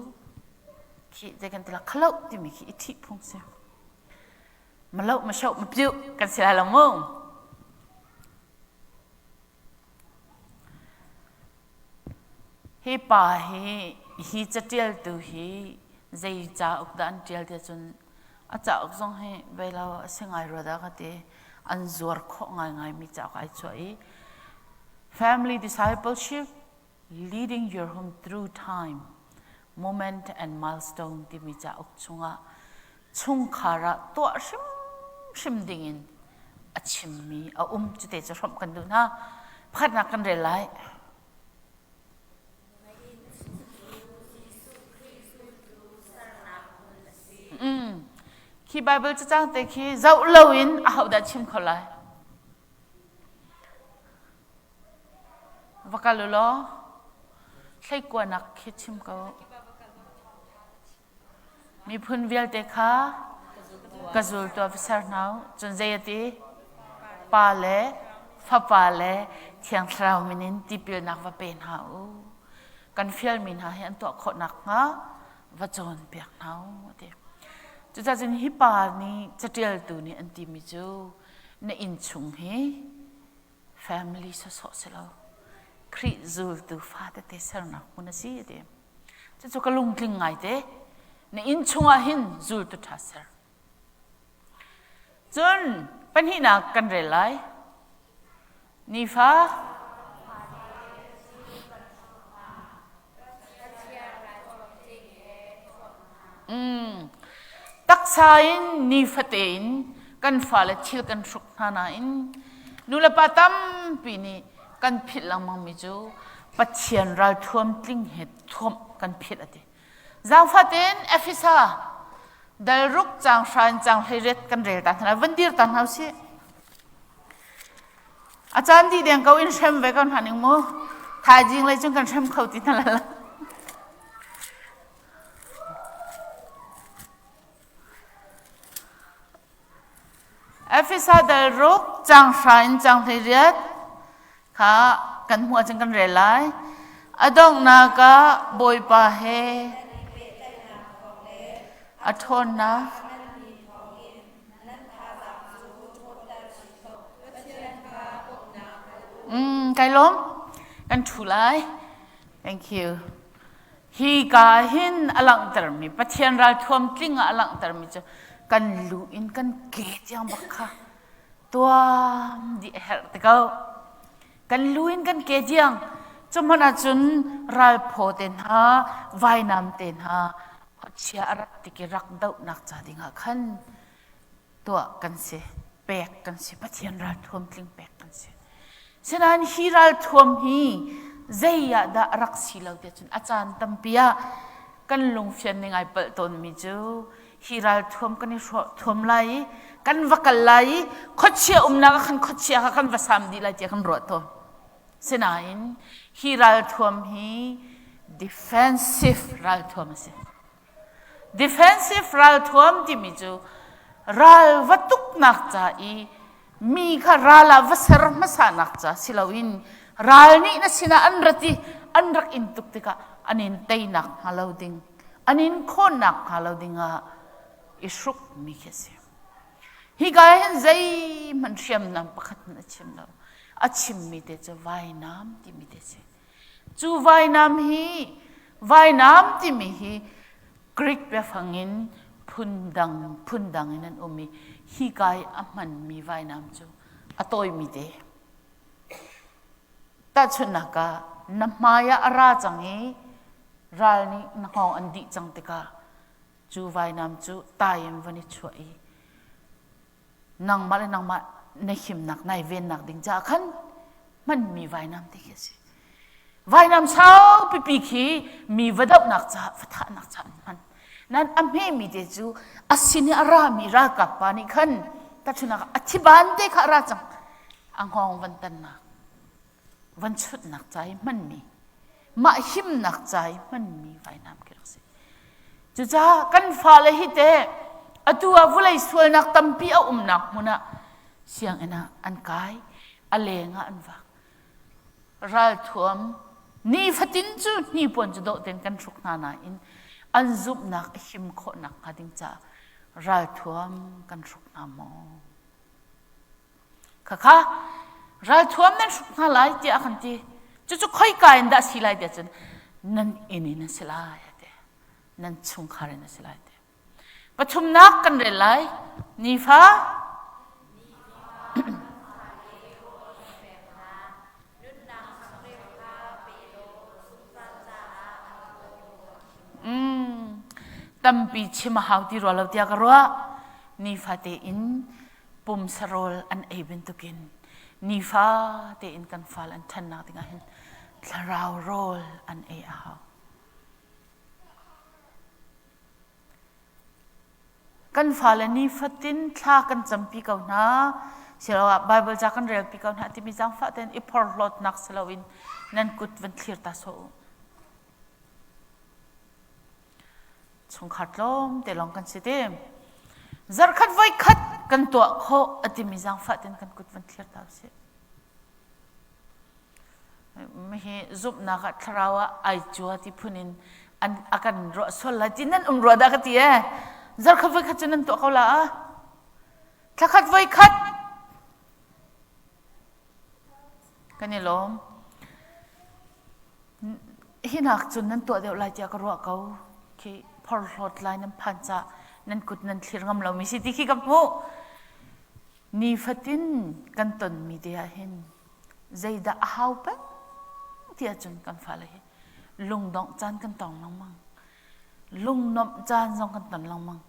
คิดจะกันตละขลุ่ที่มีคิดอิทธิพงเสียมาเล่ามาเช่ามาปิ้วกันเสียละมงเฮป่าเฮจะเตียลตัวเฮ zei cha uk dan tial te chun a cha uk zong he vela sengai roda ka te an zuar kho ngai mi cha kai choi family discipleship leading your home through time moment and milestone ti mi cha uk chunga chung khara to shim dingin a chinmi a chute cha rom kan du na phat na kan re lai khi Bible cha chang te khi zau lo in a hau da chim kholai vakalulo thlai kwa nak khi chim ko mi phun vial te kha kazul to officer now chun zayati pa le fa pa le thiang thrau minin tipil nak va pen ha u kan fial min ha hian to kho nak nga va chon piak nau te chu cha jin hi pa ni chatel tu ni anti mi chu na in chung he family so selo khri zul tu fa te ser na kuna si te chu ka lung tling ngai te na in chunga hin zul tu tha ser chun pan hi na kan re lai ni fa taksain ni fatein kan fala chil kan suk hana in nula patam pini kan phit lang mang mi chu pathian ral thom tling he thom kan phit ati zang faten efisa dal ruk chang shan chang heret kan rel ta na vandir tan hau si achan di deng ko in sem ve kan haning mo tha jing lai chung kan sem khau ti na la efisa dal ruk chang shan chang heret kha kan mua chang kan rel lai adong na ka boy pa he athon na kai lom kan thu lai thank you hi ka hin alang tar mi pathian ral thom tlinga alang tar mi chu kan lu in kan ke tiang bakha tua di her te ko kan lu in kan ke tiang chumana chun ral pho ten ha vai nam ten ha chia arat tiki rak dau nak cha dinga khan to kan se pek kan se pathian ral thom tling pek kan se senan hiral thom hi zeya da rak silau te chun achan tampia kan lung fian ningai pal ton mi chu hiral thom kan thom lai kan vakal lai khochia umna khan khochia khan vasam di lai te kan ro to senain hiral thom hi defensive ral thom se defensive ral thom ti mi chu ral vatuk nak cha i mi kha rala vasar masa nak cha silawin ral ni na sina anrati anrak intuk tika anin tainak haloding anin khonak halodinga isruk mi khese hi gai hen zai man siam nam pakhat na chim lo achim mi te cha vai nam ti mi te se chu vai nam ti mi hi Greek be phangin phundang in an umi hi kai aman mi vai nam chu atoi mi de ta chunaka namaya ara changi ralni nahong andi changtika chu vai nam chu taim vani chuai nang ma na him nak nai ven nak ding cha khan man mi vai nam te khesi vai nam sao pipi khi mi vadap nak cha fatha nak cha man nan amhe mi de chu asini ara mi ra ka pani khan ta chuna athiban te kha ra chang anghong van tan na van chut nak chai man mi ma him nak chai man mi vai nam ke rakse chu cha kan fa le hi te atua vulai sual nak tampi a nak muna siang ena an kai alenga an wa ral thuam ni fatin chu ni pon chu do ten kan thuk na na in an zup nak him kho nak kading cha ral thuam kan thuk na mo kha ral thuam nen thuk na lai ti akhan ti chu khoi ka inda silai de chen nan ini na silai te นั่นชุงคารินสิไลเตประชุมนักกันเรื่อยนี่ฟ้าตั้มปีชิมหาวที่เราเตียกรัวนี่ฟ้าเตอินปุ่มสโรลอันเอเบนตุกินนี่ฟ้าเตอินกันฟ้าอันทันนักติงาหินทาราวโรลอันเออาหาวกันฟ้าและนี่ฟ้าตินทากันจำปีเก่านะเสียว่าไบเบิลจากกันเรียลปีเก่านะที่มีจังฟ้าเตนอีพอร์ลดนักเสลวินนั่นกุดวันเคลียร์ตาโซชงขัดลมแต่ลองกันสิเดมจารขัดไว้ขัดกันตัวเขาอติมิจังฟ้าเต็นกันกุดวันเคลียร์ตาเสียไม่เห็นจุบนักทราวะไอจัวที่พูนินอันอาการรอสละที่นั่นรอดากที่จารขัดไว้ขัดจนนั่นตัวเขาละถ้าขัดไว้ขัดกันนี่ลมหินักจนนั่นตัวเดียวลายจากรอเขาที่พอรถไล่นั้นพันจะนั่นกุดนั่นเชื่องเราไม่ใช่ที่ขี้กับหูนี่ฟัดตินกันตนมีเดียเห็นใจด่าหาวเปที่อาจารย์กันฟ้าเลยลุงดองจานกันตองลังมังลุงนบจานจงกันตอนลังมัง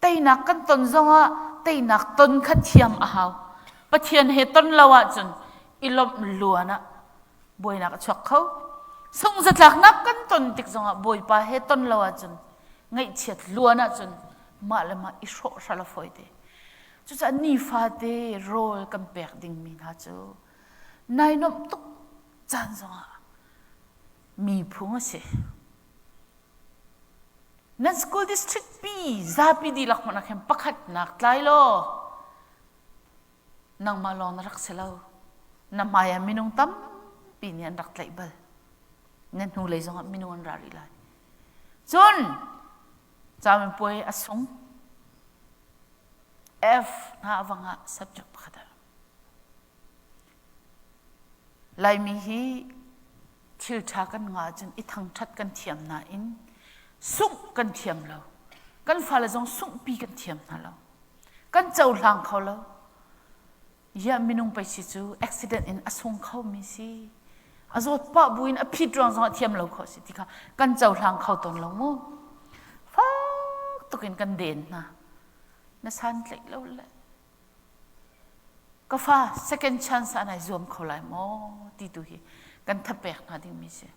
แต่นักกันตนจงอ่ะแต่นักตนขัดเทียมหาวปะเทียนเหตุต้นละวะจนอิลมลัวนะบวยนักชักเขาส่งจะจากนักกันตนติดจงอ่ะบวยไปเหตุต้นละวะจนไงเฉียดลัวนะจนมาเลยมาอิโรชาลฟอยเดจุดอันนี้ฟาเดโรลกันแบกดิ่งมีนะจูนายนบตุกจานจงอ่ะมีพุงเสนั่นสกูลดิสทริกปีซาปีดีลักมันนักเห็นปักขัดนักไล่โลนังมาลองรักเสลาน้ำมายามินุงตั้มปีนี้รักไล่เบลนั่นหูเลยจงอ่ะมินุงรารีไล่จนจามันป่วยอสง F น่าวังอ่ะ subject ปักขัดไล่มีฮีทิลทากันงาจนอีทางชัดกันเทียมนาอินสุกกันเทียมเรากันฟ้าละจงสุกปีกันเทียมนาเรากันเจ้าหลังเขาเราอย่ามินุงไปสิจู accident in อสงเขามีสิอาจจะป้าบุญอภิตรองจงเทียมเราเขาสิที่ค่ะกันเจ้าหลังเขาตนเราโม่ฟ้าตุกินกันเด่นนะน่าสันเล็กเราเลยก็ฟ้า second chance อันไหนรวมเขาเลยโม่ที่ดูฮีกันทับแบกนะดิ้งมิเช่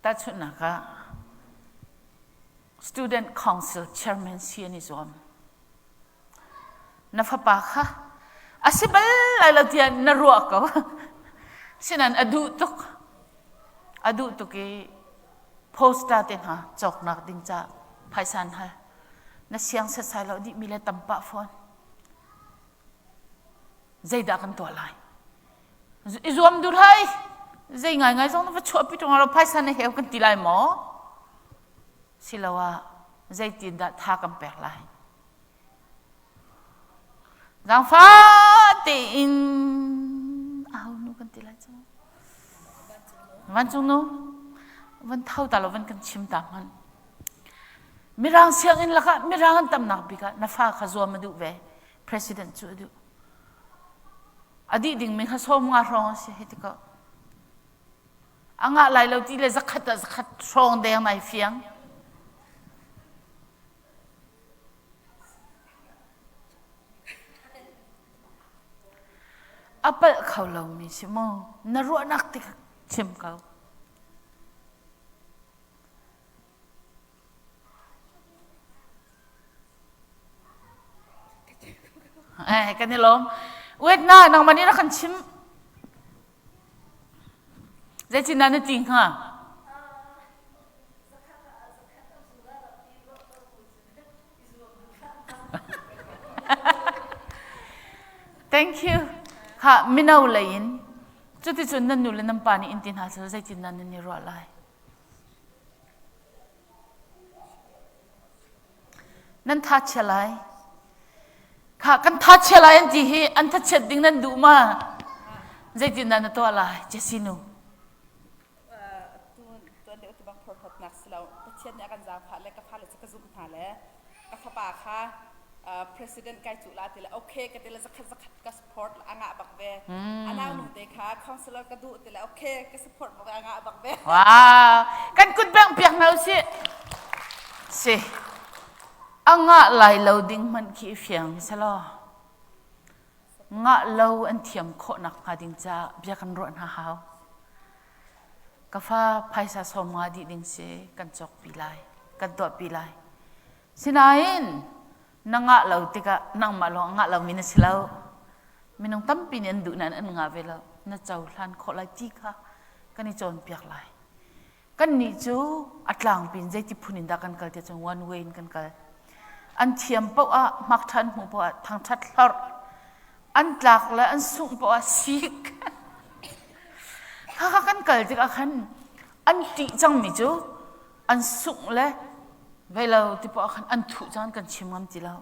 แต่ชุดนัก student council chairman เสียนิจอมนับปากค่ะอาศัยเบลล์เราที่นรัวเขาฉะนั้นอดูตุกโพสต์ได้นะจอกนักดิ้งจ้าภายสันฮะนั่นเสียงเสียเราดิมีเลตัมปะฟอนใจด่ากันตัวลายอิจวมดูให้ใจง่ายๆจงนั้นว่าชอบพี่ตรงเราภายสันให้เหวกันตีลายหมอสิละว่าใจตีนด่าท่ากันแปลกลายดังฟ้าตีนเอาหนูกันตีลายจังวันจงนู้วันเท่าตลอดวันกันชิมตามมันมีร่างเสียงอินละค่ะมีร่างตำหนักบิกะนับฟ้าขจวมาดูเว president จูดูอดีตดิ่งมีข้าสมงารองเสียเหตุก็อ่างอะไรเราที่เลยสักขัดรองแดงในเฟียงอัปเปิลเขาเรามีใช่ไหมนรัวนักที่ชิมเขากันนี่ล้มเวทน่านางมันนี่เราคันชิมใจจินนั่นจริงค่ะ thank you ค่ะมินาวเลยอินจุดที่จุดนั้นอยู่เลยน้ำปานี่อินทินหาเสือใจจินนั่นนี่รัวลายนั่นทัชอะไรค่ะกันทัชอะไรอันที่อันทัชดิ่งนั้นดูมาใจจินนั่นตัวอะไรเจสินู เราเช่นเนี่ยกันจะผ่านและก็ผ่านเลยจะกระซุ่มผ่านแล้วก็ฟ้าป่าค่ะpresident ไกจุลาติละโอเคก็ติละจะขัดก็ support ละอ่างบักเบอันนั้นหนุ่มเด็กค่ะ counselor ก็ดูติละโอเคก็ support บักอ่างบักเบว้าวกันคุณแบงเปียกเราสิอ่างไหลเราดิ้งมันขี้เฟียงใช่หรองะเราอันเทียมโคนักมาดิ้งจ้าเบียกันรอนหาเฮากาฟ้าไพศาลสมมาดิ้งสิกันจอกปีไลกันตัวปีไลสินายนนังเราติกะนังมาลองเรามินสิเรามินงตั้มปีนันดูนั้นอันงาเวลาน่าเจ้าหลานโคลาจิกะกันนี่จนเปียกไลกันนี่จูอัตลางปีนใจที่พูนินดากันกัลจะจงวันเวนกันกัลอันเทียมเป้ามักทันหัวเป้าทางชัดลอดอันหลักและอันสูงเป้าสิกข้ากันกัลจะกันอันติจังมิจูอันสูงและเวลาที่พออันถูกจังกันชิมงามจีเรา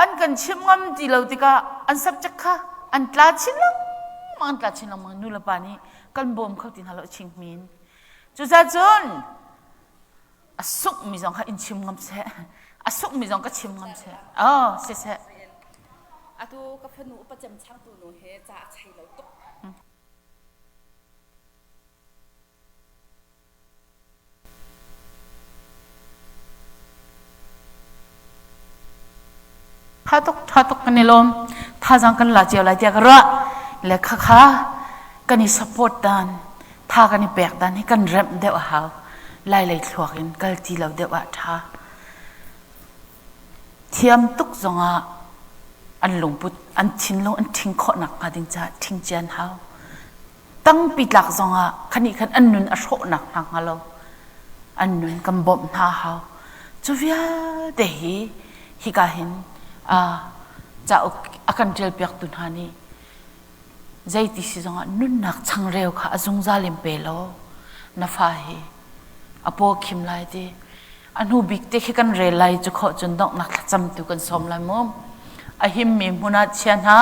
อันกันชิมงามจีเราที่ก็อันสับจักค่ะอันตลาดชิลล์มันตลาดชิลล์มันนู่นละปานี้กันบ่มเขาตินฮัลโหลชิงมินจุดจ้าจุนอสุกมีจังค่ะอินชิมงามเสะอสุกมีจังก็ชิมงามเสะอ๋อเสะอะตูกับพนุประจำช่างตูหนูเฮจะใช้เราตกถ้าตกกันในลมถ้าจังกันลาเจียวกันระและข้ากันนี่สปอร์ตดันถ้ากันนี่แบกดันให้กันเริ่มเดี๋ยวหาไล่ถวกินกัลตีเราเดี๋ยวท่าเทียมตุกจงอันหลงปุดอันทิ้งลงอันทิ้งข้อหนักมาดิ้งจะทิ้งเจียนหาตั้งปิดหลักจงคันนี้คันอันนุนอันโชหนักหาเราอันนุนกันบ่มท่าหาจูเวียเดฮีฮิกาหินจะakan jel piak tun hani zaiti si zonga nun nak chang reu kha azung zalim pelo na fa hi apo khim lai ti anu bik te kan re lai chu kho chun dok nak cham tu kan som lai mom ahim mi huna chian ha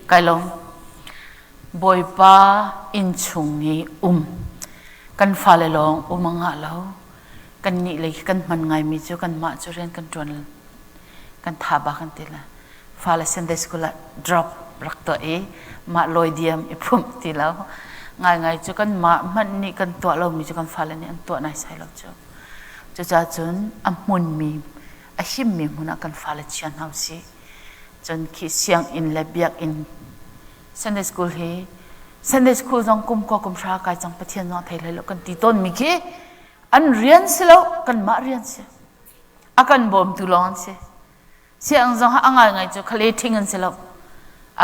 kai long boy pa in chung hi kan fa le long anga lo kan ni le kan man ngai mi chu kan ma chu ren kan tron kan tha ba kan tila fa le sunday school drop rak to e ma loi diam e phum ti lo ngai chu kan ma man ni kan to lo mi chu kan fa le ni an to nai sai lo chu cha chun amun mi a him mi huna kan fa le chian hau si chun khi siang in le biak in Sunday school he Sunday school jong kum ko kum sha kai jang pathian no thai lo kan ti ton mi ki an rian selo kan ma rian se akan bom tu lon se siang jong ha angai ngai chu khale thing an selo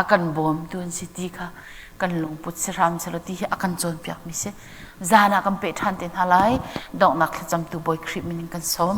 akan bom tu an si ti kha kan long put se ram selo ti akan chon piak mi se zana kan pe than ten halai dok nak cham tu boy krip min kan som